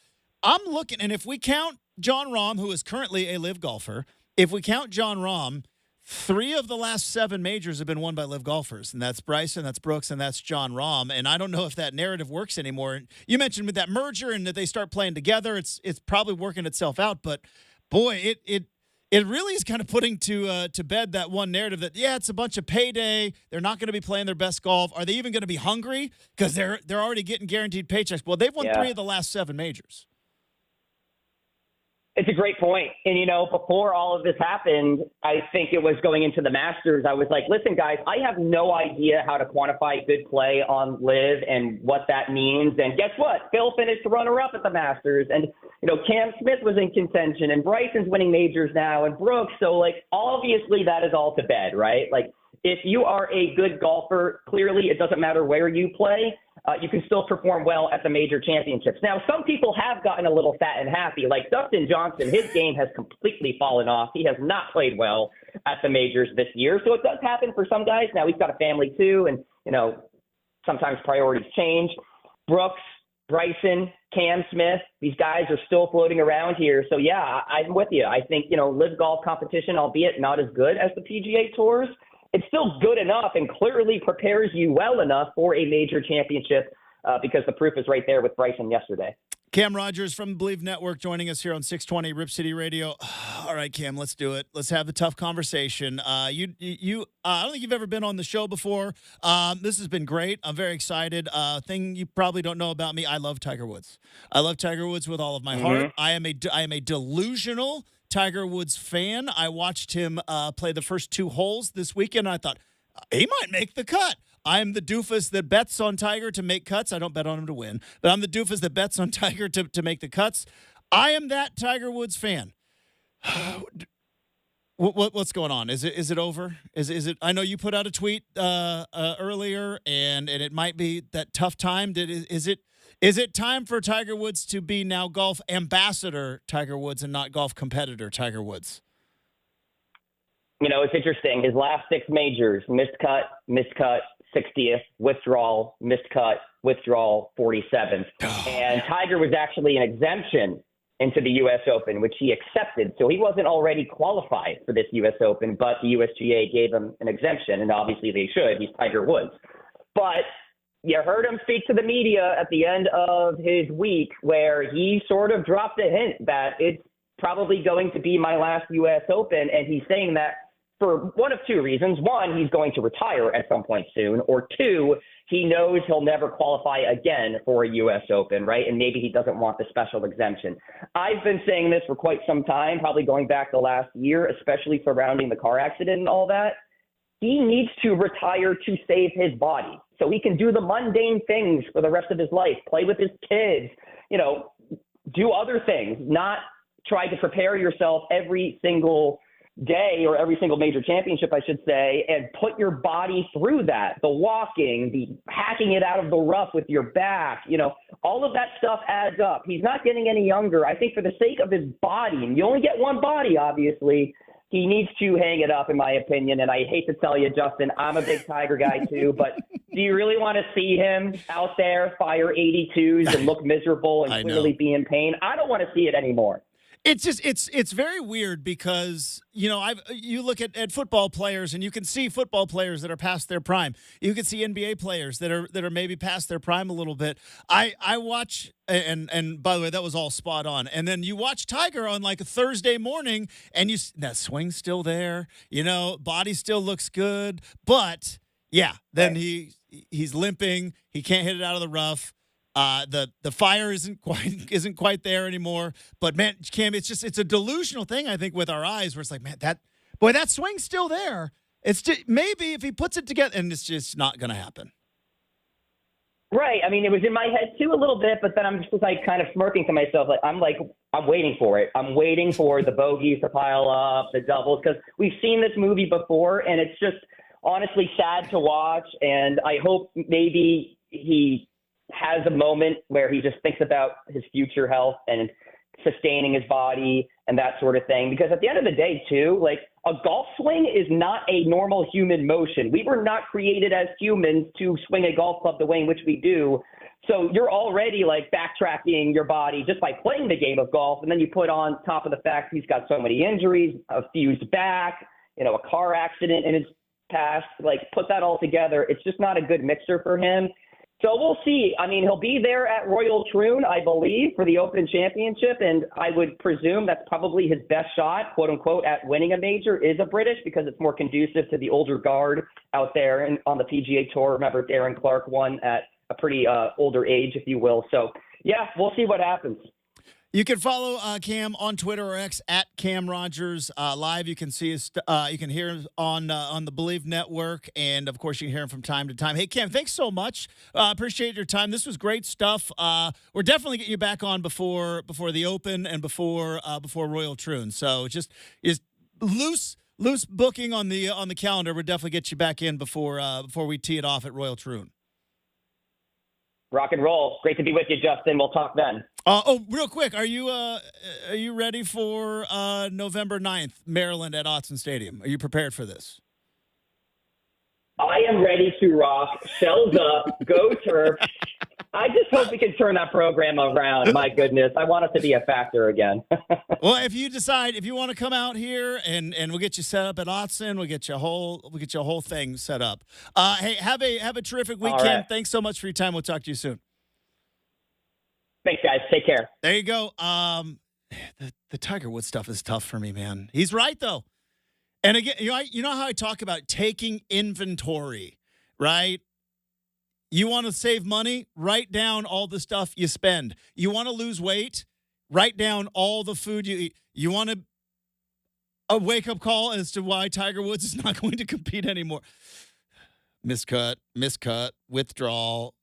I'm looking, and if we count Jon Rahm, who is currently a Live golfer, if we count Jon Rahm, 3 of the last 7 majors have been won by Live golfers, and that's Bryson, that's Brooks, and that's Jon Rahm. And I don't know if that narrative works anymore. You mentioned with that merger and that they start playing together, it's probably working itself out. But boy, it really is kind of putting to bed that one narrative that it's a bunch of payday. They're not going to be playing their best golf. Are they even going to be hungry because they're already getting guaranteed paychecks? Well, they've won 3 of the last 7 majors. It's a great point. And, you know, before all of this happened, I think it was going into the Masters. I was like, listen, guys, I have no idea how to quantify good play on Live and what that means. And guess what? Phil finished runner-up at the Masters. And, you know, Cam Smith was in contention and Bryson's winning majors now and Brooks. So, like, obviously that is all to bed, right? Like, if you are a good golfer, clearly it doesn't matter where you play. You can still perform well at the major championships. Now, some people have gotten a little fat and happy. Like Dustin Johnson, his game has completely fallen off. He has not played well at the majors this year. So it does happen for some guys. Now, he's got a family too, and, you know, sometimes priorities change. Brooks, Bryson, Cam Smith, these guys are still floating around here. So, yeah, I'm with you. I think, you know, Live golf competition, albeit not as good as the PGA Tours, it's still good enough and clearly prepares you well enough for a major championship because the proof is right there with Bryson yesterday. Cam Rogers from the Bleav Network joining us here on 620 Rip City Radio. All right, Cam, let's do it. Let's have the tough conversation. I don't think you've ever been on the show before. This has been great. I'm very excited. Thing you probably don't know about me, I love Tiger Woods. I love Tiger Woods with all of my heart. I am a delusional Tiger Woods fan. I watched him play the first 2 holes this weekend. And I thought he might make the cut. I'm the doofus that bets on Tiger to make cuts. I don't bet on him to win, but I'm the doofus that bets on Tiger to make the cuts. I am that Tiger Woods fan. What's going on? Is it over? Is it? I know you put out a tweet earlier, and it might be that tough time. Is it time for Tiger Woods to be now golf ambassador Tiger Woods and not golf competitor Tiger Woods? You know, it's interesting. His last 6 majors, missed cut, 60th, withdrawal, missed cut, withdrawal, 47th. And Tiger was actually an exemption into the U.S. Open, which he accepted. So he wasn't already qualified for this U.S. Open, but the USGA gave him an exemption, and obviously they should. He's Tiger Woods. But you heard him speak to the media at the end of his week where he sort of dropped a hint that it's probably going to be my last U.S. Open, and he's saying that for one of 2 reasons. One, he's going to retire at some point soon, or 2, he knows he'll never qualify again for a U.S. Open, right? And maybe he doesn't want the special exemption. I've been saying this for quite some time, probably going back the last year, especially surrounding the car accident and all that. He needs to retire to save his body. so he can do the mundane things for the rest of his life, play with his kids, do other things, not try to prepare yourself every single day or every single major championship, I should say, and put your body through that. The walking, the hacking it out of the rough with your back, all of that stuff adds up. He's not getting any younger. I think for the sake of his body, and you only get one body, obviously, he needs to hang it up, in my opinion. And I hate to tell you, Justin, I'm a big Tiger guy too, but do you really want to see him out there fire 82s and look miserable and clearly be in pain? I don't want to see it anymore. It's just it's very weird because you look at football players and you can see football players that are past their prime. You can see NBA players that are maybe past their prime a little bit. I watch and by the way, that was all spot on. And then you watch Tiger on like a Thursday morning and that swing's still there. Body still looks good, but then he's limping. He can't hit it out of the rough. The fire isn't quite there anymore. But man, Cam, it's a delusional thing, I think, with our eyes, where it's like, man, that swing's still there. It's just, maybe if he puts it together, and it's just not going to happen. Right. I mean, it was in my head too a little bit, but then I'm just like kind of smirking to myself. I'm waiting for it. I'm waiting for the bogeys to pile up, the doubles, because we've seen this movie before, and it's just honestly sad to watch. And I hope maybe he has a moment where he just thinks about his future health and sustaining his body and that sort of thing. Because at the end of the day, too, like a golf swing is not a normal human motion. We were not created as humans to swing a golf club the way in which we do. So you're already like backtracking your body just by playing the game of golf. And then you put on top of the fact he's got so many injuries, a fused back, a car accident in his past, like put that all together. It's just not a good mixture for him. So we'll see. I mean, he'll be there at Royal Troon, I Bleav, for the Open Championship, and I would presume that's probably his best shot, quote unquote, at winning a major is a British, because it's more conducive to the older guard out there and on the PGA Tour. Remember, Darren Clark won at a pretty older age, if you will. So, yeah, we'll see what happens. You can follow Cam on Twitter or X at Cam Rogers live. You can see us. You can hear him on the Bleav Network, and of course, you can hear him from time to time. Hey, Cam, thanks so much. Appreciate your time. This was great stuff. We're definitely getting you back on before the Open and before Royal Troon. So just loose booking on the calendar. We'll definitely get you back in before we tee it off at Royal Troon. Rock and roll. Great to be with you, Justin. We'll talk then. Real quick, are you ready for November 9th, Maryland at Autzen Stadium? Are you prepared for this? I am ready to rock. Shells up. Go Terps. I just hope we can turn that program around. My goodness. I want it to be a factor again. Well, if you want to come out here and we'll get you set up at Autzen, we'll get you a whole thing set up. Hey, have a terrific weekend. Right. Thanks so much for your time. We'll talk to you soon. Thanks, guys. Take care. There you go. The Tiger Woods stuff is tough for me, man. He's right though. And again, you know how I talk about taking inventory, right? You want to save money? Write down all the stuff you spend. You want to lose weight? Write down all the food you eat. You want a wake-up call as to why Tiger Woods is not going to compete anymore. Miscut, withdrawal,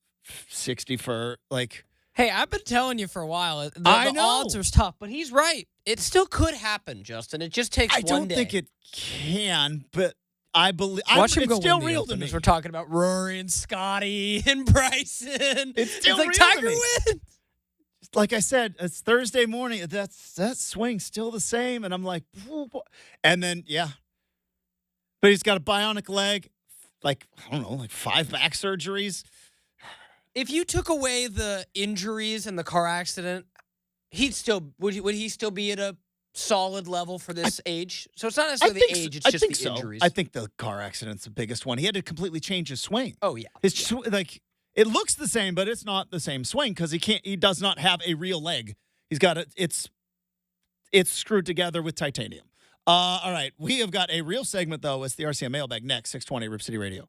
60 for, like... Hey, I've been telling you for a while. The I know. Odds are tough, but he's right. It still could happen, Justin. It just takes one day. I don't think it can, but I believe Watch him it's go still win the real Open, to me. as we're talking about Rory and Scotty and Bryson. It's still like real to Tiger me. wins. Like I said, it's Thursday morning. That swing's still the same, and I'm like, and then but he's got a bionic leg, like I don't know, like 5 back surgeries. If you took away the injuries and the car accident, would he still be at a solid level for this age? So it's not necessarily the age; it's just the injuries. I think the car accident's the biggest one. He had to completely change his swing. Oh yeah, it looks the same, but it's not the same swing because he does not have a real leg. He's got it's screwed together with titanium. All right, we have got a real segment though. It's the RCM mailbag next. 620 Rip City Radio.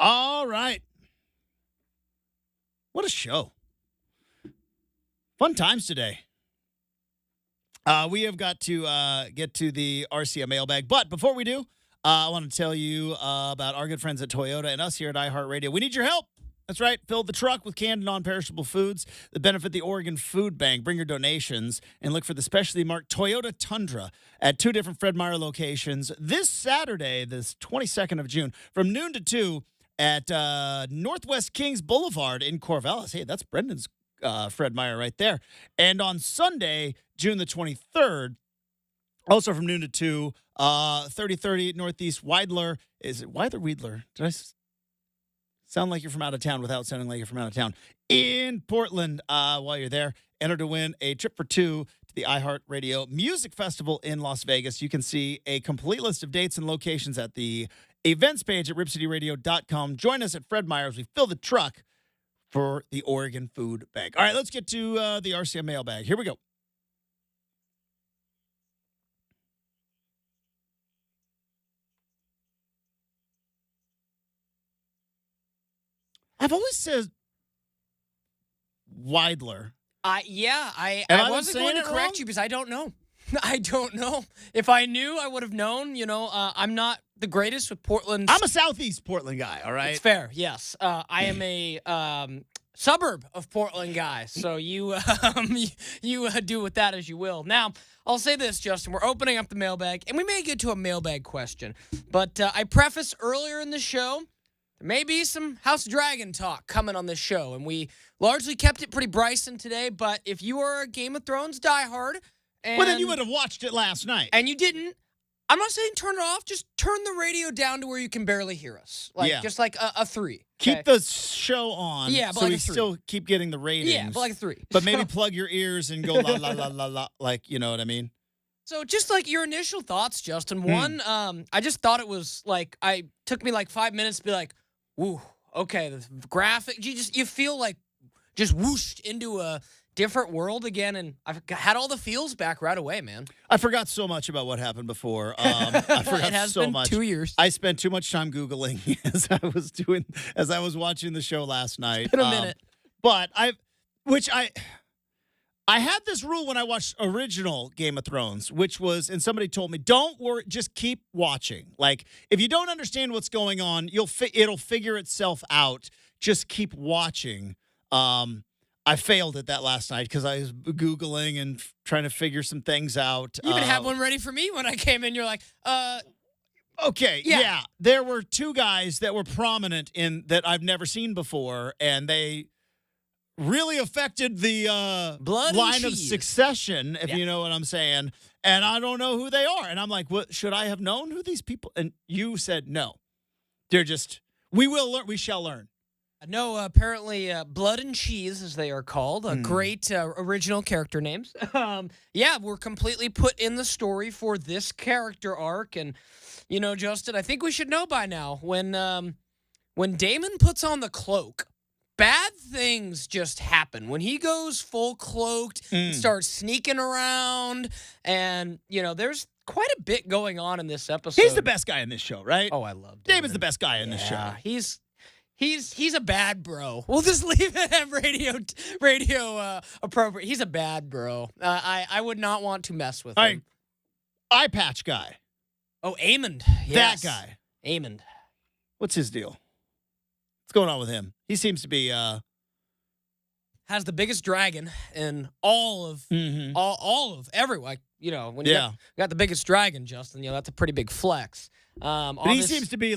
All right. What a show. Fun times today. We have got to get to the RCA mailbag. But before we do, I want to tell you about our good friends at Toyota and us here at iHeartRadio. We need your help. That's right. Fill the truck with canned non-perishable foods that benefit the Oregon Food Bank. Bring your donations and look for the specialty marked Toyota Tundra at 2 different Fred Meyer locations this Saturday, this 22nd of June, from noon to 2 at Northwest Kings Boulevard in Corvallis. Hey, that's Brendan's Fred Meyer right there. And on Sunday, June the 23rd, also from noon to 2, 3030 Northeast Weidler. Is it Weidler? Weidler? Did I sound like you're from out of town without sounding like you're from out of town? In Portland, while you're there, enter to win a trip for 2 to the iHeartRadio Music Festival in Las Vegas. You can see a complete list of dates and locations at the events page at ripcityradio.com. Join us at Fred Meyer as we fill the truck for the Oregon Food Bank. All right, let's get to the RCA mailbag. Here we go. I've always said Weidler. I wasn't going to correct you because I don't know. I don't know. If I knew, I would have known. I'm not the greatest with Portland. I'm a Southeast Portland guy, all right? It's fair, yes. I am a suburb of Portland guy, so you do with that as you will. Now, I'll say this, Justin. We're opening up the mailbag, and we may get to a mailbag question, but I prefaced earlier in the show, there may be some House of Dragon talk coming on this show, and we largely kept it pretty Bryson today, but if you are a Game of Thrones diehard, well, then you would have watched it last night. And you didn't. I'm not saying turn it off. Just turn the radio down to where you can barely hear us. Just like a 3. Okay? Keep the show on so like we a 3. still keep getting the ratings. Yeah, but like a 3. But maybe plug your ears and go la, la, la, la, la, like, you know what I mean? So just like your initial thoughts, Justin. One, I just thought it was like, took me like 5 minutes to be like, woo, okay, the graphic, you feel like just whooshed into a different world again, and I've had all the feels back right away, man. I forgot so much about what happened before. I forgot it has so been much. 2 years. I spent too much time Googling as I was watching the show last night. It's been a minute. But I had this rule when I watched original Game of Thrones, which was, and somebody told me, don't worry, just keep watching. Like, if you don't understand what's going on, it'll figure itself out. Just keep watching. I failed at that last night because I was Googling and trying to figure some things out. You even had one ready for me when I came in. You're like, okay, yeah. There were 2 guys that were prominent in that I've never seen before, and they really affected the blood line of succession, if you know what I'm saying. And I don't know who they are. And I'm like, what, should I have known who these people? And you said no. They're just, we will learn. We shall learn. No, apparently Blood and Cheese, as they are called, great original character names. We're completely put in the story for this character arc. And, Justin, I think we should know by now, when Daemon puts on the cloak, bad things just happen. When he goes full cloaked and starts sneaking around, and, there's quite a bit going on in this episode. He's the best guy in this show, right? Oh, I love Daemon. Damon's the best guy in this show. He's a bad bro. We'll just leave it at radio appropriate. He's a bad bro. I would not want to mess with him. All right. Eye patch guy. Oh, Aemond. Yes. That guy. Aemond. What's his deal? What's going on with him? He seems to be has the biggest dragon in all of all of everyone. When you got the biggest dragon, Justin, that's a pretty big flex. But he seems to be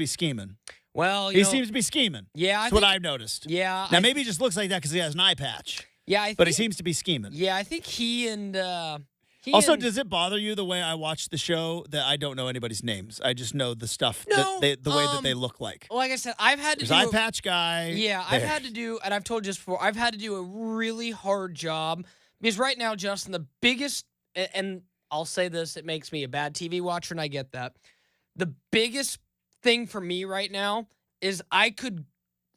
scheming. Well, he seems to be scheming. Yeah, that's what I've noticed. Yeah. Now maybe he just looks like that because he has an eye patch. Yeah, but he seems to be scheming. Yeah, I think he and. Does it bother you the way I watch the show that I don't know anybody's names? I just know the stuff, the way that they look like. Like I said, I've had to do eye patch guy. Yeah, I've had to do, and I've told you this before, I've had to do a really hard job because right now, Justin, the biggest, and I'll say this, it makes me a bad TV watcher, and I get that. The biggest thing for me right now is I could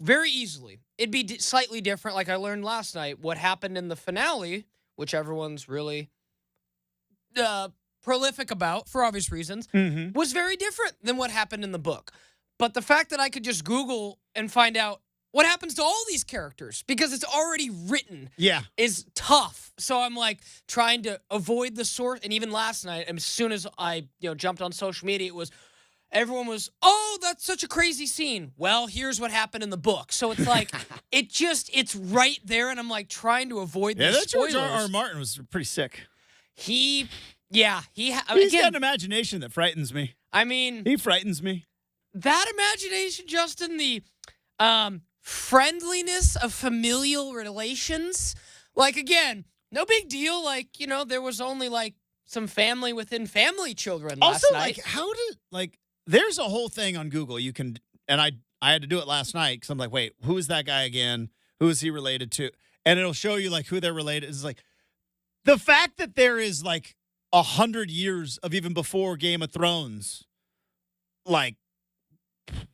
very easily, it'd be slightly different, like I learned last night, what happened in the finale, which everyone's really prolific about for obvious reasons, was very different than what happened in the book. But the fact that I could just Google and find out what happens to all these characters because it's already written is tough. So I'm like trying to avoid the source. And even last night, as soon as I jumped on social media, everyone was, oh, that's such a crazy scene. Well, here's what happened in the book. So it's like, it's right there. And I'm like trying to avoid the spoilers. George R. Martin was pretty sick. He's got an imagination that frightens me. I mean, he frightens me. That imagination, Justin, the friendliness of familial relations. Like, again, no big deal. Like, there was only like some family within family children last night. There's a whole thing on Google you can, and I had to do it last night because I'm like, wait, who is that guy again? Who is he related to? And it'll show you like who they're related. It's like the fact that there is like 100 years of even before Game of Thrones, like,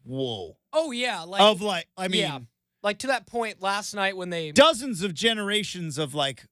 whoa. Oh yeah, like to that point last night when they dozens of generations of like,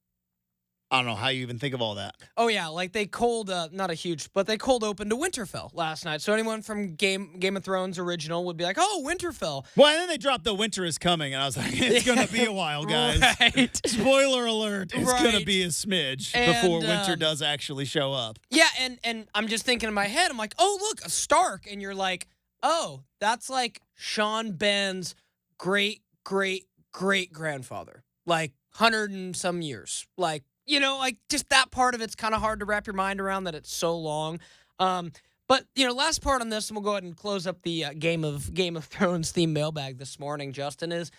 I don't know how you even think of all that. Oh yeah, like they cold not a huge, but they cold opened to Winterfell last night. So anyone from Game of Thrones original would be like, "Oh, Winterfell." Well, and then they dropped the winter is coming, and I was like, "It's gonna be a while, guys." Right. Spoiler alert: it's gonna be a smidge before winter does actually show up. Yeah, and I'm just thinking in my head, I'm like, "Oh, look, a Stark," and you're like, "Oh, that's like Sean Ben's great grandfather, like 100 and some years, like." Like just that part of it's kind of hard to wrap your mind around that it's so long. But last part on this, and we'll go ahead and close up the Game of Thrones theme mailbag this morning, Justin, is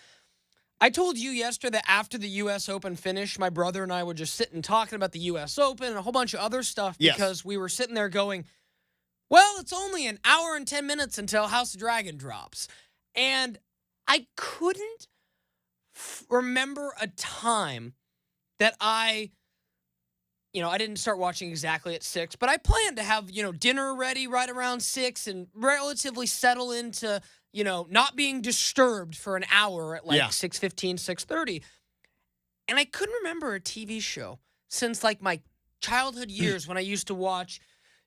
I told you yesterday that after the U.S. Open finished, my brother and I were just sitting talking about the U.S. Open and a whole bunch of other stuff because we were sitting there going, well, it's only an hour and 10 minutes until House of Dragon drops. And I couldn't remember a time that I didn't start watching exactly at 6, but I planned to have, dinner ready right around 6 and relatively settle into, not being disturbed for an hour at 6:15, 6:30. And I couldn't remember a TV show since like my childhood years when I used to watch,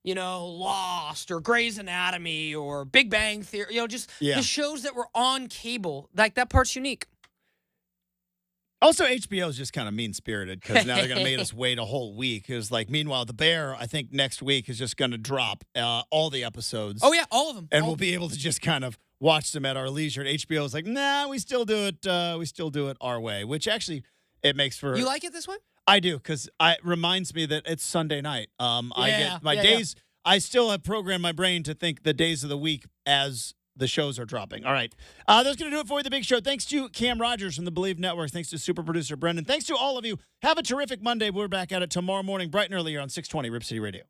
Lost or Grey's Anatomy or Big Bang Theory, the shows that were on cable. Like that part's unique. Also, HBO is just kind of mean-spirited because now they're going to make us wait a whole week. Because, meanwhile, The Bear, I think next week is just going to drop all the episodes. Oh, yeah, all of them. And we'll be able to just kind of watch them at our leisure. And HBO is like, nah, we still do it. We still do it our way, which actually it makes for. You like it this way? I do because it reminds me that it's Sunday night. I get my days. I still have programmed my brain to think the days of the week as the shows are dropping. All right. That's going to do it for The Big Show. Thanks to Cam Rogers from the Bleav Network. Thanks to super producer Brenden. Thanks to all of you. Have a terrific Monday. We're back at it tomorrow morning, bright and early here on 620 Rip City Radio.